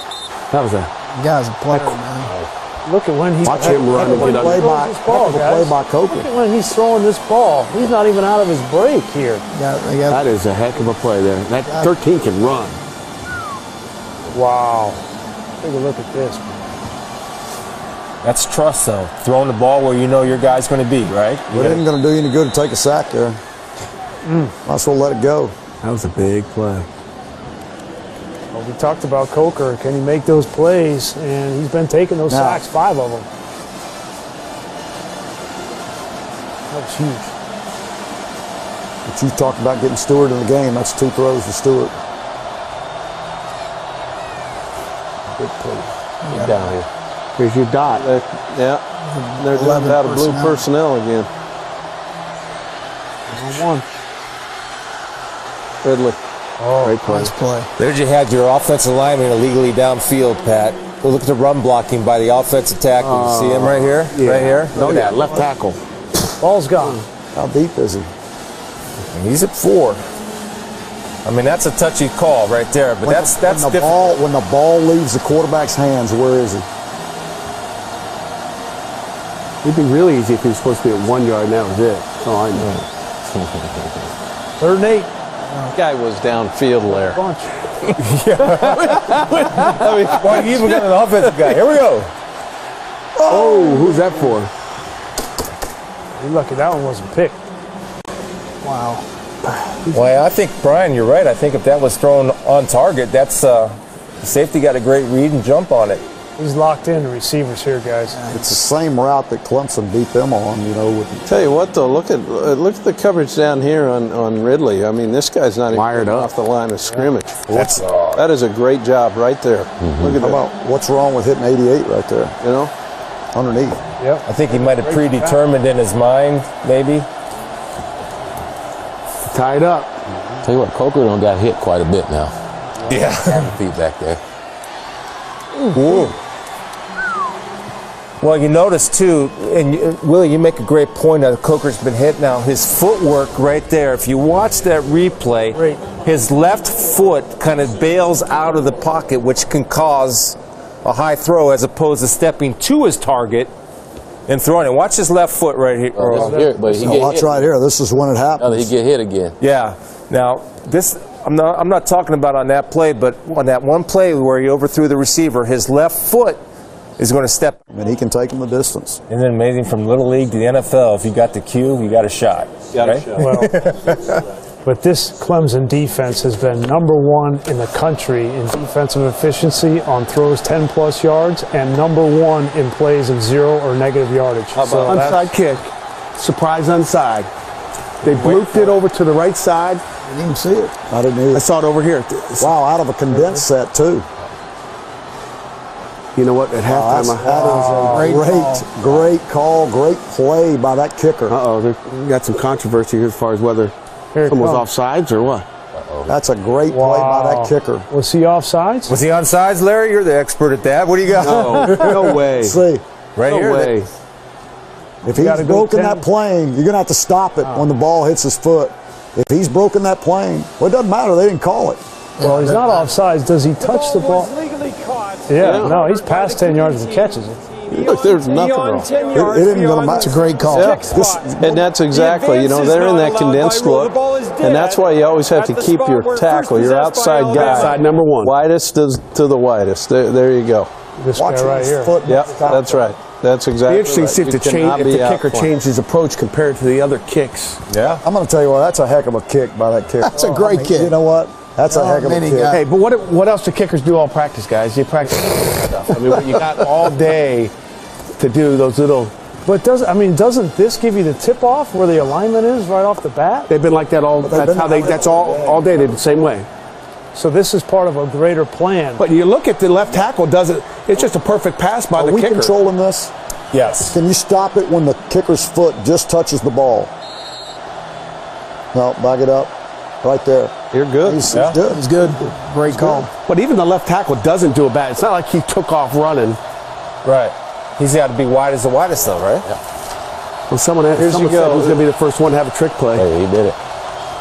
That was a guy's a player, man. Look at when he's watch him run and get under. Play by Coker. Look at when he's throwing this ball. He's not even out of his break here. That is a heck of a play there. That 13 can run. Wow. Take a look at this. That's trust, though. Throwing the ball where you know your guy's going to be, right? But it ain't going to do you any good to take a sack there. Might as well let it go. That was a big play. Well, we talked about Coker. Can he make those plays? And he's been taking those sacks, 5 of them. That was huge. But you talked about getting Stewart in the game. That's 2 throws to Stewart. Good play. Get down here. Here's your dot. Yeah. They're out of blue personnel again. 1. Ridley. Oh, great play. Nice play. There you had your offensive lineman illegally downfield, Pat. Look at the run blocking by the offensive tackle. You see him right here? Yeah. Right here? Oh, yeah, left tackle. Ball's gone. How deep is he? He's at 4. I mean, that's a touchy call right there, but that's when the ball, when the ball leaves the quarterback's hands, where is he? It'd be really easy if he was supposed to be at 1 yard and that was it. Oh, I know. 3rd and 8. Guy was downfield there. Bunch. Why you even got an offensive guy? Here we go. Oh, who's that for? You're lucky that one wasn't picked. Wow. Well, I think, Brian, you're right. I think if that was thrown on target, that's the safety got a great read and jump on it. He's locked in the receivers here, guys. It's the same route that Clemson beat them on, you know. Tell you what, though, look at the coverage down here on Ridley. I mean, this guy's not even off the line of scrimmage. That is a great job right there. Look at that. What's wrong with hitting 88 right there? You know, underneath. Yep. I think he might have predetermined in his mind, maybe. Tied up. Tell you what, Coker done got hit quite a bit now. Yeah. Feet back there. Ooh. Well, you notice too, and Willie, you make a great point that Coker's been hit now. His footwork right there, if you watch that replay, his left foot kind of bails out of the pocket, which can cause a high throw as opposed to stepping to his target and throwing it. Watch his left foot right here. Watch right here. This is when it happens. He get hit again. Yeah. Now, this I'm not talking about on that play, but on that one play where he overthrew the receiver, his left foot is going to step. And he can take him the distance. Isn't it amazing? From Little League to the NFL, if you got the cue, you got a shot. Well, but this Clemson defense has been #1 in the country in defensive efficiency on throws 10-plus yards and #1 in plays of 0 or negative yardage. So onside kick, surprise onside. They blooped it over to the right side. I didn't even see it. I didn't either. I saw it over here. Wow, out of a condensed set too. You know what? At halftime, that is a great call, great play by that kicker. We got some controversy here as far as whether someone's offsides or what. That's a great play by that kicker. Was he offsides? Was he onside, Larry? You're the expert at that. What do you got? No way. See, right no here. Way. If he's broken that plane, you're going to have to stop it when the ball hits his foot. If he's broken that plane, well, it doesn't matter. They didn't call it. Well, he's not offsides. Does he touch the ball? Yeah, no, he's past 10 yards and catches it. Look, there's nothing wrong. It isn't going to matter. It's a great call. Yeah. And that's exactly, they're in that condensed look, and that's why you always have to keep your tackle, your outside guy, outside #1, widest to the widest. There you go. This guy right here. Yep, that's right. That's exactly. It'd be interesting to see if the kicker changed his approach compared to the other kicks. Yeah, I'm going to tell you what. That's a heck of a kick by that kicker. That's a great kick. You know what? That's a heck of a kick. Hey, but what else do kickers do all practice, guys? You practice stuff. I mean, you got all day to do those little. But doesn't this give you the tip off where the alignment is right off the bat? They've been like that all. That's all day. They're the same way. So this is part of a greater plan. But you look at the left tackle. It's just a perfect pass by the kicker. Are we controlling this? Yes. Can you stop it when the kicker's foot just touches the ball? No, back it up. Right there. You're good. He's good. He's good. Great call. But even the left tackle doesn't do a bad. It's not like he took off running. Right. He's got to be wide as the widest, though, right? Yeah. Well, someone said who's going to be the first one to have a trick play. Hey, he did it.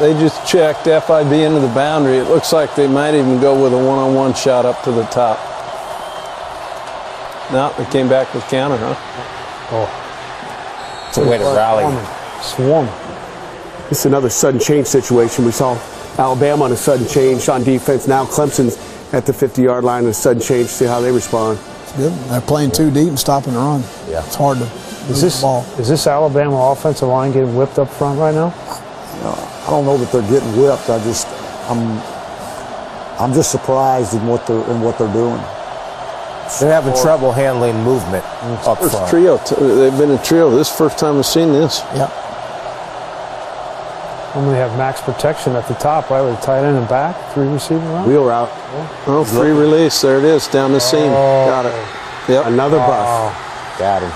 They just checked FIB into the boundary. It looks like they might even go with a one-on-one shot up to the top. No, they came back with counter, huh? It's a way to rally. Swarm. This is another sudden change situation. We saw Alabama on a sudden change on defense. Now Clemson's at the 50-yard line and a sudden change. See how they respond. It's good. They're playing too deep and stopping the run. Yeah. It's hard to Is this Alabama offensive line getting whipped up front right now? I don't know that they're getting whipped. I'm just surprised in what they're doing. They're having trouble handling movement up front. Trio. They've been a trio. This is the first time I've seen this. Yeah. And we have max protection at the top, right, with the tight end and back, 3 receiver route. Wheel route. Oh, free release. There it is, down the seam. Got it. Yep. Another buff. Got him.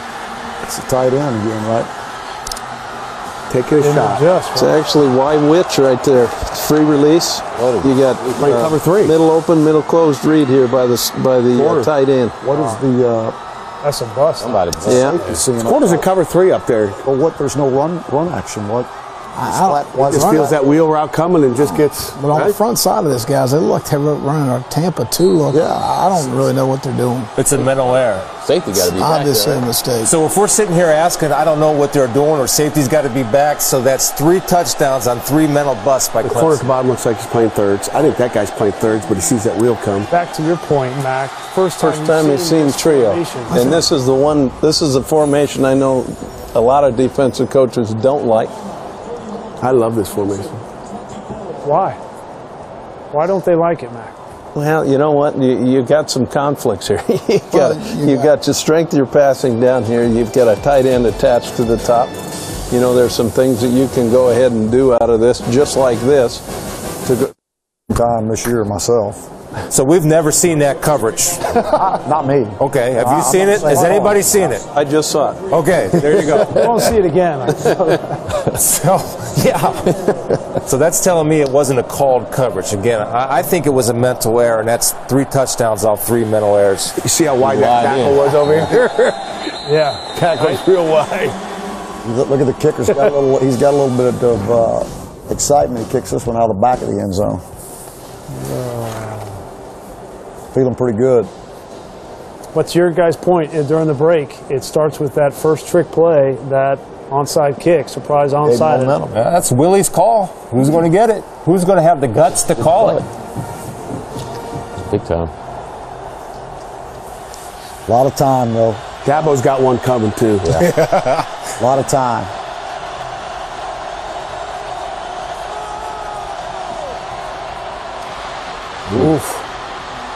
It's a tight end again, right? taking a shot. It's actually wide witch right there. It's free release. You got cover 3. Middle open, middle closed read here by the tight end. What is the? That's a bust. Corner's a cover 3 up there. Well, what? There's no run action. What? Just feels that wheel route coming and just gets. But on the front side of this, guys, they look like they're running our Tampa 2 look. Yeah, I don't really know what they're doing. It's a mental error. Safety got to be back. Obviously a mistake. So if we're sitting here asking, I don't know what they're doing, or safety's got to be back, so that's 3 touchdowns on 3 mental busts by The corner at Clemson. the bottom looks like he's playing thirds. I think that guy's playing thirds, but he sees that wheel come. Back to your point, Mac. First time you've seen trio, and this is the one. This is the formation I know a lot of defensive coaches don't like. I love this formation. Why? Why don't they like it, Mac? Well, you know what? You got some conflicts here. You've got your strength you're passing down here. You've got a tight end attached to the top. You know, there's some things that you can go ahead and do out of this, just like this. To go time this year myself. So we've never seen that coverage. Not me. Okay, have you seen it? Has anybody seen it? I just saw it. Okay, there you go. I won't see it again. So, yeah. So that's telling me it wasn't a called coverage. Again, I think it was a mental error, and that's 3 touchdowns off 3 mental errors. You see how wide that tackle was over here? Yeah. Tackle's real wide. Look at the kicker's got a little. He's got a little bit of excitement. He kicks this one out of the back of the end zone. Feeling pretty good. What's your guys' point during the break? It starts with that first trick play, that onside kick, surprise onside. Yeah, that's Willie's call. Who's going to get it? Who's going to have the guts to call it? Big time. A lot of time, though. Dabo's got one coming, too. Yeah. A lot of time. Oof.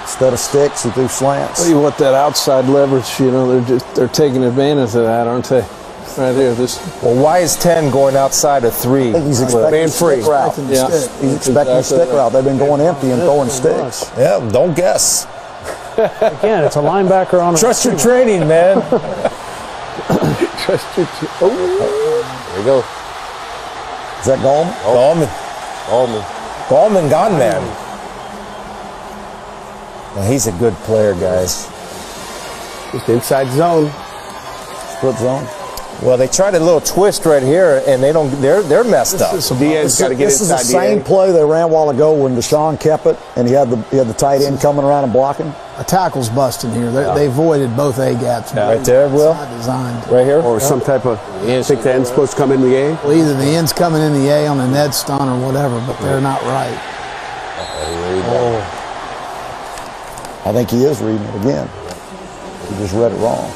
Instead of sticks, he threw slants. Tell you what, that outside leverage, you know, they're taking advantage of that, aren't they? Right here, this. Well, why is 10 going outside of 3? I think he's expecting stick route. Yeah. He's expecting stick route. They've been going empty and throwing sticks. Yeah, don't guess. Again, it's a linebacker on a Trust your training, man. Trust your There you go. Is that Gallman? Gallman gone, man. Well, he's a good player, guys. Just inside zone. Split zone. Well, they tried a little twist right here, and they don't. They're messed up. Diaz got to get This is the inside same play they ran a while ago when Deshaun kept it, and he had the tight end coming around and blocking. A tackle's busting here. They voided both A gaps. Right there, Will. It's not designed. Right here. Or some type of. I think the end's supposed to come in the A. Well, either the end's coming in the A on a Ned stun or whatever, but they're not right. I think he is reading it again. He just read it wrong.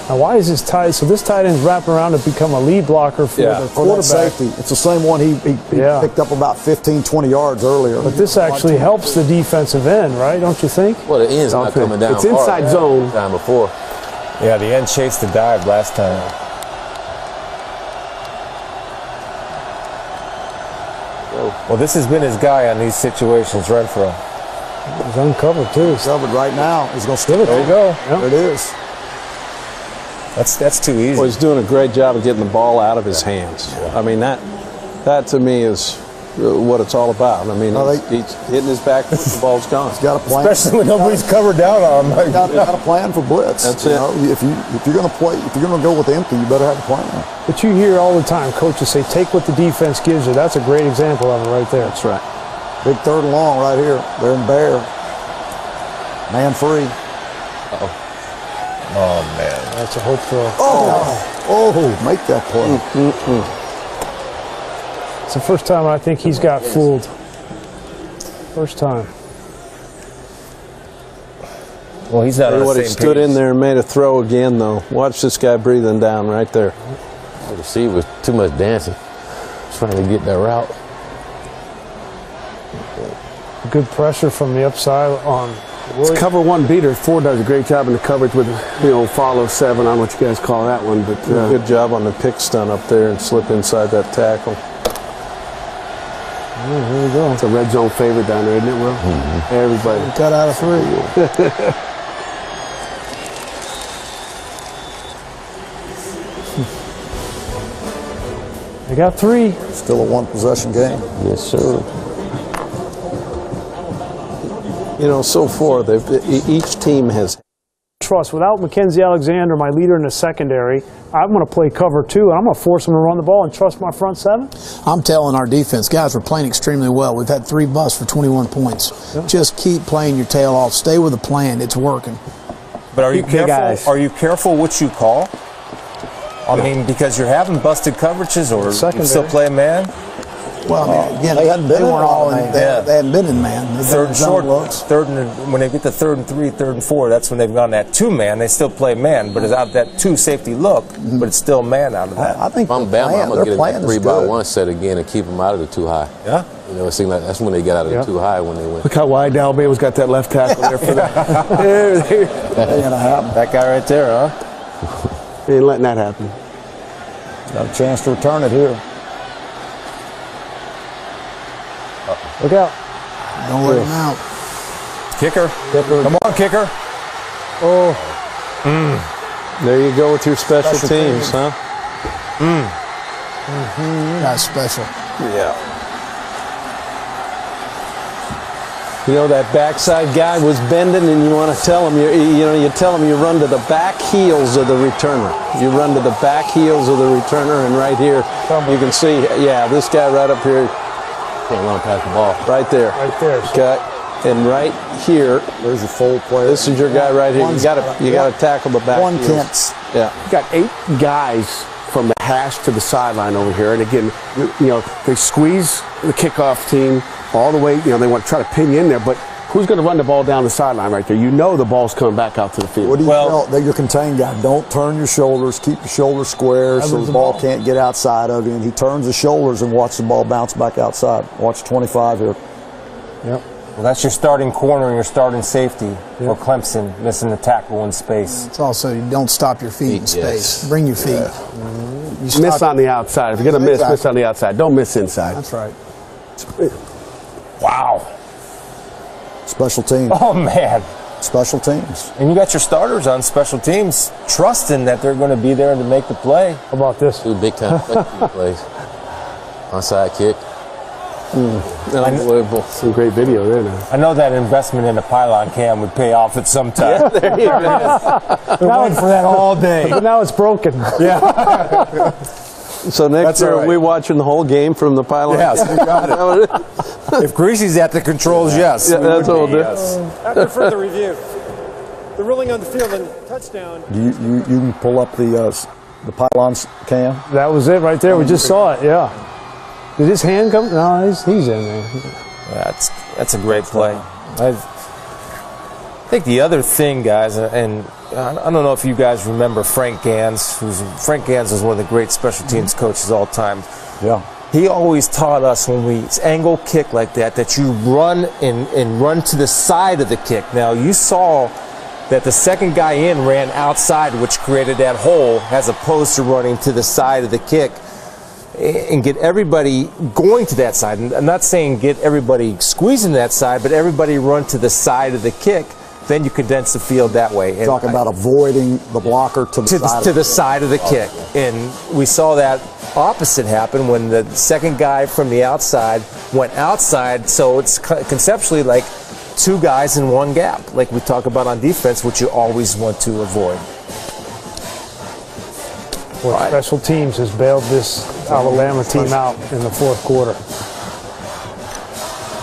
Now, why is this tight? So this tight end's wrapping around to become a lead blocker for the For that quarterback. safety. It's the same one he picked up about 15, 20 yards earlier. But this actually helps the defensive end, right? Don't you think? Well, the end's not coming down. It's inside zone. Time before. Yeah, the end chased the dive last time. Well, this has been his guy on these situations, Renfro. He's uncovered too. He's covered right now. He's going to still it. There you go. Yep. There it is. That's too easy. Well, he's doing a great job of getting the ball out of his hands. I mean, that to me is what it's all about. I mean, he's hitting his back, the ball's gone. He's got a plan. Especially when nobody's covered down on him. He's got a plan for blitz. That's you it. know, if you're going to play, if you're going to go with empty, you better have a plan. But you hear all the time coaches say, "Take what the defense gives you." That's a great example of it right there. That's right. Big third and long right here. They're in Bear. Man free. Oh, man. That's a hope throw. Oh, make that play. It's the first time I think he's got fooled. First time. Well, he's not on the What he same stood page. in there and made a throw again, though. Watch this guy breathing down right there. The receiver was too much dancing, trying to get that route. Good pressure from the upside on. It's cover 1 beater. 4 does a great job in the coverage with, follow 7. I don't know what you guys call that one, but Good job on the pick stun up there and slip inside that tackle. Oh, here we go. it's a red zone favorite down there, isn't it, Will? Everybody. Cut out of 3. They got 3. Still a one-possession game. Yes, sir. You know, so far, each team has trust. Without Mackenzie Alexander, my leader in the secondary, I'm going to play cover 2, and I'm going to force them to run the ball and trust my front 7. I'm telling our defense, guys, we're playing extremely well. We've had 3 busts for 21 points. Yep. Just keep playing your tail off. Stay with the plan. It's working. But are you careful? Are you careful what you call? I mean, because you're having busted coverages, or you still play man? Well, I mean, again, they hadn't been they hadn't been in man. Third and short looks. When they get to 3rd and 3, 3rd and 4, that's when they've gone that 2-man. They still play man, but it's out of that 2 safety look, but it's still man out of that. I think I'm Bama, I'm going to get a 3-by-1 set again and keep them out of the too high. Yeah. You know, it seems like that's when they get out of the too high when they win. Look how wide Alabama's got that left tackle there for that. That guy right there, huh? They ain't letting that happen. Got a chance to return it here. Look out. Don't let him out. Kicker. Come on, kicker. Oh. There you go with your special teams, huh? That's special. Yeah. You know, that backside guy was bending, and you want to tell him, you tell him you run to the back heels of the returner. You run to the back heels of the returner, and right here, you can see, yeah, this guy right up here. Can't run past the ball. Right there. Right there. Okay. And right here, there's your full player. This is your guy right here. You got to tackle the back. One heels. can't. Yeah. You got 8 guys from the hash to the sideline over here, and again, you know, they squeeze the kickoff team all the way. You know, they want to try to pin you in there, but who's going to run the ball down the sideline right there? You know the ball's coming back out to the field. What do you tell that your contained guy? Don't turn your shoulders. Keep your shoulders square so the ball can't get outside of you. And he turns his shoulders and watch the ball bounce back outside. Watch 25 here. Yep. Well, that's your starting corner and your starting safety for Clemson, missing the tackle in space. It's also, you don't stop your feet in space. Bring your feet. You miss on the outside. If you're going to miss on the outside. Don't miss inside. That's right. Wow. Special teams. Oh, man. Special teams. And you got your starters on special teams, trusting that they're going to be there to make the play. How about this? 2 big-time plays. Onside kick. Unbelievable. Some great video there now. I know that investment in the pylon cam would pay off at some time. Yeah, there you go. Been waiting for that all day. But now it's broken. Yeah. So next year, we're watching the whole game from the pylon. Yes, we got it. If Greasy's at the controls, yes. Yeah, that's what we'll do. After further review, the ruling on the field and touchdown. You can pull up the pylons cam. That was it right there. We just saw it. Yeah. Did his hand come? No, he's in there. Yeah, that's a great play. I think the other thing, guys, and I don't know if you guys remember Frank Gans. Frank Gans was one of the great special teams coaches of all time. Yeah. He always taught us when we angle kick like that you run and run to the side of the kick. Now, you saw that the second guy in ran outside, which created that hole, as opposed to running to the side of the kick and get everybody going to that side. And I'm not saying get everybody squeezing that side, but everybody run to the side of the kick. Then you condense the field that way. And talking about avoiding the blocker to the side of the kick. And we saw that opposite happen when the second guy from the outside went outside. So it's conceptually like 2 guys in 1 gap, like we talk about on defense, which you always want to avoid. Well, special teams has bailed this Alabama team out in the 4th quarter.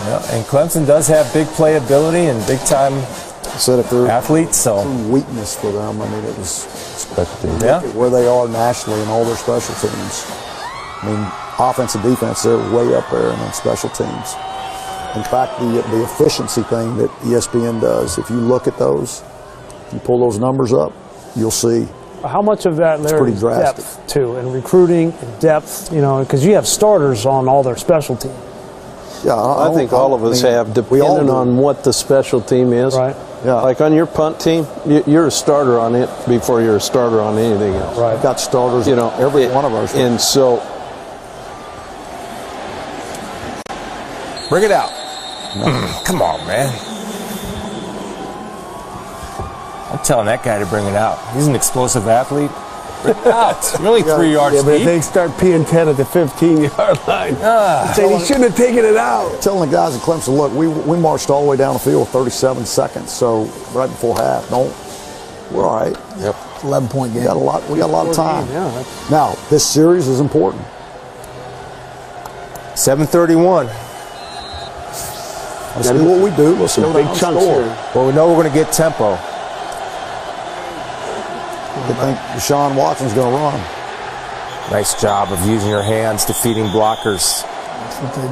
Yeah, and Clemson does have big playability and big-time athletes. So weakness for them. I mean, it was special teams. Yeah. Where they are nationally in all their special teams. I mean, offense and defense, they're way up there, and then special teams. In fact, the efficiency thing that ESPN does, if you look at those, you pull those numbers up, you'll see. How much of that, Larry, is depth, too, and recruiting and depth, you know, because you have starters on all their special teams. Yeah, I think all of us have, depending on what the special team is. Right. Yeah. Like on your punt team, you're a starter on it before you're a starter on anything else. Right. We've got starters, you know, every one of ours. And so, bring it out. Come on, man. I'm telling that guy to bring it out. He's an explosive athlete. Out. Really 3 yards Yeah, but if deep. they start peeing 10 at the 15-yard line, saying he shouldn't have taken it out. Telling the guys at Clemson, look, we marched all the way down the field 37 seconds, so right before half. We're all right. Yep. 11-point game. We got a lot of time. Yeah, now, this series is important. 7:31. Let's do what we do. Let's go big down and chunks score. here. Well, we know we're going to get tempo. I think Deshaun Watson's going to run. Nice job of using your hands, defeating blockers. That's what they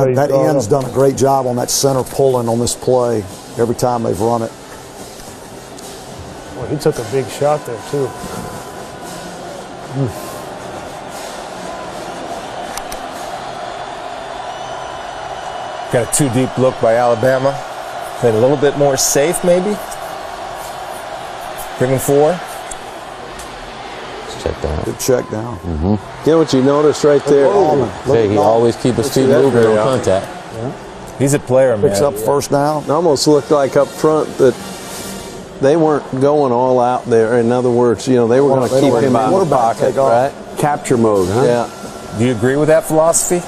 do. That end's done a great job on that center pulling on this play every time they've run it. Well, he took a big shot there, too. Got a 2-deep look by Alabama. Played a little bit more safe, maybe. Bring him 4. Check down. Good check down. Get what you noticed right there. Say he always keep his feet moving on contact. He's a player, man. Picks up first down. It almost looked like up front that they weren't going all out there. In other words, they were going to keep him in the pocket, right? Capture mode, huh? Yeah. Do you agree with that philosophy?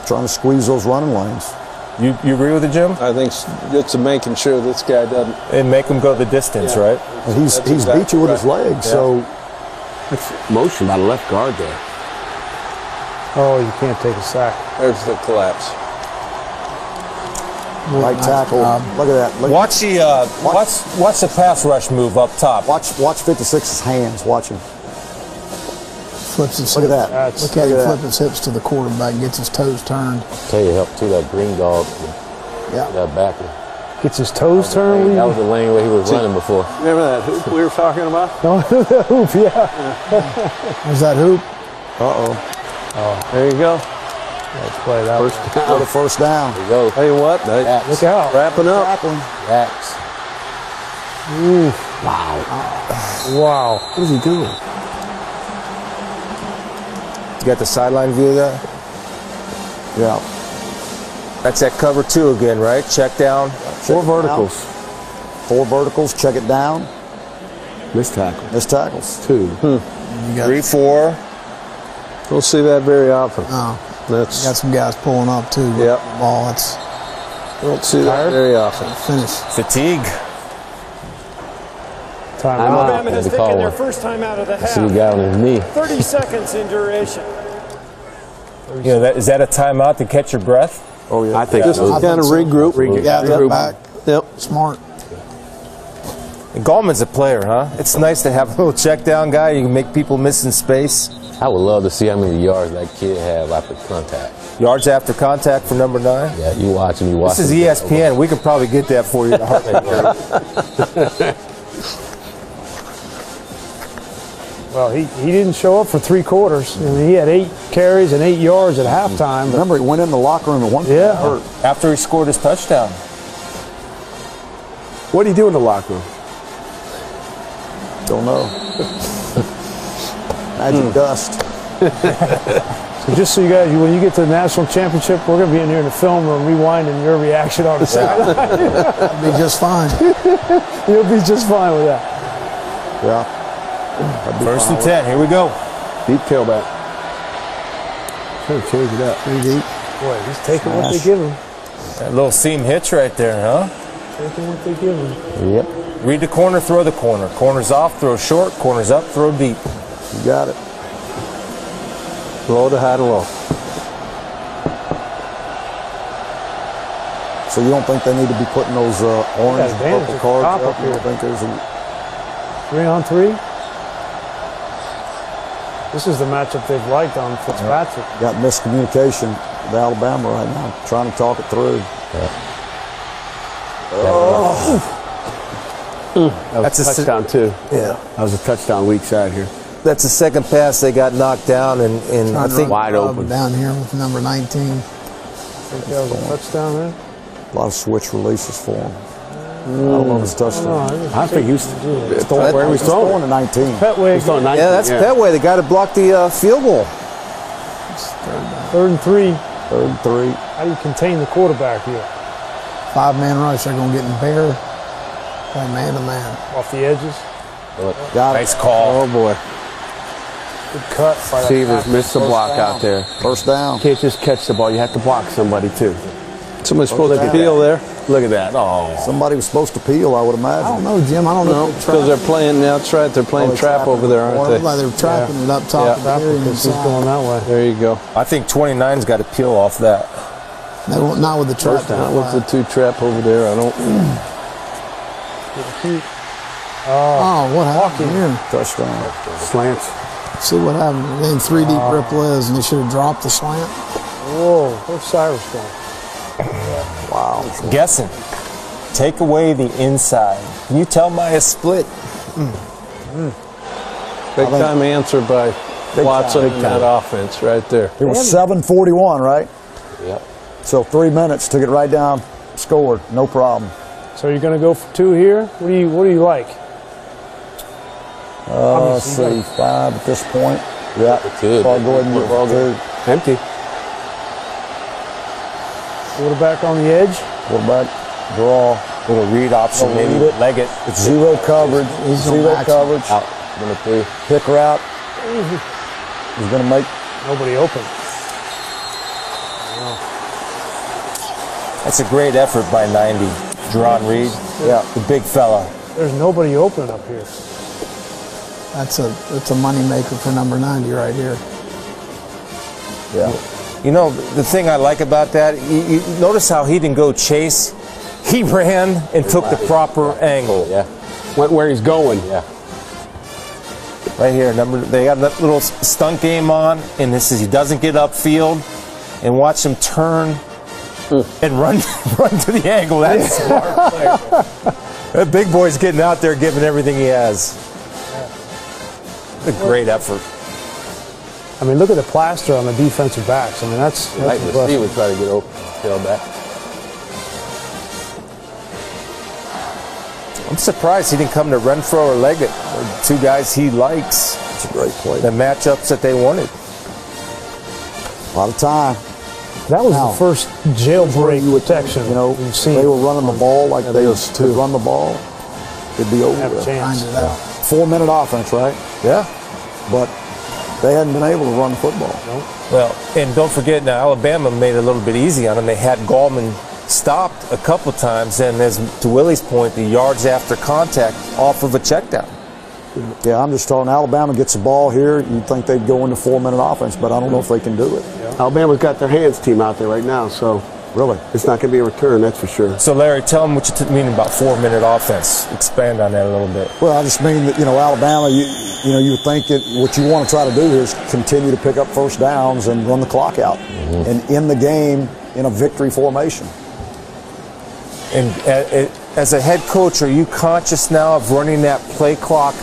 Trying to squeeze those running lanes. You agree with it, Jim? I think it's making sure this guy doesn't. And make him go the distance, right? And he's beat you with his legs, so That's motion by the left guard there. Oh, you can't take a sack. There's the collapse. right tackle. Look at that. Look Watch the pass rush move up top. Watch 56's hands. Watch him. Flips his Look at that. Look at him flip his hips to the quarterback, gets his toes turned. Tell you, help too, that green dog. Yeah. That backer. Gets his toes turned. That was the lane where he was running before. Remember that hoop we were talking about? Oh, the hoop, yeah. Was that hoop? Oh, there you go. Let's play that First down. First down. There you go. Tell you what, look out. Wrapping up. Backs. Ooh. Wow. Wow. What is he doing? You got the sideline view there? Yeah. That's that cover 2 again, right? Check down. Four verticals. 4 verticals. Check it down. Missed tackle. Missed tackles. 2. 3, 4. Don't see that very often. Oh. That's Got some guys pulling up too. With Yep. the ball. It's don't see that very often. finish. Fatigue. Timeout. Alabama has taken their first time out of the half. See the guy on his knee. 30 seconds in duration. You know, is that a timeout to catch your breath? Oh yeah. I think Just so. kind of regroup. Yeah, Regroup. back. Yep. Smart. And Gallman's a player, huh? It's nice to have a little check down guy. You can make people miss in space. I would love to see how many yards that kid had after contact. Yards after contact for number 9. Yeah, you watch him. This is ESPN. We could probably get that for you. Well, he didn't show up for 3 quarters. I mean, he had 8 carries and 8 yards at halftime. Remember, he went in the locker room at one point. Yeah. Hurt. After he scored his touchdown. What do you do in the locker room? Don't know. Magic dust. So just so you guys, when you get to the national championship, we're going to be in here in the film room rewinding your reaction on the sideline. That'd be just fine. You'll be just fine with that. Yeah. First and 10. Here we go. Deep tailback. Trying to change it up. Pretty deep. Boy, he's taking what they give him. That little seam hitch right there, huh? Taking what they give him. Yep. Read the corner, throw the corner. Corners off, throw short. Corners up, throw deep. You got it. Low to high to low. So you don't think they need to be putting those orange and advantage purple at cards the top up? up You don't here. think there's a 3-on-3. This is the matchup they've liked on Fitzpatrick. got miscommunication with Alabama right now, trying to talk it through. That was a touchdown too. Yeah. That was a touchdown weak side here. That's the second pass they got knocked down, and I think wide open. Down here with number 19. Think that was a touchdown there? A lot of switch releases for him. I don't know if it's touchdown. I think he was throwing where he was He's throwing. throwing to 19. Petway. He's throwing 19. yeah, that's Petway. The guy that blocked the field goal. 3rd and 3. 3rd and 3. How do you contain the quarterback here? 5-man rush. They're going to get in bare. Play man to man. Off the edges? Got it. Nice call. Oh, boy. Good cut. By that Receivers tackle. missed the block out there. First down. You can't just catch the ball. You have to block somebody, too. Somebody's supposed to peel there. Look at that. Oh. Somebody was supposed to peel, I would imagine. I don't know, Jim. I don't know. Because they're playing, that's right, they're playing trap over there, aren't they? Like they're trapping it up top of the area He's inside. going that way. There you go. I think 29's got to peel off that. They won't, not with the trap. Not with the two trap over there, I don't. Oh, what happened here? Touchdown. Slants. See what happened. They in 3 deep rip les, and they should have dropped the slant. Whoa, where's Cyrus going? Wow. Guessing. Take away the inside. Can you tell by a split? Big time answer by Watson in that offense right there. It was 7:41, right? Yep. So 3 minutes, took it right down, scored, no problem. So you're going to go for 2 here? What do you like? Let's see, 5 at this point. Yeah, Good. I'll go ahead and get ball good. Empty. Quarterback on the edge. Quarterback, draw. Little read option, maybe read it. leg it. It's zero coverage. Zero coverage. Out. Number 3. Pick route. He's going to make. Nobody open. That's a great effort by 90. Jerron Reed. Yeah. The big fella. There's nobody open up here. That's a money maker for number 90 right here. Yeah. You know, the thing I like about that, you notice how he didn't go chase. He ran and took the proper angle. Yeah. Went where he's going. Yeah. Right here, they got that little stunt game on, and this is he doesn't get upfield, and watch him turn and run to the angle. That's smart play. That big boy's getting out there, giving everything he has. A great effort. I mean, look at the plaster on the defensive backs. I mean, that's Like the impressive. receiver try to get open, tail back. I'm surprised he didn't come to Renfro or Leggett, two guys he likes. It's a great play. The matchups that they wanted. A lot of time. That was the first jailbreak protection we've seen. They were running the ball like they could run the ball. It'd be over Have a with. chance. 4-minute offense, right? Yeah. But they hadn't been able to run the football. Well, and don't forget now, Alabama made it a little bit easy on them. They had Gallman stopped a couple times, and as to Willie's point, the yards after contact off of a check down. Yeah, I'm just talking. Alabama gets the ball here. You'd think they'd go into 4-minute offense, but I don't know if they can do it. Alabama's got their hands team out there right now, so really, it's not going to be a return, that's for sure. So, Larry, tell them what you mean about 4-minute offense. Expand on that a little bit. Well, I just mean that Alabama. You would think that what you want to try to do here is continue to pick up first downs and run the clock out, and end the game in a victory formation. And as a head coach, are you conscious now of running that play clock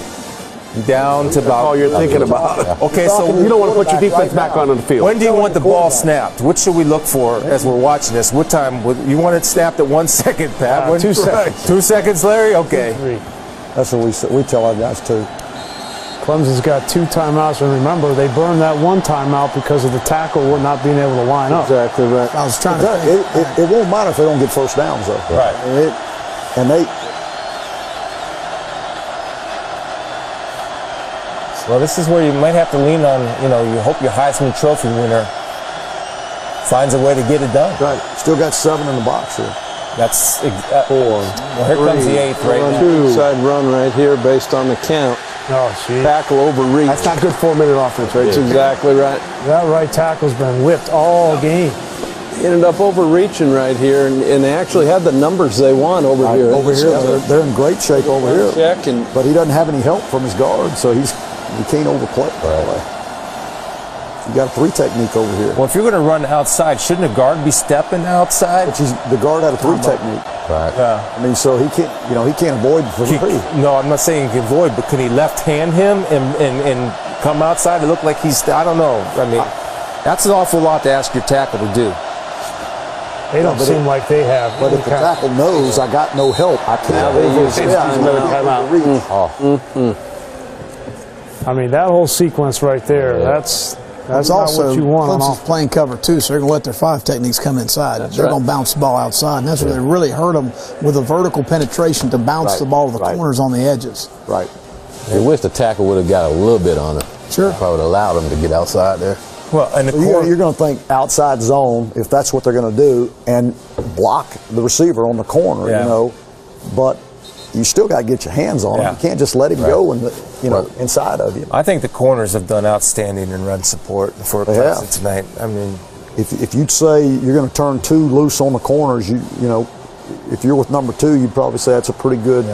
down to about? all you're thinking about. Okay, so you don't want to put your defense back on the field. When do you want the ball snapped? What should we look for as we're watching this? What time? You want it snapped at 1 second, Pat? 2 seconds. 2 seconds, Larry? Okay. 3. That's what we tell our guys too. Clemson's got 2 timeouts, and remember, they burned that 1 timeout because of the tackle not being able to line up. Exactly right. I was trying to think. It won't matter if they don't get first downs, though. Right. And they. Well, this is where you might have to lean on, you hope your Heisman Trophy winner finds a way to get it done. Right. Still got 7 in the box here. That's 4. Well, here comes the 8th right now. Inside run right here based on the count. Oh, gee. Tackle overreach. That's not good 4-minute offense, right? That's exactly right. That right tackle's been whipped all game. He ended up overreaching right here, and they actually had the numbers they want over here. Over here, they're in great shape over here. Check but he doesn't have any help from his guard, so he can't overplay. You got a 3 technique over here. Well, if you're going to run outside, shouldn't a guard be stepping outside? The guard had a 3 technique. Right. Yeah. I mean, so he can't avoid the 3. No, I'm not saying he can avoid, but can he left hand him and come outside to look like he's? I don't know. I mean, that's an awful lot to ask your tackle to do. They don't seem like they have. But if the tackle knows I got no help, I can't. I mean, that whole sequence right there, that's not also what you want. Clemson's playing cover 2, so they're going to let their 5 techniques come inside. They're going to bounce the ball outside, and that's where they really hurt them with a vertical penetration to bounce the ball to the corners on the edges. Right. I wish the tackle would have got a little bit on it. Sure. Probably would have allowed him to get outside there. Well, and you're going to think outside zone if that's what they're going to do and block the receiver on the corner, Yeah. you know. But you still got to get your hands on him. You can't just let him go in the, inside of you. I think the corners have done outstanding in run support for a person tonight. I mean, if you'd say you're going to turn 2 loose on the corners, you know, if you're with number 2, you'd probably say that's a pretty good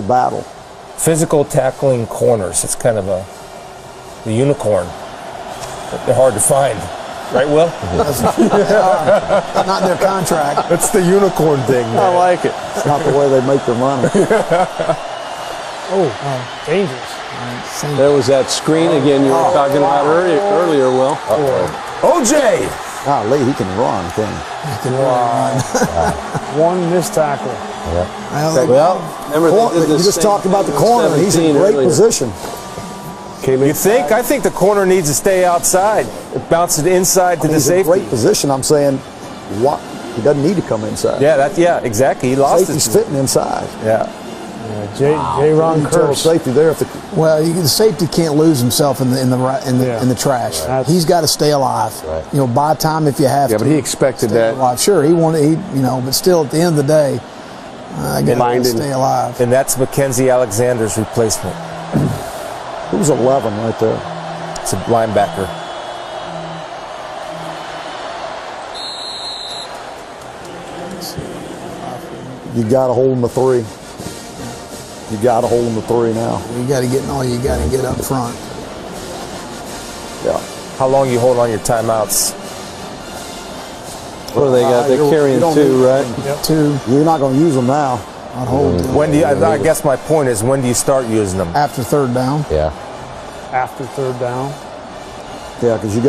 battle. Physical tackling corners. It's kind of a unicorn. They're hard to find. Right, Will? Not in their contract. That's the unicorn thing. I like it. It's not the way they make their money. Dangerous. There was that screen again you were talking about earlier, Will. OJ! Golly, he can run, can he? He can run. One missed tackle. Well, you just talked about the corner. He's in great position. You think? I think the corner needs to stay outside. It bounces inside to the safety. He's in great position. I'm saying, what? He doesn't need to come inside. Yeah, exactly. He lost Safety's fitting inside. Yeah. J-Ron Curse. Safety there. Well, the safety can't lose himself in the trash. Right. He's got to stay alive. Right. You know, buy time if you have to. Yeah, but he expected Stay that. alive. Sure, he wanted. But still, at the end of the day, I got to stay alive. And that's Mackenzie Alexander's replacement. Who's 11 right there? It's a linebacker. You got to hold him to 3. You got to hold him to 3 now. You got to get you got to get up front. Yeah. How long you hold on your timeouts? What do they got? They're carrying 2, right? Yep. 2. You're not going to use them now. I'd hold them. When do you? I guess my point is, when do you start using them? After 3rd down. Yeah. After 3rd down. Yeah, because you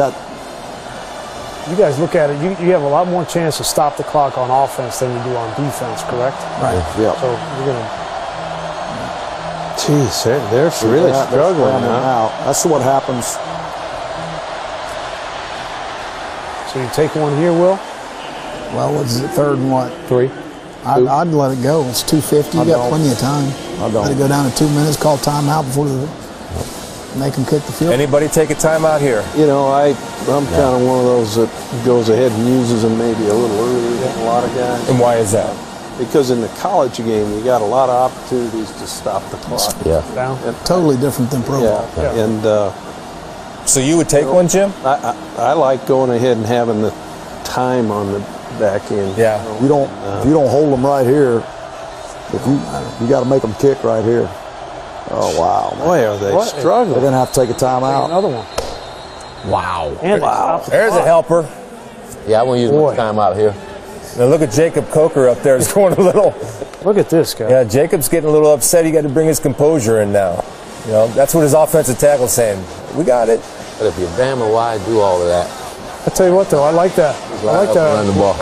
guys look at it, you have a lot more chance to stop the clock on offense than you do on defense, correct? Right. Yeah. So you're going to... Jeez, they're really struggling now. That's what happens. So you take one here, Will? Well, what's it? 3rd and what? 3. I'd let it go. It's 2:50. You got plenty of time. I don't. Let it go down to 2 minutes. Call timeout before make them kick the field. Anybody take a timeout here? You know, I'm kind of one of those that goes ahead and uses them maybe a little earlier than a lot of guys. And why is that? Because in the college game, you got a lot of opportunities to stop the clock. Yeah. Down. Totally different than pro ball. Yeah. And so you would take one, Jim? I like going ahead and having the time on the back end. Yeah. If you don't hold them right here, you got to make them kick right here. Oh wow! Boy, are they struggling? They're gonna have to take a timeout. Another one. Wow. And There's a helper. Yeah, I won't use my time out here. Now look at Jacob Coker up there. He's going a little. Look at this guy. Yeah, Jacob's getting a little upset. He got to bring his composure in now. You know, that's what his offensive tackle's saying. We got it. But if you're Bama, why do all of that? I tell you what, though, I like that. I like that. Run the ball.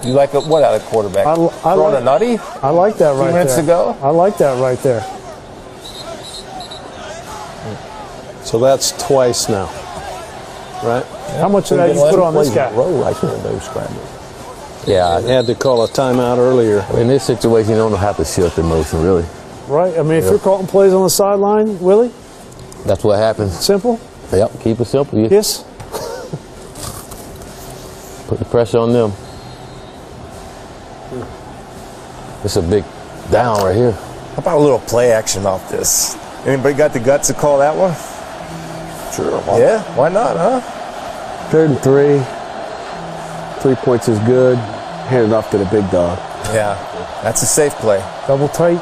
You like what out of quarterback? Throwing a nutty? I like that right there. 2 minutes ago? I like that right there. So that's twice now, right? How much of that you put on this guy? Right there, those scrambles. Yeah, I had to call a timeout earlier. In this situation, you don't have to shift the motion, really. Right. I mean, if you're calling plays on the sideline, Willie, That's what happens. simple. Yep, keep it simple. Yes. Put the pressure on them. It's a big down right here. How about a little play action off this? Anybody got the guts to call that one? Sure. Yeah, why not, huh? 3rd and 3. 3 points is good. Hand it off to the big dog. Yeah, that's a safe play. Double tight.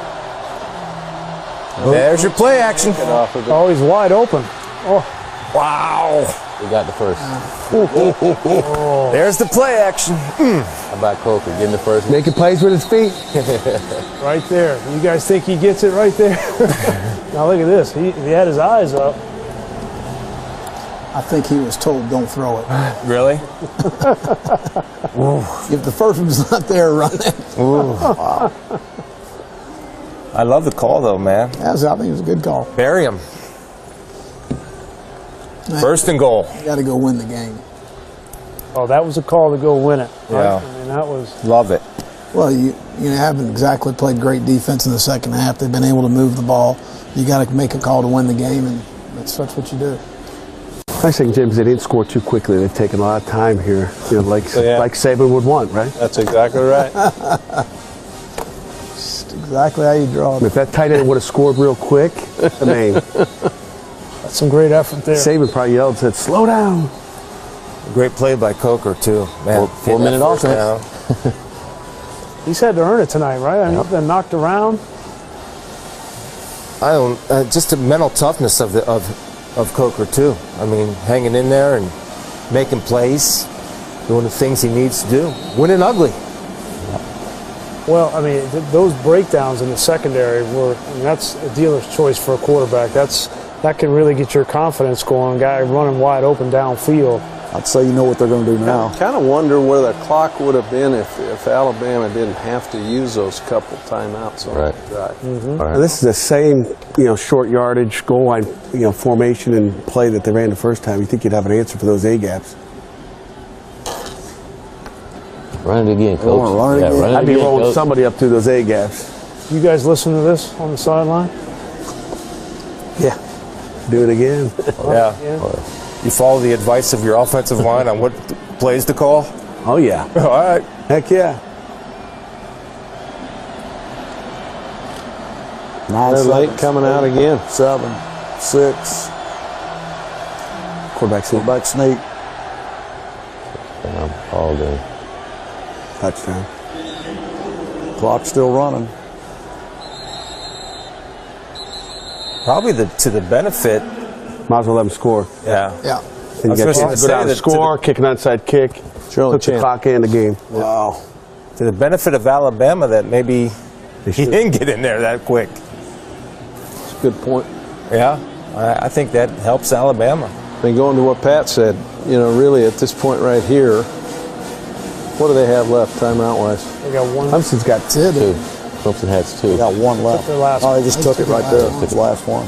There's your play action. Oh, he's wide open. Oh, wow. We got the first. There's the play action. How about Coker getting the first? Making plays with his feet. right there. You guys think he gets it right there? Now look at this. He had his eyes up. I think he was told don't throw it. Really? If the first one's not there, run it. Wow. I love the call, though, man. I think it was a good call. Bury him. First and goal. You got to go win the game. Oh, that was a call to go win it. Right? Yeah. I mean, that was. Love it. Well, haven't exactly played great defense in the second half. They've been able to move the ball. You got to make a call to win the game, and that's what you do. I think, James, they didn't score too quickly. They've taken a lot of time here, like Saban would want, right? That's exactly right. Just exactly how you draw it. If that tight end would have scored real quick, I mean, that's some great effort there. Saban probably yelled and said, "Slow down." Great play by Coker too, man. 4-minute offense. He's had to earn it tonight, right? I mean, he's been knocked around. I don't. Just the mental toughness of Coker too. I mean, hanging in there and making plays, doing the things he needs to do, winning ugly. Well, I mean, those breakdowns in the secondary that's a dealer's choice for a quarterback. That can really get your confidence going. Guy running wide open downfield. I'd say you know what they're going to do now. I kind of wonder where the clock would have been if Alabama didn't have to use those couple timeouts on the drive. Now, this is the same, short yardage goal line, formation and play that they ran the first time. You think you'd have an answer for those A gaps? Run it again, coach. Run it again. I'd be rolling somebody up through those A gaps. You guys listen to this on the sideline? Yeah. Do it again. Yeah. You follow the advice of your offensive line on what plays to call? Oh, yeah. All right. Heck yeah. They're late coming out again. 7, 6. Quarterback sneak. Quarterback sneak. All day. Touchdown. Clock still running. Probably to the benefit. Might as well let them score. Yeah. Yeah. And you got to go down and score, kick an onside kick, put the clock in the game. Wow. To the benefit of Alabama that maybe he didn't get in there that quick. That's a good point. Yeah. I think that helps Alabama. And going to what Pat said, really at this point right here, what do they have left timeout-wise? They got one. Clemson's got 2. Clemson has 2. They got one left. They just took it right there. It's the last one.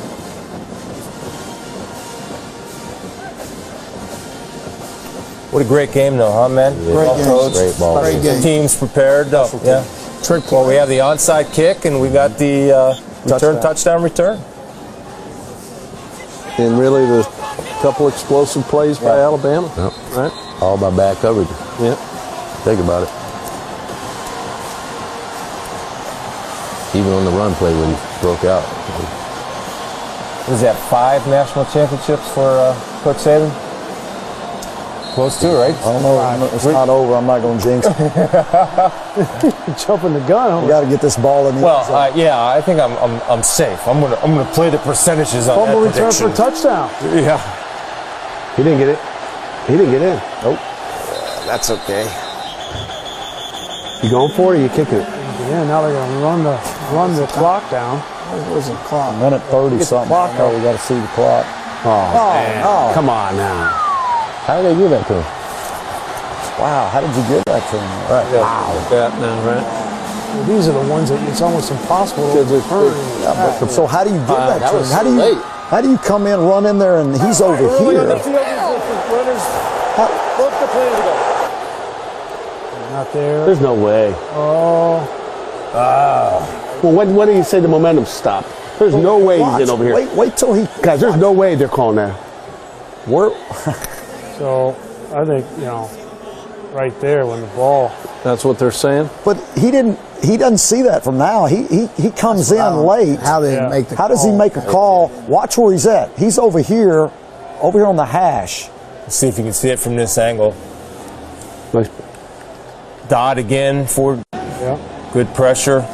What a great game, though, huh, man? Yeah. Great game. Great ball. Great game. Teams prepared. Yeah. Trick Well, we have the onside kick, and we got the touchdown return. And really the couple explosive plays by Alabama. Yep. Right? All by back coverage. Yeah. Think about it. Even on the run play when he broke out. What is that, 5 national championships for Coach Saban? Close to, right? I don't know. It's not over. I'm not going to jinx it. Jumping the gun. We got to get this ball in the end zone. Yeah, I think I'm safe. I'm gonna play the percentages on Fumble that return prediction. for a touchdown. Yeah. He didn't get it. He didn't get in. Nope. That's okay. You going for it or you kicking it? Yeah, now they're going to run the clock down. Where's the clock? A minute 30 something. Oh, we got to see the clock. Oh, man. Come on now. How did they give that to him? Wow, how did you give that to him? Right. Wow. That now, right? Well, these are the ones that it's almost impossible to return. So how do you give that to him? How do you come in, run in there, and he's over here? Not there. There's no way. Oh. Well, when do you say the momentum stopped? There's no way he's in over here. Wait till he... Guys, there's no way they're calling that. So, I think, right there when the ball... That's what they're saying? But he doesn't see that from now. He comes in late. How does he make a call? Watch where he's at. He's over here on the hash. Let's see if you can see it from this angle. Dodd again for good pressure.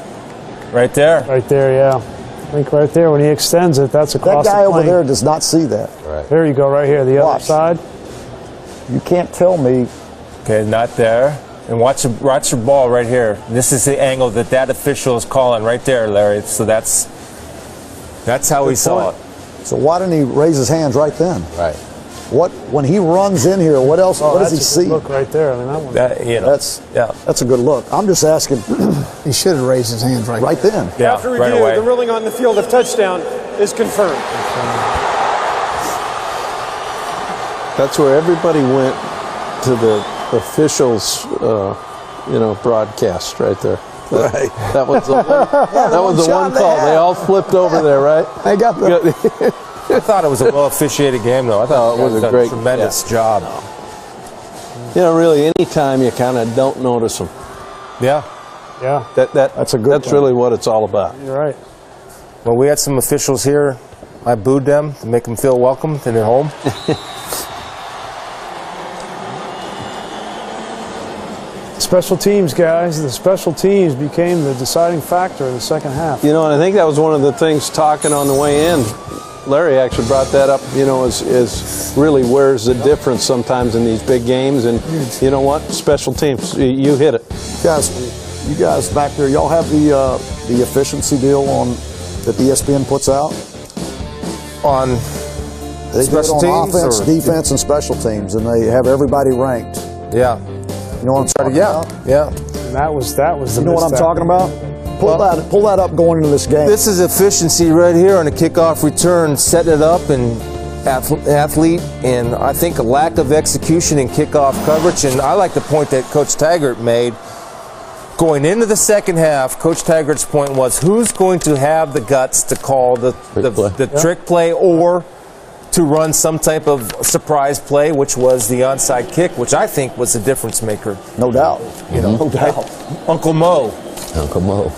Right there. Right there, yeah. I think right there when he extends it, that's across the That guy plane. over there does not see that. Right. There you go, right here, the other side. You can't tell me. Okay, not there. And watch your ball right here. This is the angle that official is calling right there, Larry. So that's how he saw it. So why didn't he raise his hands right then? Right. When he runs in here, what else? What does he see? Look right there. I mean, that one. That's a good look. I'm just asking. He should have raised his hands right then. Yeah, After review, the ruling on the field of touchdown is confirmed. That's where everybody went to the officials, broadcast right there. but Right. that was the one call. They all flipped over there, right? They got the. I thought it was a well-officiated game, though. I thought it was a great, tremendous job. You know, really, anytime you kind of don't notice them. Yeah. Yeah. That's a good. That's really what it's all about. You're right. Well, we had some officials here. I booed them to make them feel welcome in their home. Special teams, guys. The special teams became the deciding factor in the second half. You know, and I think that was one of the things talking on the way in. Larry actually brought that up, you know, is really where's the difference sometimes in these big games. And you know what? Special teams, you hit it. You guys back there, y'all have the efficiency deal on that ESPN puts out? On they special do it on teams? Offense, defense, and special teams, and they have everybody ranked. Yeah. You know what I'm talking about? Yeah. And that was the You know what I'm talking about? Pull that up going into this game. This is efficiency right here on a kickoff return, setting it up and athlete, and I think a lack of execution in kickoff coverage. And I like the point that Coach Taggart made. Going into the second half, Coach Taggart's point was who's going to have the guts to call the trick play or to run some type of surprise play, which was the onside kick, which I think was a difference maker. No doubt. You know, no doubt. Uncle Mo. Uncle Mo.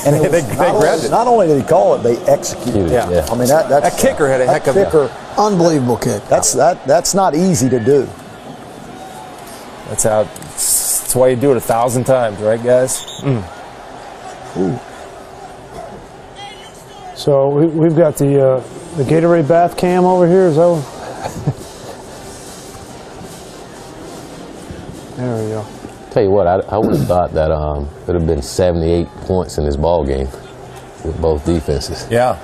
And they grabbed it. Not only did he call it, they executed it. Yeah. I mean, that kicker had a heck of a unbelievable kick. That's not easy to do. That's why you do it 1,000 times, right, guys? So we've got the Gatorade bath cam over here. Is that there we go. Tell you what, I would have thought that it would have been 78 points in this ball game with both defenses. Yeah.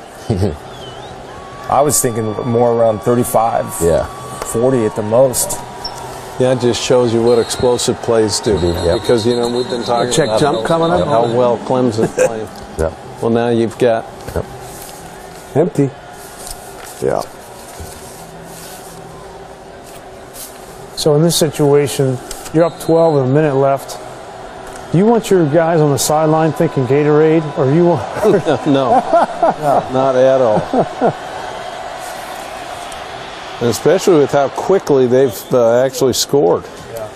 I was thinking more around 35, 40 at the most. Yeah, it just shows you what explosive plays do. Because, you know, we've been talking about jump coming up. how well Clemson's playing. Well, now you've got empty. Yeah. So in this situation, you're up 12 with a minute left. Do you want your guys on the sideline thinking Gatorade, or you want? No, not at all. And especially with how quickly they've actually scored. Yeah.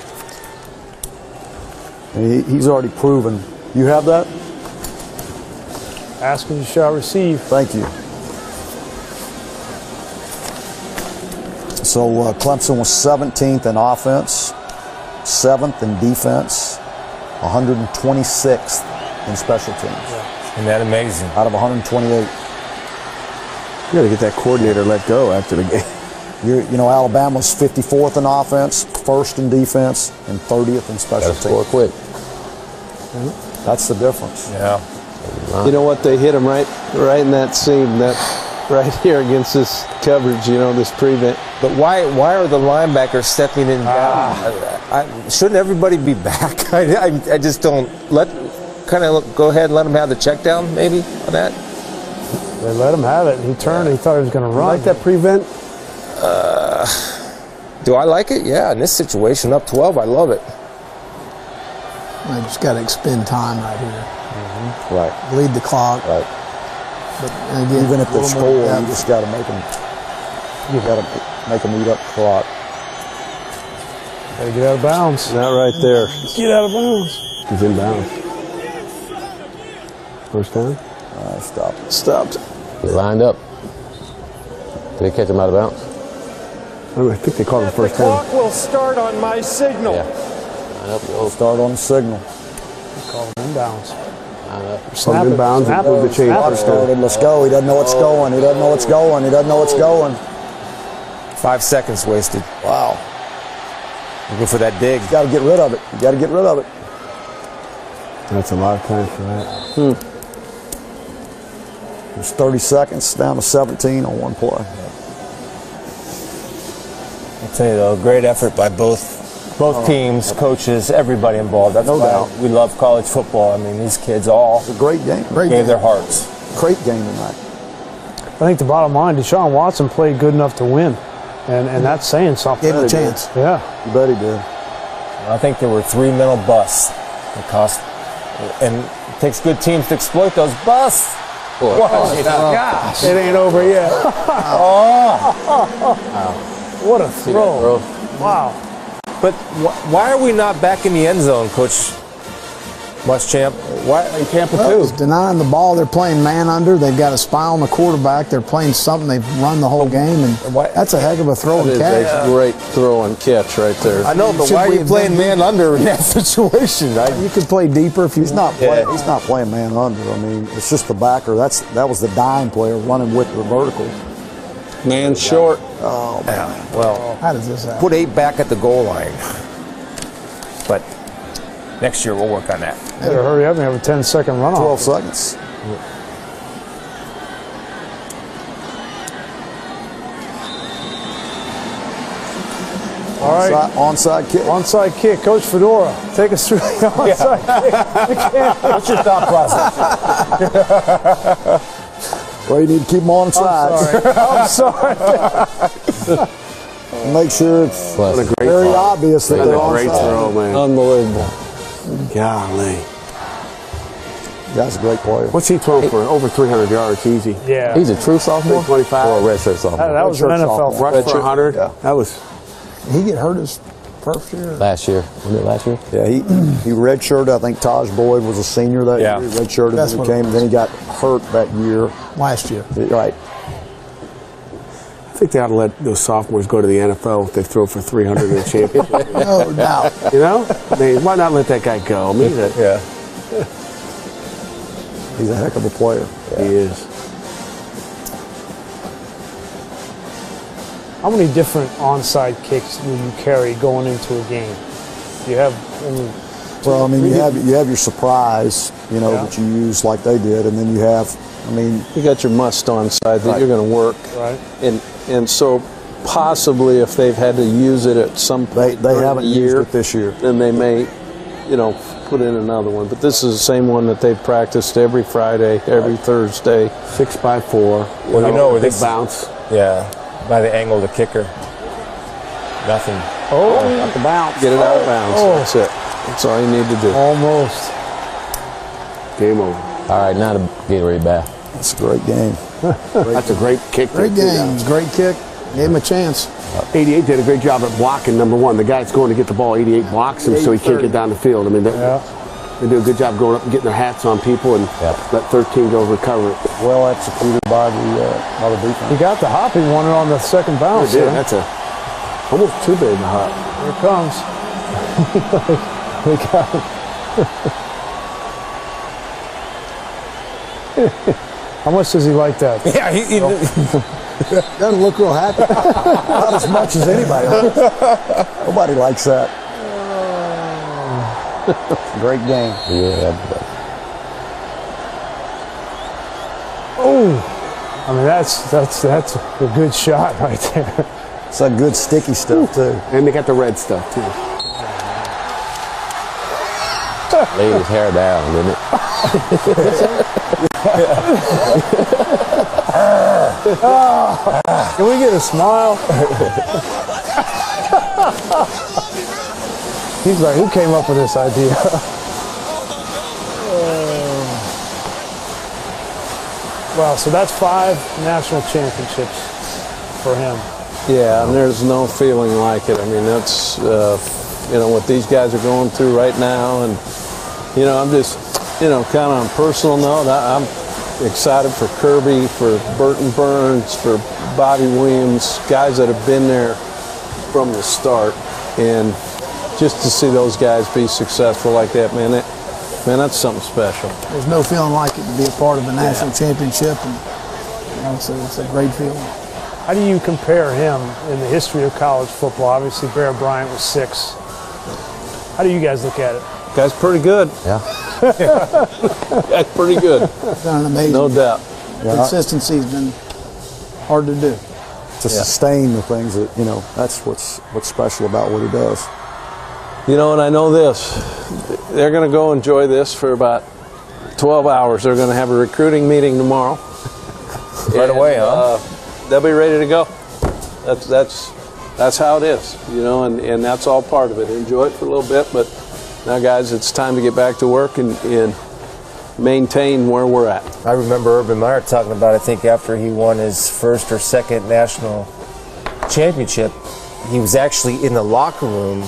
And he's already proven. You have that? Ask and you shall receive. Thank you. So Clemson was 17th in offense, 7th in defense, 126th in special teams. Yeah. Isn't that amazing? Out of 128. You got to get that coordinator let go after the game. You know, Alabama's 54th in offense, 1st in defense, and 30th in special teams. Score quick. That's the difference. Yeah. You know what? They hit him right in that seam, that right here against this coverage. You know, this prevent. But why are the linebackers stepping in down? Shouldn't everybody be back? I just don't go ahead and let them have the check down maybe on that. They let him have it. He turned. He thought he was going to run. Like that prevent. Do I like it? Yeah, in this situation, up 12, I love it. I just got to expend time right here. Mm-hmm. Right. Bleed the clock. Right. But again, even if they score, you just got to make them. You got to make them eat up the clock. Got to get out of bounds. Not right there. Get out of bounds. He's in bounds. First down. Stopped. Stopped. They lined up. Did they catch him out of bounds? I think they called him first The down. clock will start on my signal. Start on the signal. Call him inbounds. Snap it. Inbounds. Snap Move the it. chain. Snap it. Started. Let's go. He doesn't know what's going. He doesn't know what's going. He doesn't know what's going. 5 seconds wasted. Wow. Looking for that dig. You got to get rid of it. You got to get rid of it. That's a lot of time for that. There's 30 seconds down to 17 on one play. I'll tell you though, great effort by both teams, coaches, everybody involved. That's why we love college football. I mean, these kids all It's a great game. gave their hearts. Great game tonight. I think the bottom line, Deshaun Watson played good enough to win, and that's saying something. Gave him a chance. Yeah. You bet he did. I think there were 3 mental busts that cost And it takes good teams to exploit those busts. Oh, gosh. It ain't over yet. What a throw. Wow. But why are we not back in the end zone, Coach Muschamp? Why in Tampa too? It's denying the ball. They're playing man under. They've got a spy on the quarterback. They're playing something. They've run the whole game, and that's a heck of a throw and catch. That's a great throw and catch right there. I know, but why are you playing man under in that situation? You could play deeper if you. He's not playing man under. I mean, it's just the backer. That was the dime player running with the vertical. Man short. Oh man. Well, how does this happen? Put 8 back at the goal line. But next year we'll work on that. Better hurry up and have a 10-second runoff. 12 seconds. All right. Onside kick. Onside kick. Coach Fedora, take us through the onside kick. What's your thought process? Well, you need to keep them on side. I'm sorry. Make sure it's very obvious that they're on great throw, man. Unbelievable. Golly. That's a great player. What's he throwing for? Over 300 yards, easy. Yeah. He's a true sophomore? 25. Or a redshirt sophomore? That was an NFL. Rush for 100. Yeah. That was. He get hurt his first year. Last year. Wasn't it last year? Yeah, he redshirted. I think Taj Boyd was a senior that year. He redshirted when he came. Then he got hurt that year. Last year. Right. I think they ought to let those sophomores go to the NFL if they throw for 300 in the championship. No doubt. You know? I mean, why not let that guy go? I mean, He's a heck of a player. He is. How many different onside kicks will you carry going into a game? You have, Well, I mean, you have your surprise, that you use like they did, and then you have, you got your must onside that you're going to work. Right. And so possibly if they've had to use it at some point they haven't used it this year, then they may, put in another one. But this is the same one that they've practiced every Friday, every Thursday. 6x4. Well, big bounce. Yeah. By the angle of the kicker. Nothing. Out the bounce. Get it out of bounds. That's it. That's all you need to do. Almost. Game over. All right, now to get ready back. That's a great game. That's a great kick. Great game. Great kick. Gave him a chance. 88 did a great job at blocking, number one. The guy that's going to get the ball, 88 blocks him so he can't get down the field. I mean, they do a good job going up and getting their hats on people and let 13 go recover it. Well executed by the defense. He got the hop. He won it on the second bounce. That's almost too big a hop. Here it comes. They got it. How much does he like that? Yeah, he doesn't look real happy. Not as much as anybody. Nobody likes that. Great game. Yeah. Oh, I mean that's a good shot right there. It's that good sticky stuff too. And they got the red stuff too. Laid his hair down, didn't it? Can we get a smile? He's like, who came up with this idea? Wow, so that's 5 national championships for him. Yeah, and there's no feeling like it. I mean, that's, what these guys are going through right now. And, I'm just, kind of on a personal note, I'm excited for Kirby, for Burton Burns, for Bobby Williams, guys that have been there from the start. And just to see those guys be successful like that, man, that's something special. There's no feeling like it to be a part of the national championship, and it's a great feeling. How do you compare him in the history of college football? Obviously, Bear Bryant was 6. How do you guys look at it? Guy's pretty good. Yeah. That's pretty good. Done amazing. No doubt. Consistency's been hard to do. To sustain the things that, that's what's special about what he does. And I know this. They're going to go enjoy this for about 12 hours. They're going to have a recruiting meeting tomorrow. Right away, huh? They'll be ready to go. That's how it is, and that's all part of it. Enjoy it for a little bit, but Now, guys, it's time to get back to work and maintain where we're at. I remember Urban Meyer talking about, I think after he won his first or second national championship, he was actually in the locker room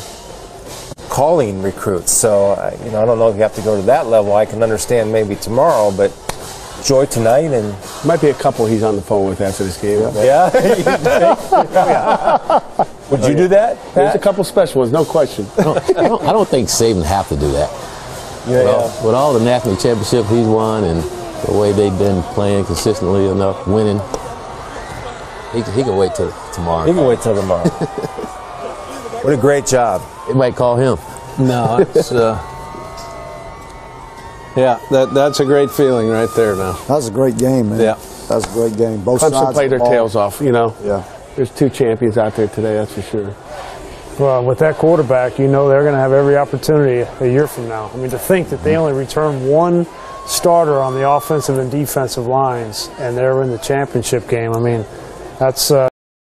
calling recruits. So, I don't know if you have to go to that level. I can understand maybe tomorrow, but enjoy tonight. And might be a couple he's on the phone with after this game. Yeah. Would you do that, Pat? There's a couple special ones, no question. I don't think Saban have to do that. With all the national championships he's won and the way they've been playing consistently enough, winning, he can wait till tomorrow. He can wait till tomorrow. What a great job. They might call him. No, it's yeah, that's a great feeling right there now. That was a great game, man. Yeah. That was a great game. Both Clemson sides played their of the ball. tails off, Yeah. There's two champions out there today, that's for sure. Well, with that quarterback, they're going to have every opportunity a year from now. I mean, to think that they only returned one starter on the offensive and defensive lines, and they're in the championship game. I mean, that's